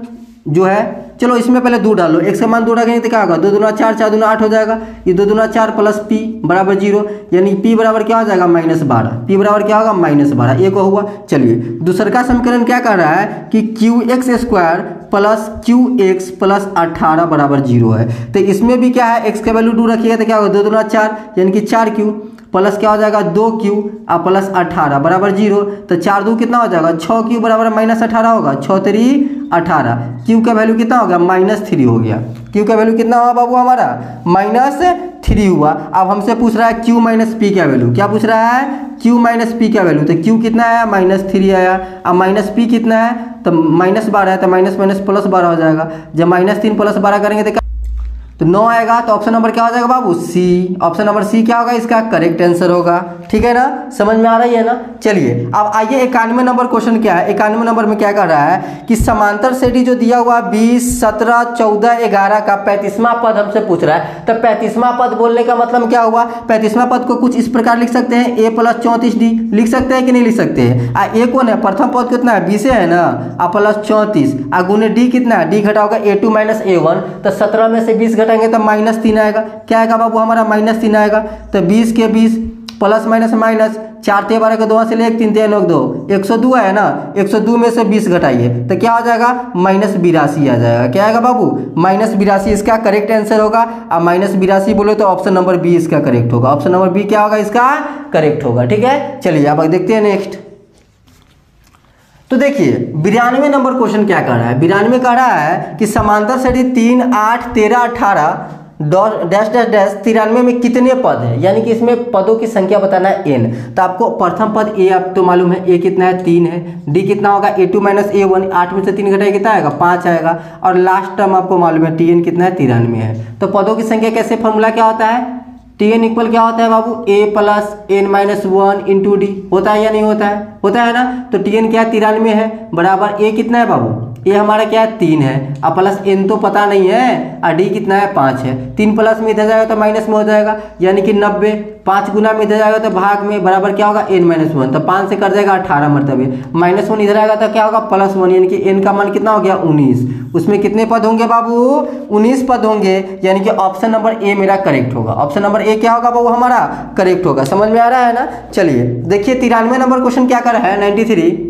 जो है चलो इसमें पहले 2 डालो, x का मान 2 रखेंगे तो क्या होगा 2 दूना 4 4 दूना 8 हो जाएगा, ये 2 दूना 4 प्लस p बराबर 0, यानी p बराबर क्या हो जाएगा -12, p बराबर क्या होगा -12, एक हुआ। चलिए दूसरा का समीकरण क्या कर रहा है कि qx² प्लस qx प्लस 18 बराबर 0 है। तो इसमें भी क्या है x का वैल्यू 2 रखिएगा तो क्या होगा 2 दूना 4 यानी कि 4q प्लस क्या हो जाएगा 2q और प्लस 18 बराबर 0, तो 4 2 कितना हो जाएगा 6q बराबर -18 होगा, 6 3 18, q का वैल्यू कितना हो गया -3 हो गया। q का वैल्यू कितना हुआ बाबू हमारा -3 हुआ। अब हमसे पूछ रहा है q माइनस p का वैल्यू, क्या पूछ रहा है q माइनस p का वैल्यू, तो q कितना आया -3 आया, अब माइनस p कितना है तो -12 है, तो माइनस माइनस प्लस 12 हो जाएगा। जब -3 प्लस 12 करेंगे तो 9 आएगा तो ऑप्शन नंबर क्या हो जाएगा बाबू? सी। ऑप्शन नंबर सी क्या होगा? इसका करेक्ट आंसर होगा। ठीक है ना, समझ में आ रही है ना। चलिए अब आइए 91 नंबर क्वेश्चन क्या है। 91 नंबर में क्या कर रहा है कि समांतर श्रेणी जो दिया हुआ 20, 17, 14, 11 का 35वां पद हमसे पूछ रहा है। तो 35वां पद बोलने का मतलब क्या हुआ? 35वां पद को कुछ इस प्रकार लिख सकते हैं, a + 34d लिख सकते हैं कि नहीं लिख सकते हैं? a कौन है? प्रथम पद कितना है? 20 है ना, प्लस 34 गुने d कितना है? d घटा होगा a2 - a1। तो 17 में से 20 घटाएंगे तो -3 आएगा। क्या आएगा बाबू हमारा? -3 आएगा। तो 20 के 20 प्लस माइनस माइनस 4 × 12 के 2 से ले 1 3 3 2 102 है ना। 102 में से 20 घटाइए तो क्या हो जाएगा? -82 आ जाएगा। क्या आएगा बाबू? -82 इसका करेक्ट आंसर होगा। अब -82 बोले तो ऑप्शन नंबर बी इसका करेक्ट होगा। ऑप्शन नंबर बी क्या होगा? इसका करेक्ट होगा। ठीक है, चलिए अब देखते हैं नेक्स्ट। तो देखिए 92 नंबर क्वेश्चन क्या कर रहा है? 92 कह रहा है कि समांतर श्रेणी 3, 8, 13, 18 डैश डैश डैश 93 में कितने पद है? यानी कि इसमें पदों की संख्या बताना है n। तो आपको प्रथम पद a आप तो मालूम है, a कितना है? 3 है। d कितना होगा? a2 - a1। 8 में से 3 घटाए कितना आएगा? 5 आएगा। और लास्ट टर्म आपको मालूम है tn कितना है? 93 है। तो पदों की संख्या कैसे? फॉर्मूला क्या होता है? tn इक्वल क्या होता है बाबू? a + n - 1 × d होता है या नहीं होता है? होता है ना। तो tn क्या है? 93 है बराबर a कितना है बाबू? ये हमारा क्या है? 3 है। अब प्लस n तो पता नहीं है और d कितना है? 5 है। 3 प्लस में इधर जाएगा तो माइनस में हो जाएगा, यानी कि 90। 5 गुना में इधर जाएगा तो भाग में बराबर क्या होगा? n - 1। तो 5 से कट जाएगा 18 मरतबे। -1 इधर आएगा तो क्या होगा? +1, यानी कि n का मान कितना हो गया? 19। उसमें कितने पद होंगे बाबू? 19 पद होंगे, यानी कि ऑप्शन नंबर ए मेरा करेक्ट होगा। ऑप्शन नंबर ए क्या होगा बाबू हमारा? करेक्ट होगा। समझ में आ रहा है ना। चलिए देखिए 93 नंबर क्वेश्चन क्या कर रहा है? 93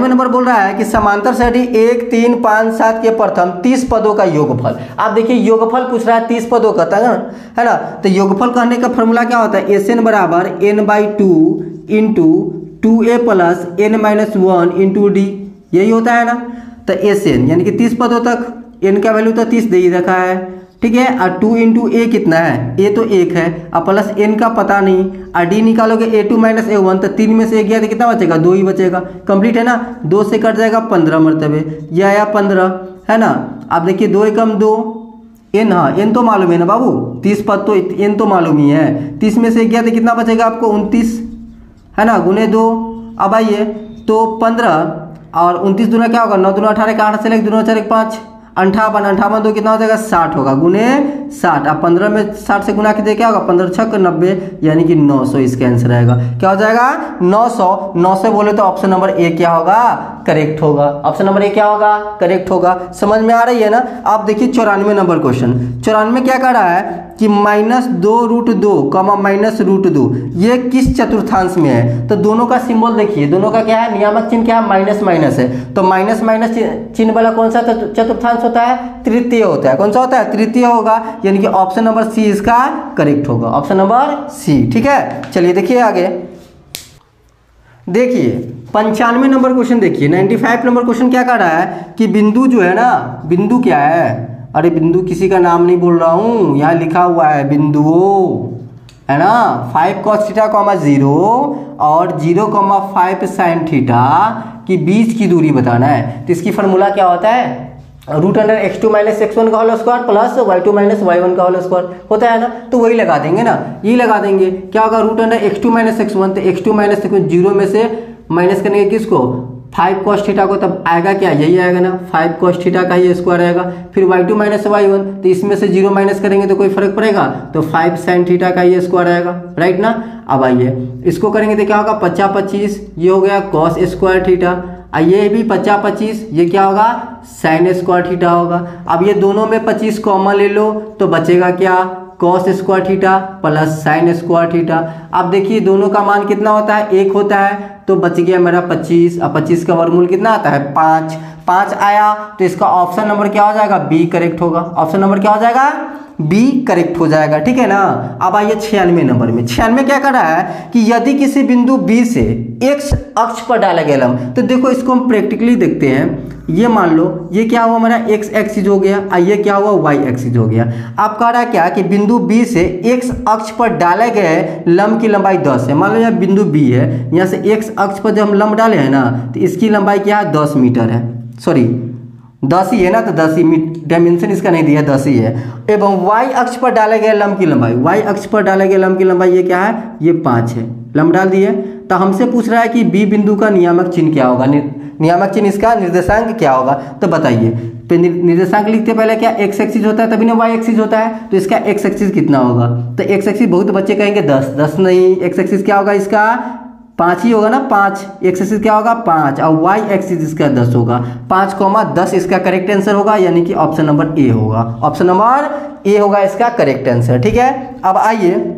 नंबर बोल रहा है कि समांतर श्रेणी 1, 3, 5, 7 के प्रथम 30 पदों का योगफल। आप देखिए योगफल पूछ रहा है 30 पदों का, है ना। तो योगफल कहने का फॉर्मूला क्या होता है? SN बराबर n/2 × 2a + n - 1 × d, यही होता है ना। तो SN यानी कि 30 पदों तक, n का वैल्यू तो 30 दे ही रखा है, ठीक है। और 2 × a कितना है? a तो 1 है, और प्लस n का पता नहीं, और d निकालोगे a2 - a1। तो 3 में से 1 गया तो कितना बचेगा? 2 ही बचेगा। कंप्लीट है ना। 2 से कट जाएगा 15 मरतबे, यह आया 15, है ना। अब देखिए 2 × 2 n, हाँ n तो मालूम है ना बाबू, 30 पद तो n तो मालूम ही है। 30 में से 1 गया तो कितना बचेगा आपको? 29, है ना, गुने 2। अब आइए तो 15 और 29 दूना क्या होगा? 9 दूना 18 का 8 से लेकर 2 4 5 58, 58 2 कितना हो जाएगा? 60 होगा, गुने 60। अब 15 में 60 से गुना कीजिए क्या होगा? 15 6 90, यानी कि 900 इसका आंसर आएगा। क्या हो जाएगा? 900। 900 बोले तो ऑप्शन नंबर ए क्या होगा? करेक्ट होगा। ऑप्शन नंबर ए क्या होगा? करेक्ट होगा। समझ में आ रही है ना। आप देखिए 94 नंबर क्वेश्चन। 94 क्या कह रहा है कि -2√2, -√2 ये किस चतुर्थांश में है? तो दोनों का सिंबल देखिए, दोनों का क्या है? नियामक चिन्ह क्या है? माइनस माइनस है। तो माइनस माइनस चिन्ह वाला कौन सा चतुर्थांश होता है? तृतीय होता है। कौन सा होता है? तृतीय होगा, यानी कि ऑप्शन नंबर सी इसका करेक्ट होगा। ऑप्शन नंबर सी, ठीक है। चलिए देखिए आगे, देखिए 95 नंबर क्वेश्चन देखिए। 95 नंबर क्वेश्चन क्या कर रहा है कि बिंदु जो है ना, बिंदु क्या है? अरे बिंदु किसी का नाम नहीं बोल रहा हूँ, यहाँ लिखा हुआ है बिंदुओं, है ना। 5 cos θ, 0 और 0,5 sin θ की बीच की दूरी बताना है। तो इसकी फार्मूला क्या होता है? √x2 - x1 का whole square plus y2 - y1 का होल स्क्वायर होता है ना। तो वही लगा देंगे ना, यही लगा देंगे। क्या होगा? √x2 - x1, तो x2 - x1 0 में से माइनस करेंगे किसको? 5 cos θ को, तब आएगा क्या? यही आएगा ना, 5 cos θ का ही स्क्वायर आएगा। फिर y2 - y1, तो इसमें से 0 माइनस करेंगे तो कोई फर्क पड़ेगा? तो 5 sin θ का ही स्क्वायर आएगा, राइट ना। अब आइए इसको करेंगे तो क्या होगा? 50 25, ये हो गया cos स्क्वायर θ। ये भी 50 25, ये क्या होगा? sin स्क्वायर θ होगा। अब ये दोनों में 25 कॉमन ले लो तो बचेगा क्या? cos square θ plus sin square θ। अब देखिए दोनों का मान कितना होता है? 1 होता है, तो बच गया मेरा 25। अब 25 का वर्गमूल कितना आता है? 5। 5 आया तो इसका ऑप्शन नंबर क्या हो जाएगा? बी करेक्ट होगा। ऑप्शन नंबर क्या हो जाएगा? बी करेक्ट हो जाएगा, ठीक है ना। अब आइए 96 नंबर में। 96 क्या कर रहा है कि यदि किसी बिंदु बी से एक्स अक्ष पर डाला गया लंब, तो देखो इसको हम प्रैक्टिकली देखते हैं। ये मान लो ये क्या हुआ हमारा? एक्स एक्सिस हो गया, ये क्या हुआ? वाई एक्सिस हो गया। आप कह रहा है क्या कि बिंदु बी से एक्स अक्ष पर डाले गए लंब की लंबाई 10 है। मान लो यहाँ बिंदु बी है, यहाँ से एक्स अक्ष पर जब हम लंब डाले हैं ना, तो इसकी लंबाई क्या है? 10 मीटर है। सॉरी 10 ही है ना, तो 10 ही, डायमेंशन इसका नहीं दिया, 10 ही है। एवं y अक्ष पर डाले गए लंब की लंबाई, y अक्ष पर डाले गए लंब की लंबाई ये क्या है, ये 5 है। लंब डाल दिए। तो हमसे पूछ रहा है कि B बिंदु का नियामक चिन्ह क्या होगा, नियामक चिन्ह इसका निर्देशांक क्या होगा। तो बताइए, तो निर्देशांक लिखते पहले क्या x एक्सिस होता है तभी ना y एक्सिस होता है, तो इसका x एक्सिस कितना होगा। तो x एक्सिस बहुत बच्चे कहेंगे 10 नहीं, x एक्सिस क्या होगा इसका 5 ही होगा ना, 5। x एक्सिस क्या होगा 5 और y एक्सिस इसका 10 होगा। 5,10 इसका करेक्ट आंसर होगा, यानी कि ऑप्शन नंबर ए होगा। ऑप्शन नंबर ए होगा इसका करेक्ट आंसर। ठीक है, अब आइए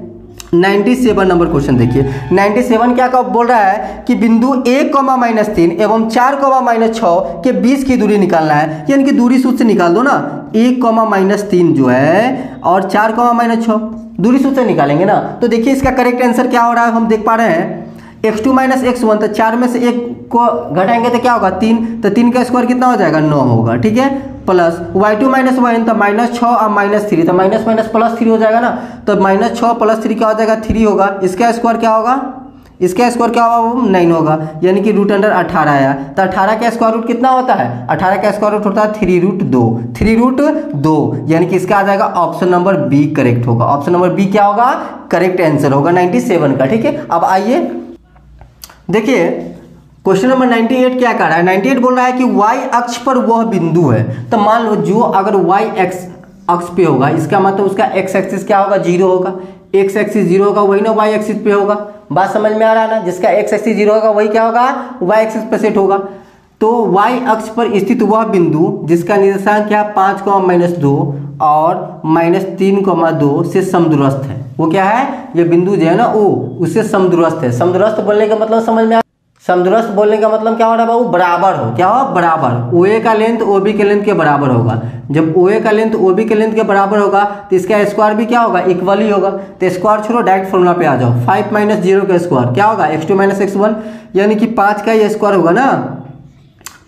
97 नंबर क्वेश्चन देखिए। 97 क्या बोल रहा है कि बिंदु 1,-3 एवं 4,-6 के बीच की दूरी निकालना है, यानी कि दूरी सूत्र से निकाल दो ना। 1,-3 जो है और 4,-6 दूरी सूत्र से निकालेंगे ना। तो देखिए इसका करेक्ट आंसर क्या हो रहा है, हम देख पा रहे हैं x2 - x1, तो 4 में से 1 को घटाएंगे तो क्या होगा 3, तो 3 का स्क्वायर कितना हो जाएगा 9 होगा। ठीक है, प्लस y2 - y1 तो -6 और -3, तो माइनस माइनस प्लस 3 हो जाएगा ना। तो -6 + 3 क्या हो जाएगा 3 होगा। इसका स्क्वायर क्या होगा, इसका स्क्वायर क्या होगा वो 9 होगा, यानी कि √18 आया। तो 18 का स्क्वायर रूट कितना होता है, 18 का स्क्वायर रूट होता है 3√2, 3√2, यानी कि इसका आ जाएगा ऑप्शन नंबर बी करेक्ट होगा। ऑप्शन नंबर बी क्या होगा, करेक्ट आंसर होगा 97 का। ठीक है, अब आइए देखिए क्वेश्चन नंबर 98 क्या कर रहा है। 98 बोल रहा है कि y अक्ष पर वह बिंदु है। तो मान लो जो अगर y अक्ष पे होगा, इसका मतलब उसका x एक्सिस क्या होगा 0 होगा। x एक्सिस 0 होगा वही ना y एक्सिस पे होगा। बात समझ में आ रहा है ना, जिसका x एक्सिस 0 होगा वही क्या होगा y एक्सिस पे सेट होगा। तो y अक्ष पर स्थित वह बिंदु जिसका निर्देशांक क्या 5,-2 और -3,2 से समदूरस्थ है, वो क्या है, ये बिंदु जो है ना वो उससे समदूरस्थ है। समदूरस्थ बोलने का मतलब समझ में, समदूरस्थ बोलने का मतलब क्या हो रहा है बाबू, बराबर हो, क्या हो बराबर। OA का लेंथ OB के लेंथ के बराबर होगा। जब OA का लेंथ OB के लेंथ के बराबर होगा तो इसका स्क्वायर भी क्या होगा इक्वल ही होगा। तो स्क्वायर छोड़ो, डायरेक्ट फॉर्मूला पे आ जाओ। 5 - 0 का स्क्वायर क्या होगा x2 - x1, यानी कि 5 का ये स्क्वायर होगा ना,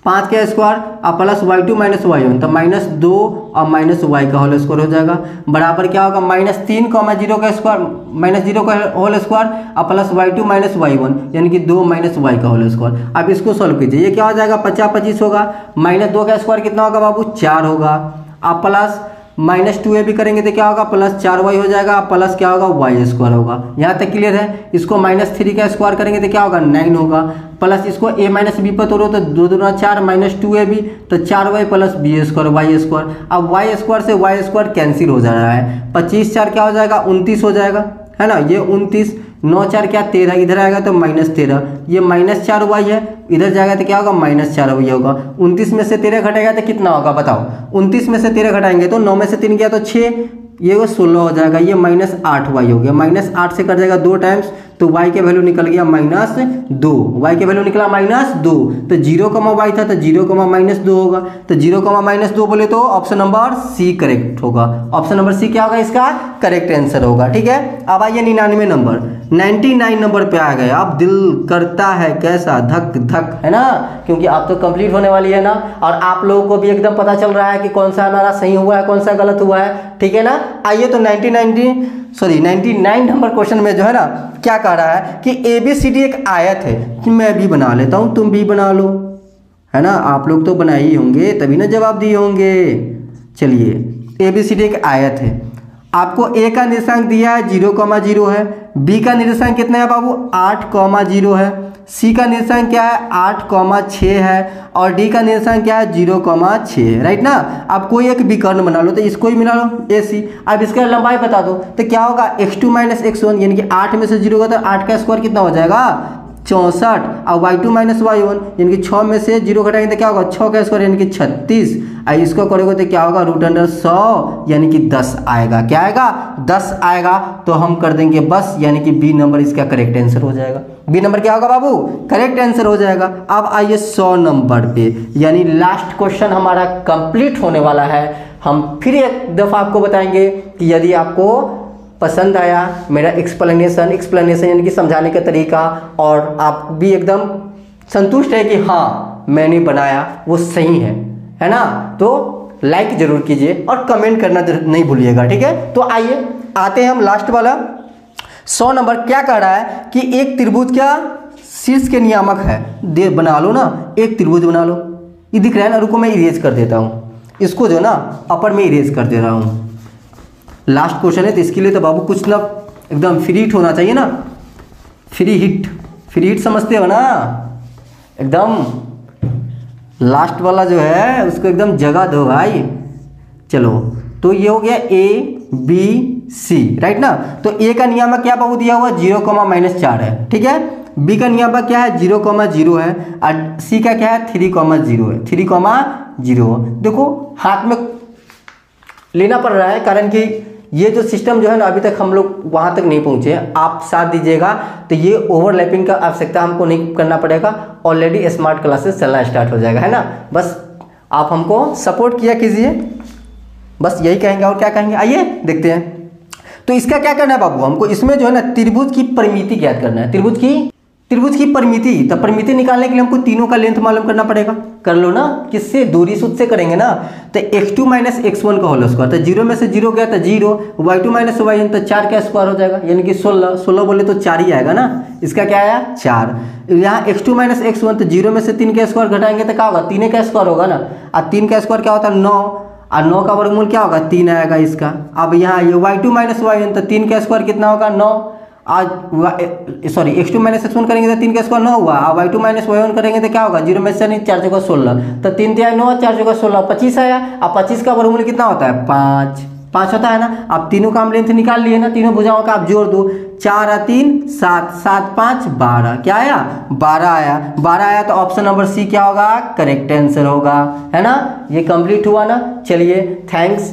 5 का स्क्वायर और प्लस y2 - y1, तो -2 और -y का होल स्क्वायर हो जाएगा। बराबर क्या होगा -3, 0 का स्क्वायर -0 का होल स्क्वायर और प्लस y2 - y1, यानी कि 2 - y का होल स्क्वायर। अब इसको सॉल्व कीजिए, ये क्या हो जाएगा 50 - 25 होगा। -2 का स्क्वायर कितना होगा बाबू 4 होगा। अब प्लस -2a भी करेंगे तो क्या होगा +4y हो जाएगा, प्लस क्या होगा y स्क्वायर होगा। यहाँ तक क्लियर है। इसको -3 का स्क्वायर करेंगे तो क्या होगा 9 होगा। प्लस इसको a - b पर तोड़ो तो 2 दूना 4 -2a भी, तो 4y + b square y square. अब y स्क्वायर से y स्क्वायर कैंसिल हो जा रहा है। 25 4 क्या हो जाएगा 29 हो जाएगा, है ना। ये 29, 9 4 क्या 13, इधर आएगा तो -13, ये -4y है, इधर जाएगा तो क्या होगा -4y होगा। 29 में से 13 घटेगा तो कितना होगा बताओ। 29 में से 13 घटाएंगे तो 9 में से 3 गया तो 6, ये 16 हो जाएगा। ये -8y हो गया, -8 से कट जाएगा 2 टाइम्स, तो y के वैल्यू निकल गया -2। y के वैल्यू निकला -2, तो 0, y था तो 0, -2 होगा। तो 0, -2 बोले तो ऑप्शन नंबर सी करेक्ट होगा। ऑप्शन नंबर सी क्या होगा इसका करेक्ट आंसर होगा। ठीक है, अब आइए 99 नंबर, 99 नंबर पे आ गए। अब दिल करता है कैसा धक धक, है ना, क्योंकि आप तो कंप्लीट होने वाली है ना, और आप लोगों को भी एकदम पता चल रहा है कि कौन सा हमारा सही हुआ है कौन सा गलत हुआ है। ठीक है ना, आइए तो 99 नंबर क्वेश्चन में जो है ना क्या कह रहा है कि ABCD एक आयत है, कि मैं भी बना लेता हूं तुम भी बना लो, है ना। आप लोग तो बनाए ही होंगे तभी ना जवाब दिए होंगे। चलिए ABCD एक आयत है, आपको A का निर्देशांक दिया है 0,0 है, B का निर्देशांक कितना है बाबू 8,0 है, C का निर्देशांक क्या है 8,6 है और D का निर्देशांक क्या है 0,6 है, राइट ना। अब कोई एक विकर्ण बना लो, तो इसको ही मिला लो AC। अब इसका लंबाई बता दो तो क्या होगा x2 - x1, यानी कि 8 में से 0 होगा तो 8 का स्क्वायर कितना हो जाएगा 64, और y2 - y1 यानी कि 6 में से 0 घटाएंगे तो क्या होगा 6 का स्क्वायर यानी कि 36, और इसको करोगे तो क्या होगा √100 यानी कि 10 आएगा। क्या आएगा 10 आएगा, तो हम कर देंगे बस, यानी कि बी नंबर इसका करेक्ट आंसर हो जाएगा। बी नंबर क्या होगा बाबू करेक्ट आंसर हो जाएगा। अब आइए 100 नंबर पे, यानी लास्ट क्वेश्चन हमारा कंप्लीट होने वाला है। हम फिर एक दफ़ा आपको बताएंगे कि यदि आपको पसंद आया मेरा एक्सप्लेनेशन यानी कि समझाने का तरीका, और आप भी एकदम संतुष्ट है कि हाँ मैंने बनाया वो सही है ना, तो लाइक जरूर कीजिए और कमेंट करना नहीं भूलिएगा। ठीक है, तो आइए आते हैं हम लास्ट वाला 100 नंबर। क्या कह रहा है कि एक त्रिभुज क्या शीर्ष के नियामक है, दे बना लो ना, एक त्रिभुज बना लो। ये दिख रहा है ना, रुको मैं इरेज कर देता हूँ इसको, जो ना अपर में इरेज कर दे रहा हूँ। लास्ट क्वेश्चन है तो इसके लिए तो बाबू कुछ ना एकदम फ्री हिट होना चाहिए ना, फ्री हिट समझते हो ना, एकदम लास्ट वाला जो है उसको एकदम जगह दो भाई। चलो तो ये हो गया ABC, राइट ना। तो A का नियामक क्या बाबू दिया हुआ 0,-4 है, ठीक है। B का नियामक क्या है 0,0 है, और C का क्या है 3,0 है, 3,0। देखो हाथ में लेना पड़ रहा है, कारण कि ये जो सिस्टम जो है ना अभी तक हम लोग वहाँ तक नहीं पहुँचे। आप साथ दीजिएगा तो ये ओवरलैपिंग का आवश्यकता हमको नहीं करना पड़ेगा, ऑलरेडी स्मार्ट क्लासेस चलना स्टार्ट हो जाएगा, है ना। बस आप हमको सपोर्ट किया कीजिए, बस यही कहेंगे, और क्या कहेंगे। आइए देखते हैं। तो इसका क्या करना है बाबू, हमको इसमें जो है ना त्रिभुज की परिमिति ज्ञात करना है। त्रिभुज की परिमिति, तो परिमिति निकालने के लिए हमको तीनों का लेंथ मालूम करना पड़ेगा। कर लो ना, किससे, दूरी सूत्र से करेंगे ना। तो x2 - x1 का होल स्क्वायर, तो 0 में से 0 गया तो 0, y2 - y1 तो 4 का स्क्वायर हो जाएगा, यानी कि 16 बोले तो 4 ही आएगा ना। इसका क्या आया 4। यहाँ x2 - x1 तो 0 में से 3 का स्क्वायर घटाएंगे तो क्या होगा 3 का स्क्वायर होगा ना, और 3 का स्क्वायर क्या होता है 9, और 9 का वर्गमूल क्या होगा 3 आएगा इसका। अब यहाँ ये y2 - y1 तो 3 का स्क्वायर कितना होगा 9, आज x2 - x1 करेंगे तो 3 का स्क्वायर 9 हुआ, और y2 - y1 करेंगे तो क्या होगा 0 में से 4 जगह 16, तो 3 × 9 4 जगह 16 25 आया। अब 25 का वर्गमूल कितना होता है 5 होता है ना। अब तीनों का हम लेंथ निकाल लिए ना, तीनों भुजाओं का आप जोड़ दो, 4 और 3 7, 7 5 12, क्या आया 12 आया। 12 आया तो ऑप्शन नंबर C क्या होगा, करेक्ट आंसर होगा, है ना। ये कंप्लीट हुआ ना। चलिए थैंक्स।